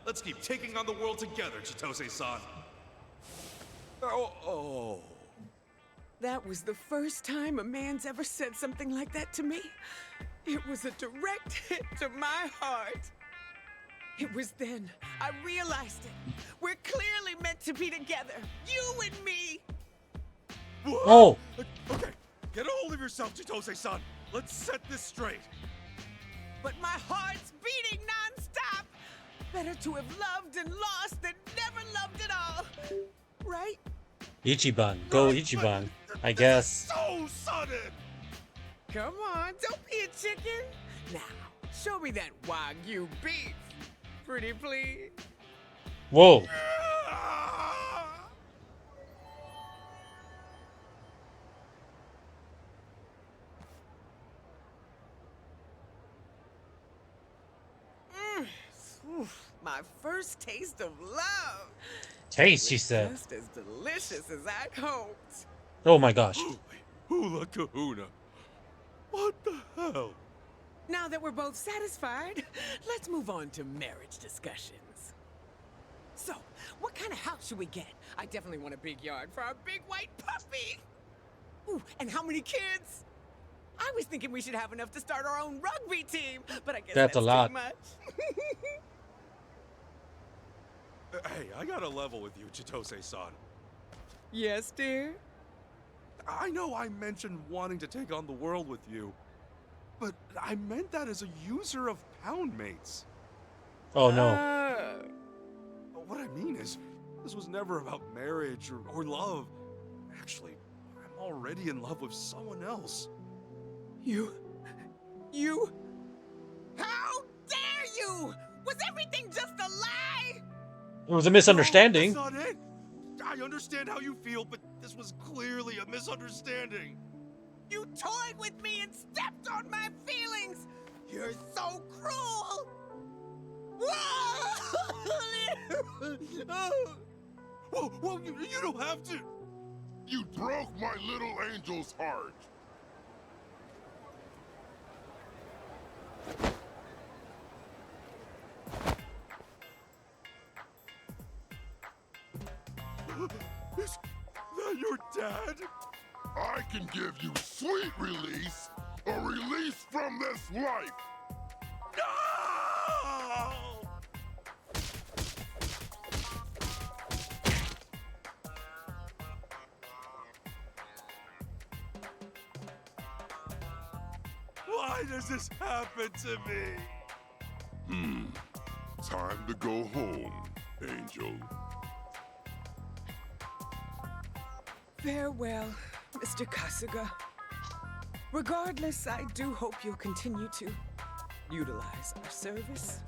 Let's keep taking on the world together, Chitose-san. Oh. That was the first time a man's ever said something like that to me. It was a direct hit to my heart. It was then I realized it. We're clearly meant to be together. You and me. What? Oh. Okay, get a hold of yourself, Chitose-san. Let's set this straight. But my heart's beating non-stop. Better to have loved and lost than never loved at all. Right? Ichiban. Go Ichiban. I guess. So sudden! Come on, don't be a chicken. Now, show me that Wagyu beef. Pretty please. Whoa. My first taste of love. Taste, she said. Just as delicious as I'd hoped. Oh my gosh. Hula kahuna. What the hell? Now that we're both satisfied, let's move on to marriage discussions. So, what kind of house should we get? I definitely want a big yard for our big white puppy. Ooh, and how many kids? I was thinking we should have enough to start our own rugby team, but I guess That's a lot. too much. Hey, I gotta level with you, Chitose-san. Yes, dear? I know I mentioned wanting to take on the world with you, but I meant that as a user of pound mates. Oh no. What I mean is, this was never about marriage or love. Actually, I'm already in love with someone else. You... How dare you? Was everything just a lie? It was a misunderstanding. No, that's not it. I understand how you feel, but this was clearly a misunderstanding. You toyed with me and stepped on my feelings! You're so cruel! Whoa, you don't have to! You broke my little angel's heart. Is that your dad? I can give you sweet release, a release from this life. No! Why does this happen to me? Time to go home, Angel. Farewell, Mr. Kasuga. Regardless, I do hope you'll continue to utilize our service.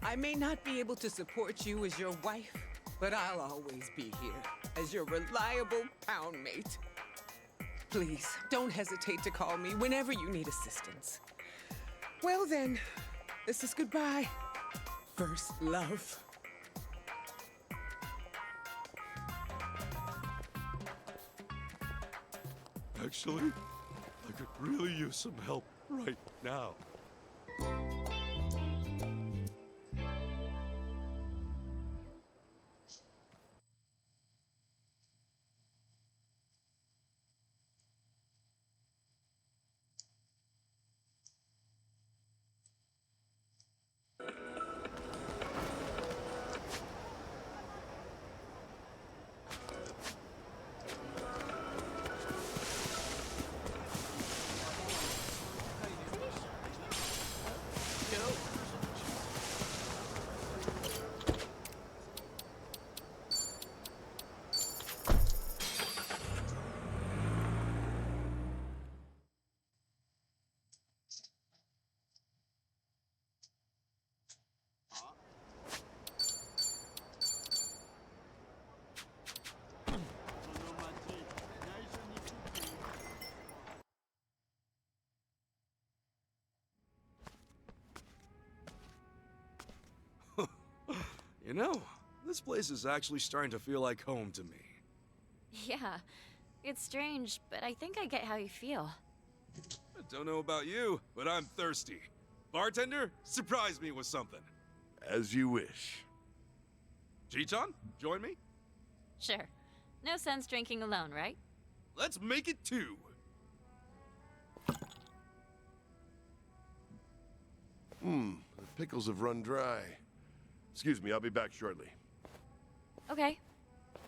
I may not be able to support you as your wife, but I'll always be here as your reliable pound mate. Please, don't hesitate to call me whenever you need assistance. Well then, this is goodbye. First love. Actually, I could really use some help right now. You know, this place is actually starting to feel like home to me. Yeah, it's strange, but I think I get how you feel. I don't know about you, but I'm thirsty. Bartender, surprise me with something. As you wish. Chichan, join me? Sure. No sense drinking alone, right? Let's make it two. The pickles have run dry. Excuse me, I'll be back shortly. Okay.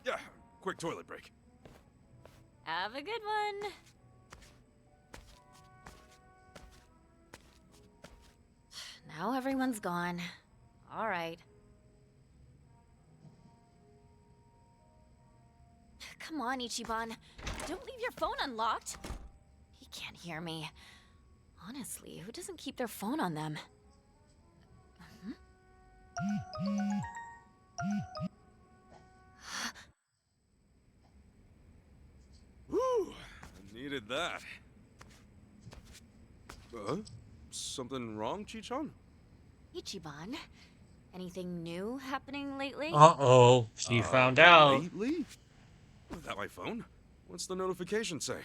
Yeah, quick toilet break. Have a good one. Now everyone's gone. All right. Come on, Ichiban. Don't leave your phone unlocked. He can't hear me. Honestly, who doesn't keep their phone on them? Woo! I needed that. Something wrong, Chichan? Ichiban, anything new happening lately? Uh-oh, she found out. Lately? Was that my phone? What's the notification say?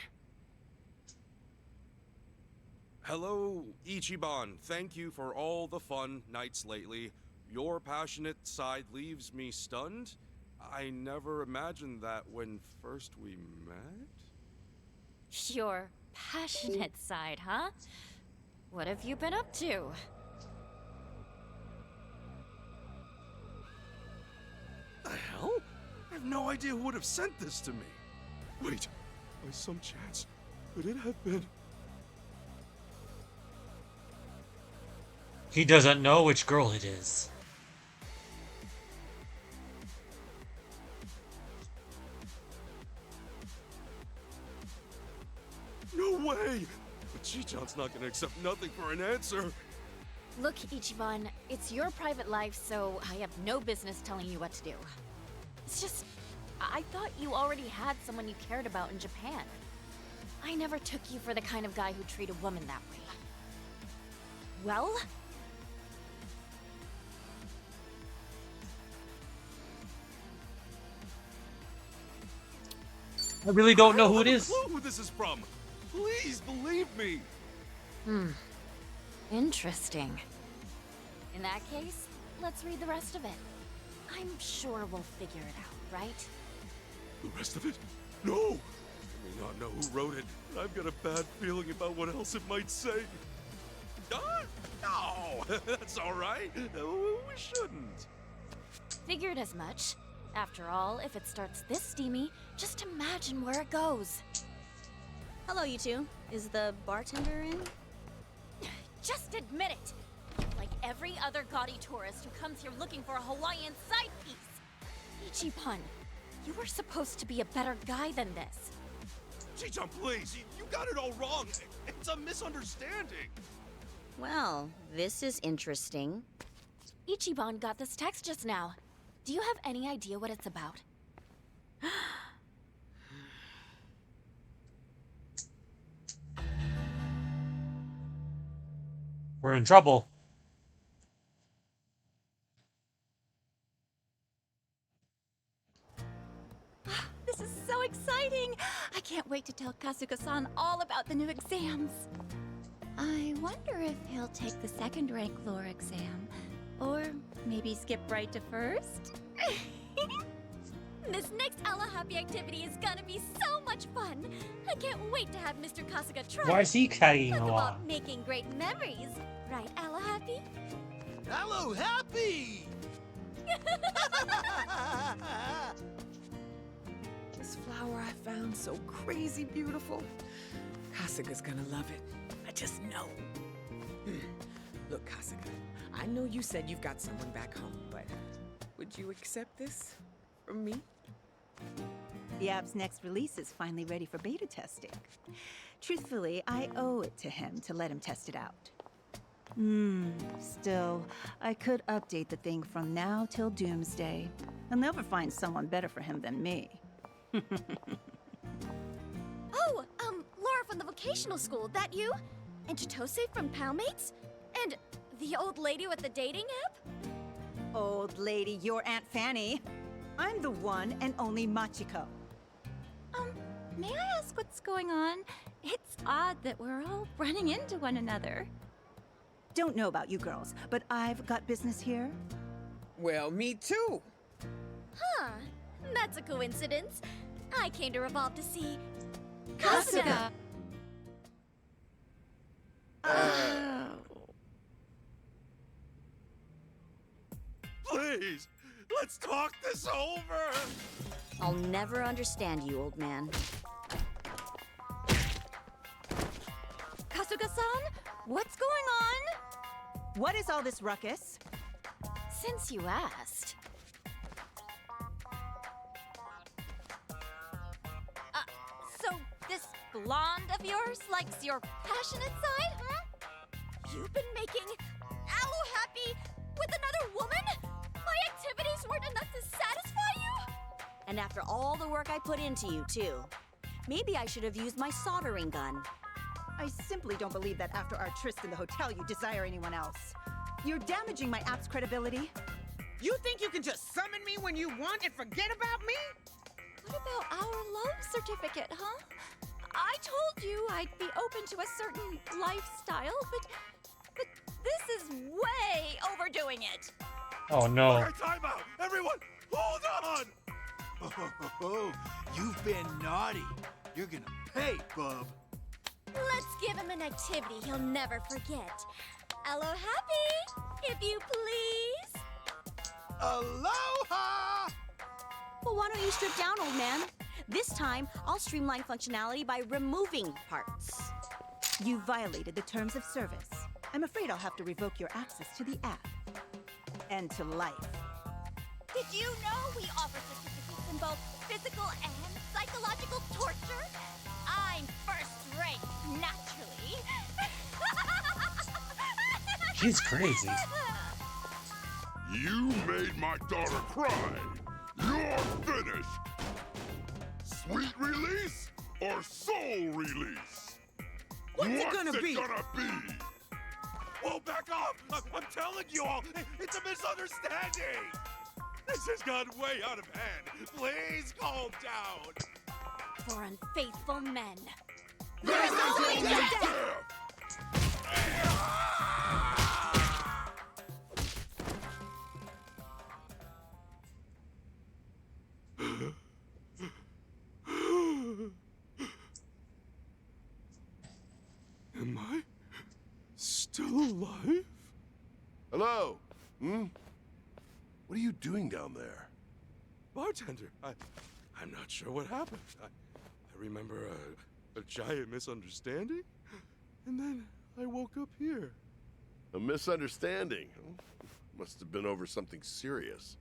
Hello, Ichiban. Thank you for all the fun nights lately. Your passionate side leaves me stunned. I never imagined that when first we met. Your passionate side, huh? What have you been up to? The hell? I have no idea who would have sent this to me. Wait, by some chance, could it have been? He doesn't know which girl it is. No way! But Chichan's not gonna accept nothing for an answer. Look, Ichiban, it's your private life, so I have no business telling you what to do. It's just, I thought you already had someone you cared about in Japan. I never took you for the kind of guy who treated a woman that way. Well? I really don't know who it is. I don't have a clue who this is from. Please believe me. Interesting. In that case, let's read the rest of it. I'm sure we'll figure it out, right? The rest of it? No! I may not know who wrote it, but I've got a bad feeling about what else it might say. No! That's alright. We shouldn't. Figured as much. After all, if it starts this steamy, just imagine where it goes. Hello, you two. Is the bartender in? Just admit it! Like every other gaudy tourist who comes here looking for a Hawaiian side piece. Ichiban, You were supposed to be a better guy than this. Chi-chan, please, you got it all wrong. It's a misunderstanding. Well, this is interesting. Ichiban got this text just now. Do you have any idea what it's about? We're in trouble. This is so exciting! I can't wait to tell Kasuga-san all about the new exams. I wonder if he'll take the second rank lore exam. Or maybe skip right to first? This next Allah Happy activity is gonna be so much fun. I can't wait to have Mr. Kasuga try. Why is he tagging Talk along? about making great memories, right, Allah Happy? Hello, Happy! This flower I found so crazy beautiful. Kasuga's gonna love it. I just know. Look, Kasuga, I know you said you've got someone back home, but would you accept this from me? The app's next release is finally ready for beta testing. Truthfully, I owe it to him to let him test it out. Still, I could update the thing from now till doomsday. He'll never find someone better for him than me. Oh, Laura from the vocational school, that you? And Chitose from Palmates? And the old lady with the dating app? Old lady, your Aunt Fanny. I'm the one and only Machiko. May I ask what's going on? It's odd that we're all running into one another. Don't know about you girls, but I've got business here. Well, me too. Huh, that's a coincidence. I came to Revolve to see... Kasuga! Please, let's talk this over. I'll never understand you, old man. Kasuga-san? What's going on? What is all this ruckus? Since you asked... So this blonde of yours likes your passionate side, huh? You've been making Aloe happy with another woman? My activities weren't enough to satisfy you? And after all the work I put into you, too. Maybe I should have used my soldering gun. I simply don't believe that after our tryst in the hotel you desire anyone else. You're damaging my app's credibility. You think you can just summon me when you want and forget about me? What about our love certificate, huh? I told you I'd be open to a certain lifestyle, but this is way overdoing it. Oh no. Okay, time out. Everyone, hold on. Oh, you've been naughty. You're gonna pay, bub. Let's give him an activity he'll never forget. Aloe happy, if you please. Aloha! Well, why don't you strip down, old man? This time, I'll streamline functionality by removing parts. You violated the terms of service. I'm afraid I'll have to revoke your access to the app. And to life. Did you know we offer certificates in both physical and psychological torture? I'm first rank, naturally. She's crazy. You made my daughter cry. You're finished. Sweet release or soul release? What's it gonna be? Whoa, back off! I'm telling you all, it's a misunderstanding! This has gone way out of hand. Please calm down. For unfaithful men. There's only death! Am I still alive? Hello? What are you doing down there? Bartender, I'm not sure what happened. I remember a giant misunderstanding, and then I woke up here. A misunderstanding? Must have been over something serious.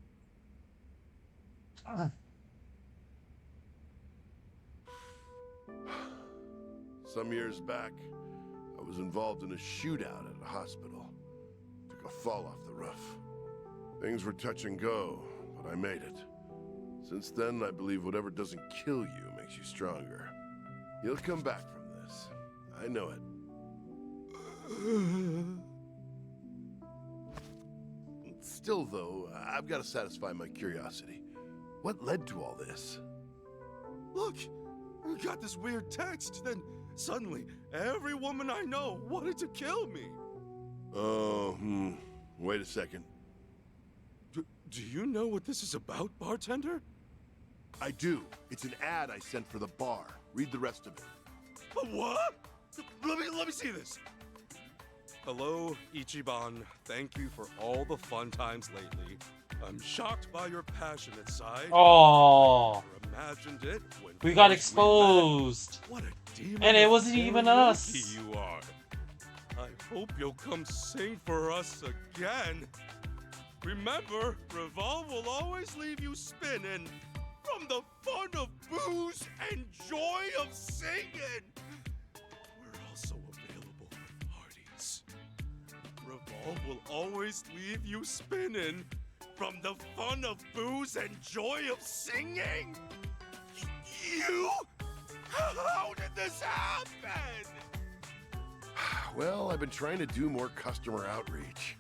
some years back, I was involved in a shootout at a hospital. Took a fall off the roof. Things were touch and go, but I made it. Since then, I believe whatever doesn't kill you makes you stronger. You'll come back from this. I know it. Still, though, I've got to satisfy my curiosity. What led to all this? Look, I got this weird text, then suddenly every woman I know wanted to kill me. Oh, wait a second. Do you know what this is about, bartender? I do. It's an ad I sent for the bar. Read the rest of it. What? Let me see this. Hello, Ichiban. Thank you for all the fun times lately. I'm shocked by your passionate side. Oh, Never imagined it when we got first exposed. met. What a demon And it of wasn't even karaoke us. You are. I hope you'll come sing for us again. Remember, Revolve will always leave you spinning from the fun of booze and joy of singing. We're also available for parties. Revolve will always leave you spinning from the fun of booze and joy of singing. You? How did this happen? Well, I've been trying to do more customer outreach.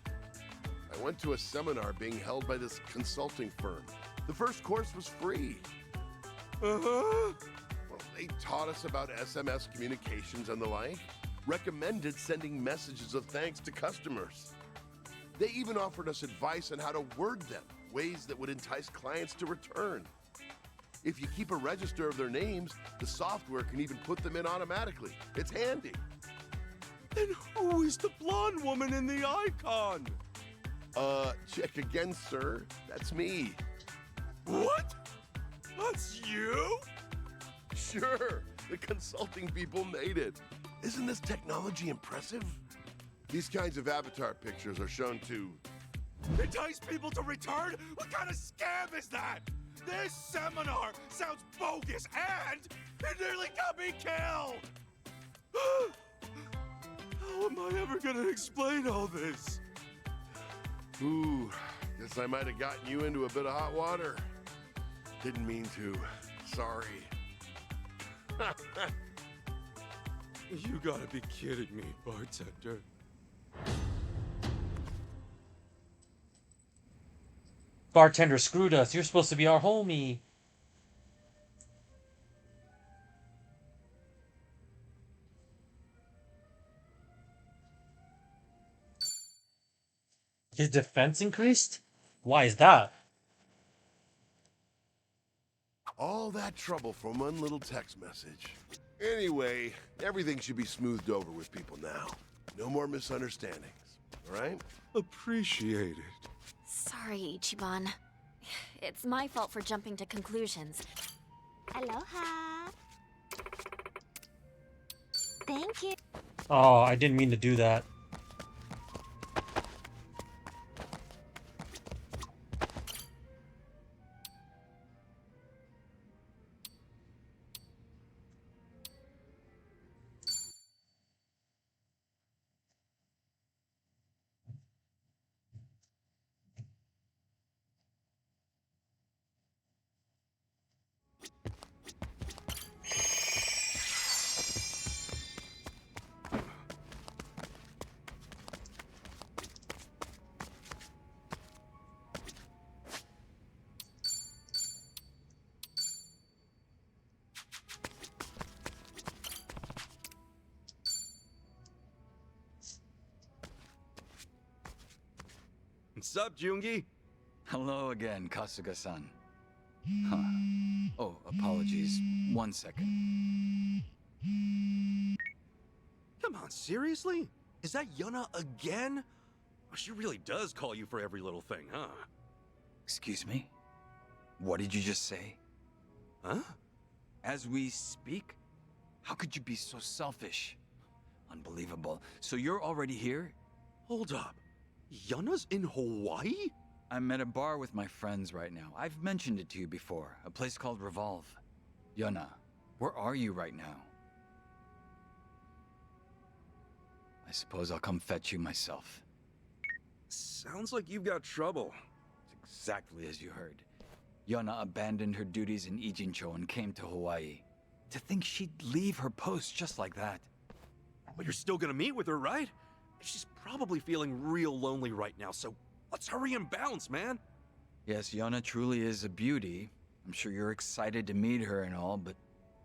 I went to a seminar being held by this consulting firm. The first course was free. Uh-huh. Well, they taught us about SMS communications and the like, recommended sending messages of thanks to customers. They even offered us advice on how to word them, ways that would entice clients to return. If you keep a register of their names, the software can even put them in automatically. It's handy. Then who is the blonde woman in the icon? Check again, sir. That's me. What? That's you? Sure. The consulting people made it. Isn't this technology impressive? These kinds of avatar pictures are shown to entice people to return? What kind of scam is that? This seminar sounds bogus and it nearly got me killed! How am I ever gonna explain all this? Ooh, guess I might have gotten you into a bit of hot water. Didn't mean to. Sorry. You gotta be kidding me, bartender. Bartender screwed us. You're supposed to be our homie. His defense increased? Why is that? All that trouble from one little text message. Anyway, everything should be smoothed over with people now. No more misunderstandings, all right? Appreciate it. Sorry, Ichiban. It's my fault for jumping to conclusions. Aloha. Thank you. Oh, I didn't mean to do that. What's up, Jungi? Hello again, Kasuga-san. Huh. Oh, apologies. 1 second. Come on, seriously? Is that Yuna again? Oh, she really does call you for every little thing, huh? Excuse me? What did you just say? Huh? As we speak? How could you be so selfish? Unbelievable. So you're already here? Hold up. Yuna's in Hawaii? I'm at a bar with my friends right now. I've mentioned it to you before. A place called Revolve. Yuna, where are you right now? I suppose I'll come fetch you myself. Sounds like you've got trouble. It's exactly as you heard. Yona abandoned her duties in Ijincho and came to Hawaii. To think she'd leave her post just like that. But you're still gonna meet with her, right? She's probably feeling real lonely right now, so let's hurry and bounce, man. Yes, Yona truly is a beauty. I'm sure you're excited to meet her and all, but...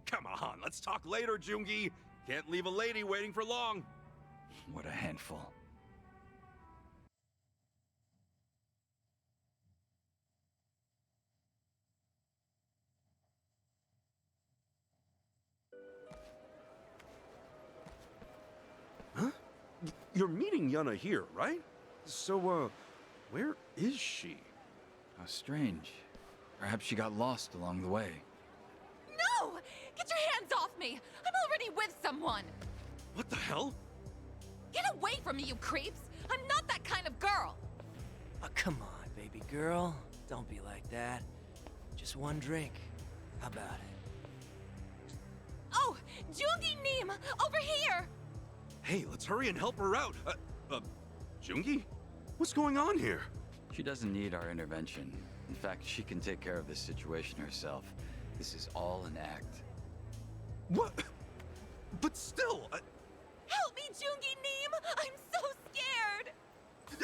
Come on, let's talk later, Jungi. Can't leave a lady waiting for long. What a handful. Huh? You're meeting Yuna here, right? So, where is she? How strange. Perhaps she got lost along the way. No! Get your hands off me! I'm already with someone! What the hell? Get away from me, you creeps! I'm not that kind of girl! Oh, come on, baby girl. Don't be like that. Just one drink. How about it? Oh! Jungi Neem! Over here! Hey, let's hurry and help her out. Jungi? What's going on here? She doesn't need our intervention. In fact, she can take care of this situation herself. This is all an act. What? But still, Help me, Jungi Neem! I'm so scared!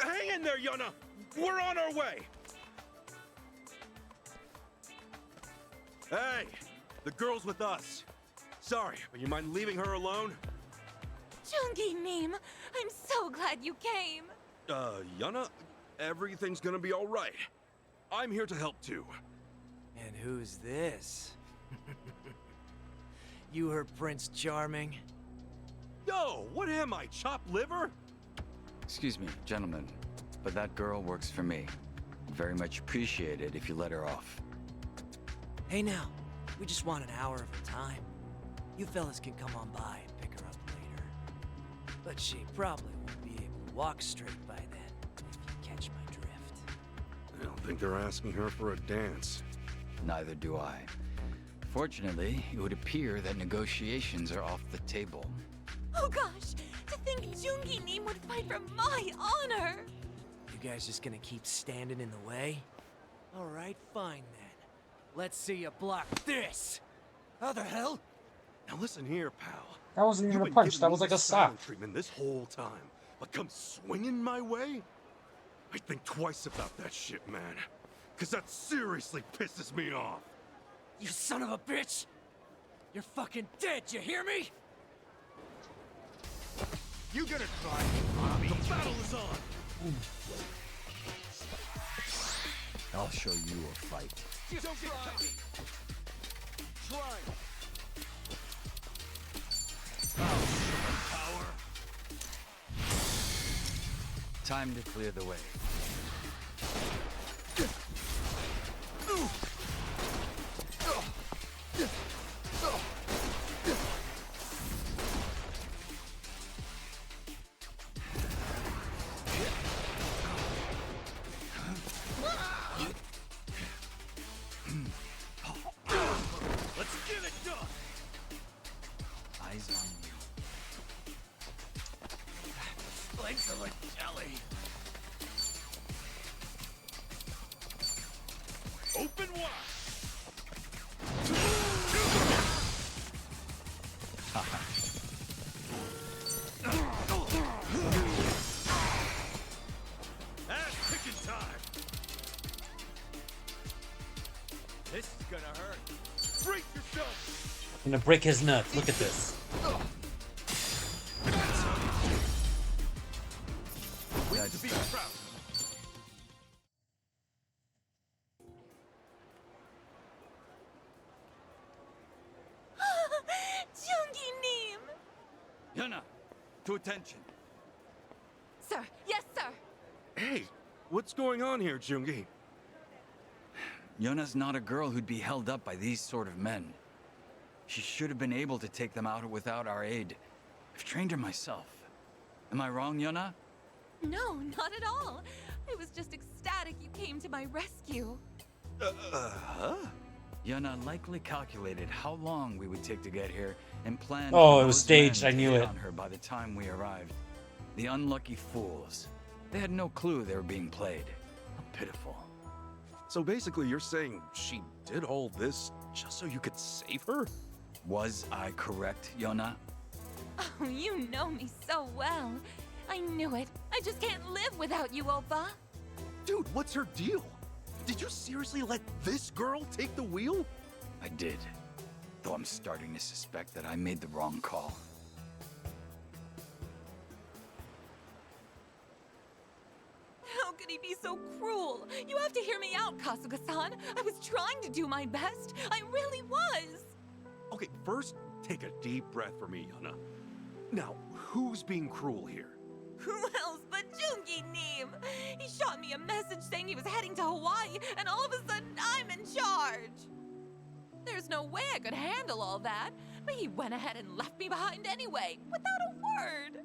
Hang in there, Yuna! We're on our way! Hey! The girl's with us. Sorry, but you mind leaving her alone? Jungi Neem! I'm so glad you came! Yuna, everything's gonna be alright. I'm here to help too. And who's this? You her Prince Charming? Yo, what am I, chopped liver? Excuse me, gentlemen, but that girl works for me. Very much appreciate it if you let her off. Hey now, we just want an hour of her time. You fellas can come on by and pick her up later. But she probably won't be able to walk straight by then, if you catch my drift. I don't think they're asking her for a dance. Neither do I. Fortunately, it would appear that negotiations are off the table. Oh gosh! To think Jungi Neem would fight for my honor! You guys just gonna keep standing in the way? Alright, fine then. Let's see you block this! How the hell? Now listen here, pal. That wasn't even a punch, that was like a slap. Treatment this whole time, but come swinging my way? I think twice about that shit, man. Cause that seriously pisses me off. You son of a bitch! You're fucking dead, you hear me? You gonna try me, Bobby? The battle is on! I'll show you a fight. Just don't try me! Try! Power! Time to clear the way. Let's get it done! Eyes on you. Flakes of a jelly! Open wide! Ass picking time! This is gonna hurt. Brace yourself! I'm gonna break his nuts. Look at this. We need to be proud. Jungi Neem! Yuna, to attention. Sir, yes, sir! Hey, what's going on here, Jungi? Yona's not a girl who'd be held up by these sort of men. She should have been able to take them out without our aid. I've trained her myself. Am I wrong, Yona? No, not at all. I was just ecstatic you came to my rescue. Huh? Yona likely calculated how long we would take to get here and planned Oh, for it was those staged, men I to knew hit it. on her by the time we arrived. The unlucky fools. They had no clue they were being played. How pitiful. So basically, you're saying she did all this just so you could save her? Was I correct, Yona? Oh, you know me so well. I knew it. I just can't live without you, Oppa. Dude, what's her deal? Did you seriously let this girl take the wheel? I did. Though I'm starting to suspect that I made the wrong call. How could he be so cruel? You have to hear me out, Kasuga-san. I was trying to do my best. I really was. Okay, first, take a deep breath for me, Yana. Now, who's being cruel here? Who else but Jungi Neem? He shot me a message saying he was heading to Hawaii, and all of a sudden I'm in charge. There's no way I could handle all that, but he went ahead and left me behind anyway, without a word.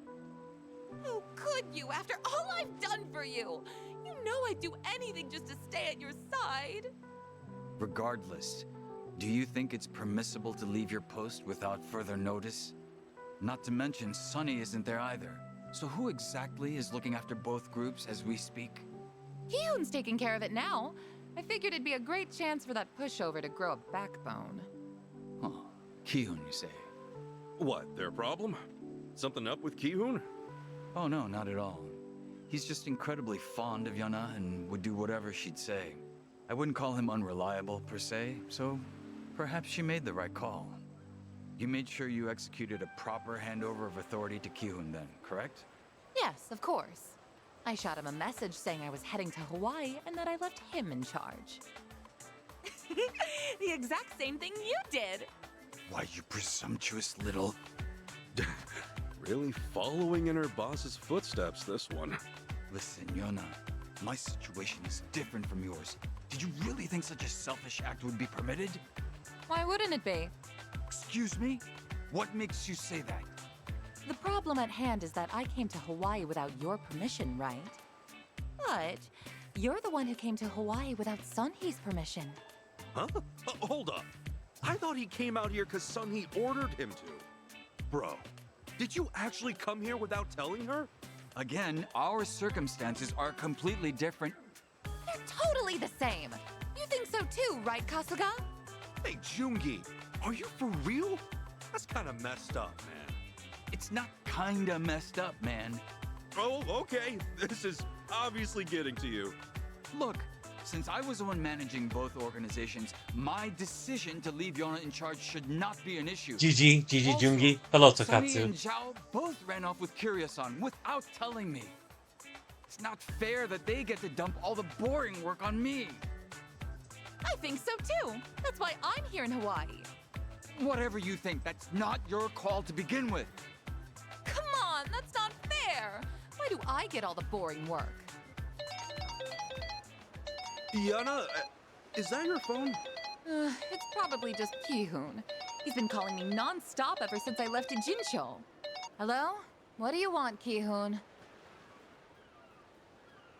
How could you, after all I've done for you? You know I'd do anything just to stay at your side. Regardless, do you think it's permissible to leave your post without further notice? Not to mention, Sunny isn't there either. So who exactly is looking after both groups as we speak? Ki-hoon's taking care of it now. I figured it'd be a great chance for that pushover to grow a backbone. Huh. Ki-hoon, you say? What, their problem? Something up with Ki-hoon? Oh no, not at all. He's just incredibly fond of Yana and would do whatever she'd say. I wouldn't call him unreliable per se, so perhaps she made the right call. You made sure you executed a proper handover of authority to Ki-hoon then, correct? Yes, of course. I shot him a message saying I was heading to Hawaii and that I left him in charge. The exact same thing you did. Why, you presumptuous little... Really following in her boss's footsteps, this one. Listen, Yona, my situation is different from yours. Did you really think such a selfish act would be permitted? Why wouldn't it be? Excuse me? What makes you say that? The problem at hand is that I came to Hawaii without your permission, right? But you're the one who came to Hawaii without Sunhee's permission. Huh? Hold up. I thought he came out here because Sunhee ordered him to. Bro, did you actually come here without telling her? Again, our circumstances are completely different. They're totally the same. You think so too, right, Kasuga? Hey, Jungi, are you for real? That's kind of messed up, man. It's not kinda messed up, man. Oh, okay. This is obviously getting to you. Look, since I was the one managing both organizations, my decision to leave Yona in charge should not be an issue. GG, GG Also, Jungi. Hello, Sunny and Tokatsu. Zhao both ran off with Kiryu-san without telling me. It's not fair that they get to dump all the boring work on me. I think so too. That's why I'm here in Hawaii. Whatever you think, that's not your call to begin with. Come on, that's not fair. Why do I get all the boring work? Yana, is that your phone? It's probably just Ki-hoon. He's been calling me non-stop ever since I left Jinsho. Hello? What do you want, Ki-hoon?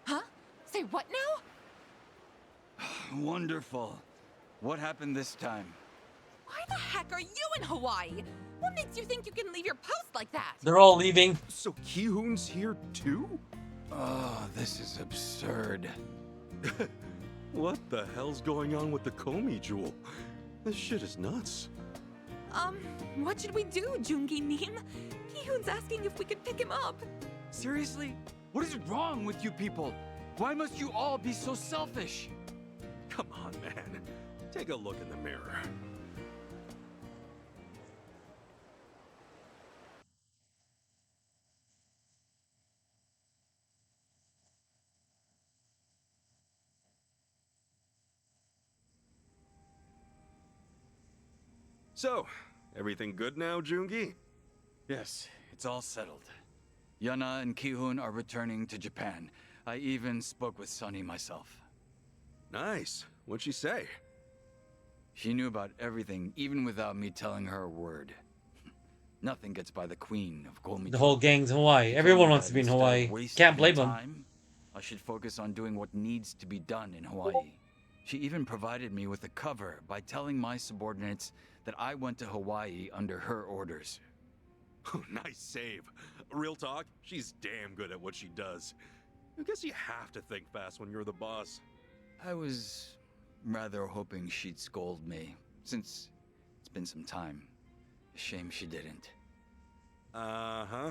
Huh? Say what now? Wonderful. What happened this time? Why the heck are you in Hawaii? What makes you think you can leave your post like that? They're all leaving. So Ki-hoon's here too? Oh, this is absurd. What the hell's going on with the Komi jewel? This shit is nuts. What should we do, Jungi Neem? Ki-hoon's asking if we could pick him up. Seriously? What is wrong with you people? Why must you all be so selfish? Come on, man. Take a look in the mirror. So, everything good now, Jungi? Yes, it's all settled. Yana and Ki-hoon are returning to Japan. I even spoke with Sunny myself. Nice. What'd she say? She knew about everything, even without me telling her a word. Nothing gets by the Queen of Komi. The whole gang's in Hawaii. She Everyone told me wants that to be in instead of Hawaii. wasting Can't blame them. time, I should focus on doing what needs to be done in Hawaii. She even provided me with a cover by telling my subordinates that I went to Hawaii under her orders. Nice save. Real talk, she's damn good at what she does. I guess you have to think fast when you're the boss. I was rather hoping she'd scold me, since it's been some time. A shame she didn't. Uh-huh.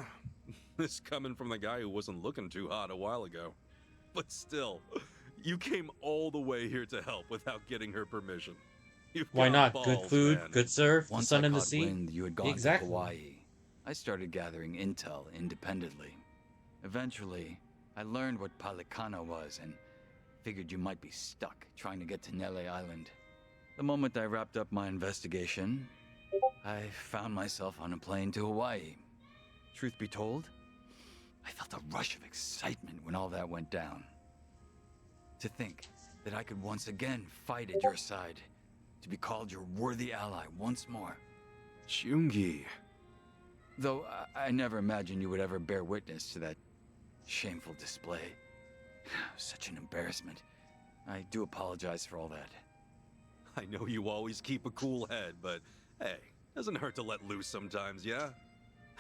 This coming from the guy who wasn't looking too hot a while ago. But still, you came all the way here to help without getting her permission. You've Why got not? Good balls, food, man. good surf, the Once sun I and the caught sea. wind you had gone Exactly. to Hawaii, I started gathering intel independently. Eventually, I learned what Palikana was and figured you might be stuck trying to get to Nele Island. The moment I wrapped up my investigation, I found myself on a plane to Hawaii. Truth be told, I felt a rush of excitement when all that went down. To think that I could once again fight at your side, to be called your worthy ally once more. Jungi. Though I never imagined you would ever bear witness to that shameful display. Such an embarrassment. I do apologize for all that. I know you always keep a cool head, but hey, doesn't hurt to let loose sometimes, yeah?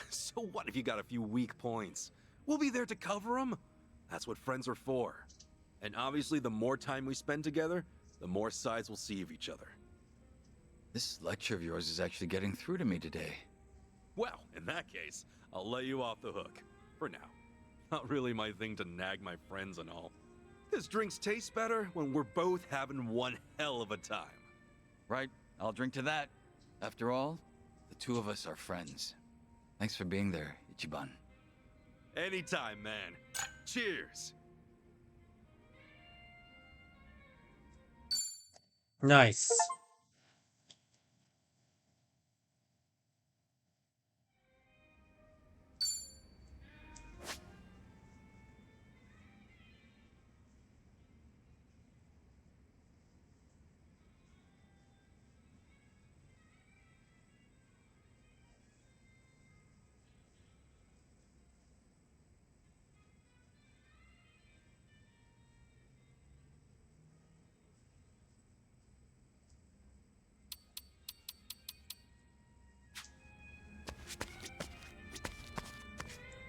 So what if you got a few weak points? We'll be there to cover them. That's what friends are for. And obviously, the more time we spend together, the more sides we'll see of each other. This lecture of yours is actually getting through to me today. Well, in that case, I'll let you off the hook. For now. Not really my thing to nag my friends and all. This drinks taste better when we're both having one hell of a time. Right, I'll drink to that. After all, the two of us are friends. Thanks for being there, Ichiban. Anytime, man. Cheers! Nice.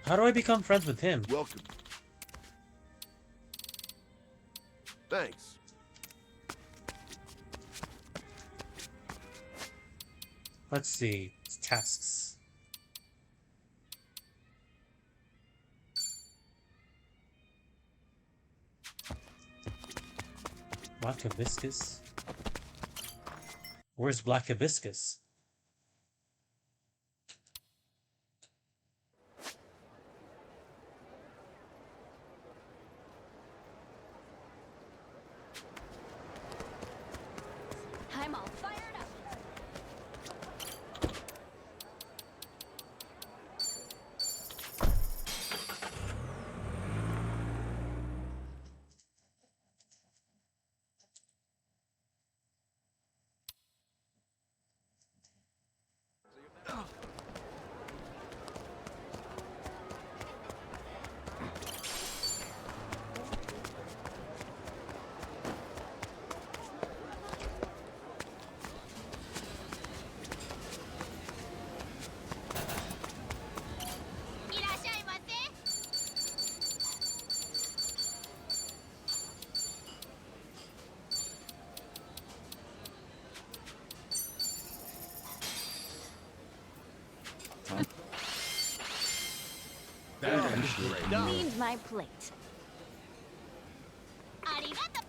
How do I become friends with him? Welcome. Thanks. Let's see. It's tasks. Black hibiscus. Where's black hibiscus? I'm all fired up. Cleaned my plate. Arigato.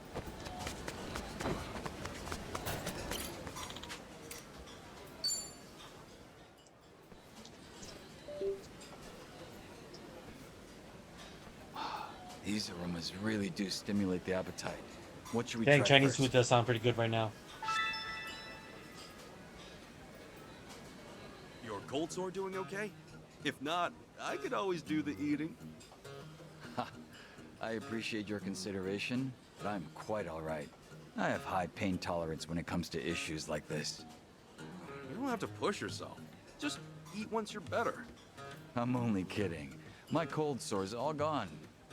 These aromas really do stimulate the appetite. What should we Dang, try Chinese first? food does sound pretty good right now. Your cold sore doing okay? If not, I could always do the eating. I appreciate your consideration, but I'm quite all right. I have high pain tolerance when it comes to issues like this. You don't have to push yourself. Just eat once you're better. I'm only kidding. My cold sore's all gone.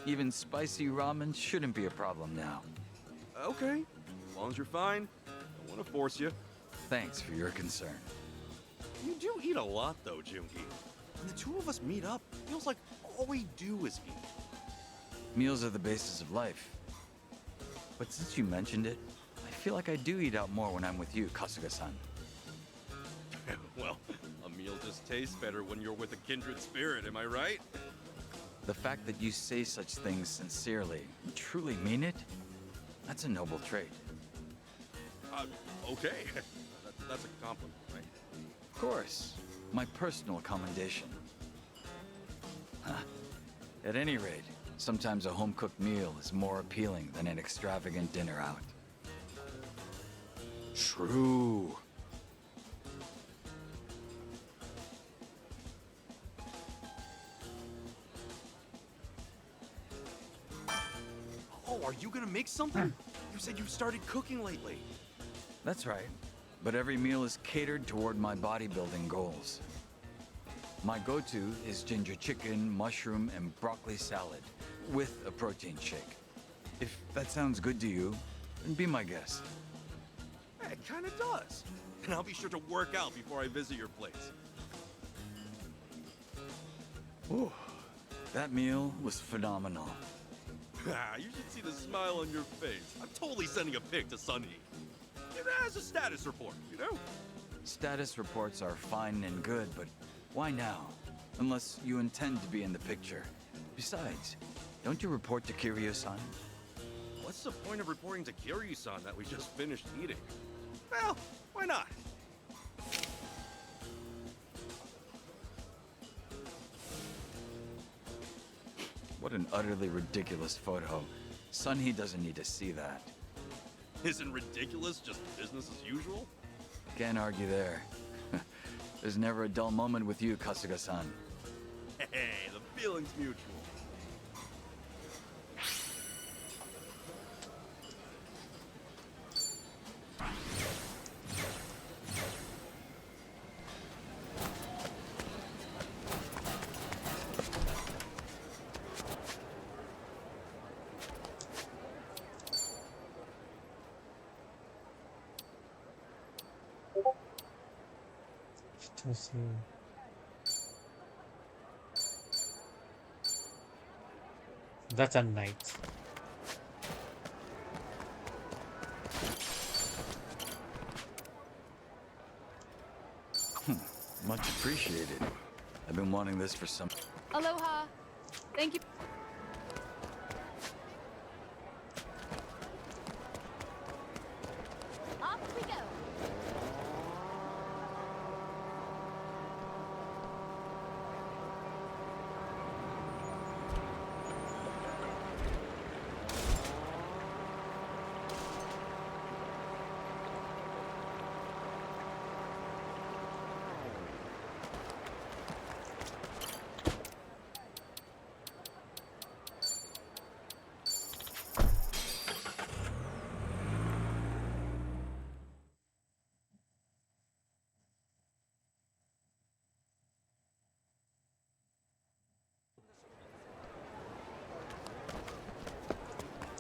Even spicy ramen shouldn't be a problem now. Okay, as long as you're fine. Don't want to force you. Thanks for your concern. You do eat a lot, though, Jungi. when the two of us meet up, it feels like all we do is eat. Meals are the basis of life. But since you mentioned it, I feel like I do eat out more when I'm with you, Kasuga-san. Well, a meal just tastes better when you're with a kindred spirit, am I right? The fact that you say such things sincerely, and truly mean it, that's a noble trait. Okay. That's a compliment, right? Of course. My personal commendation. Huh. At any rate, sometimes a home-cooked meal is more appealing than an extravagant dinner out. True. Oh, are you gonna make something? You said you started cooking lately. That's right. But every meal is catered toward my bodybuilding goals. My go-to is ginger chicken, mushroom, and broccoli salad, with a protein shake. If that sounds good to you, then be my guest. It kinda does. And I'll be sure to work out before I visit your place. Ooh, that meal was phenomenal. You should see the smile on your face. I'm totally sending a pic to Sunny. As a status report, you know? Status reports are fine and good, but why now? Unless you intend to be in the picture. Besides, don't you report to Kiryu-san? What's the point of reporting to Kiryu-san that we just finished eating? Well, why not? What an utterly ridiculous photo. Sunhee doesn't need to see that. Isn't ridiculous just business as usual? Can't argue there. There's never a dull moment with you, Kasuga-san. Hey, the feeling's mutual. Let's see. That's at night. Much appreciated. I've been wanting this for some... Aloha. Thank you. Off we go.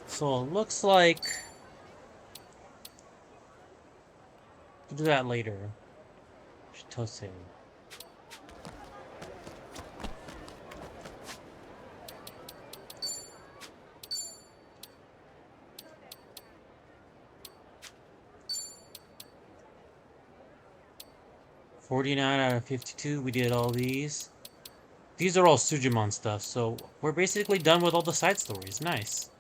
So it looks like we'll do that later. Chitose. $49 out of 52. We did all these. These are all Sujimon stuff, so we're basically done with all the side stories. Nice.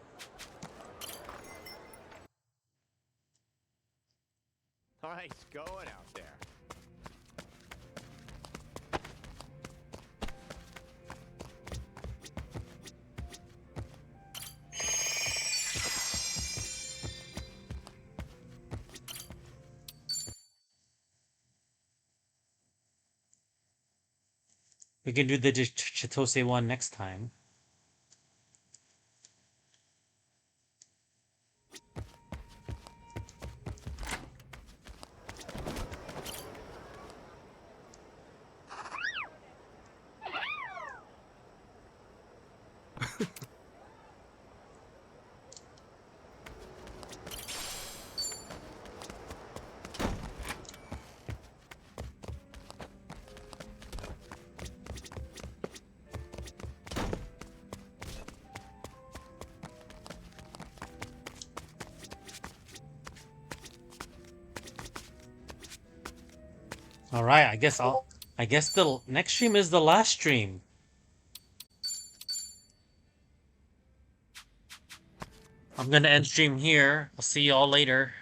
Nice going out there. We can do the Chitose one next time. All right, I guess the next stream is the last stream. I'm gonna end stream here. I'll see you all later.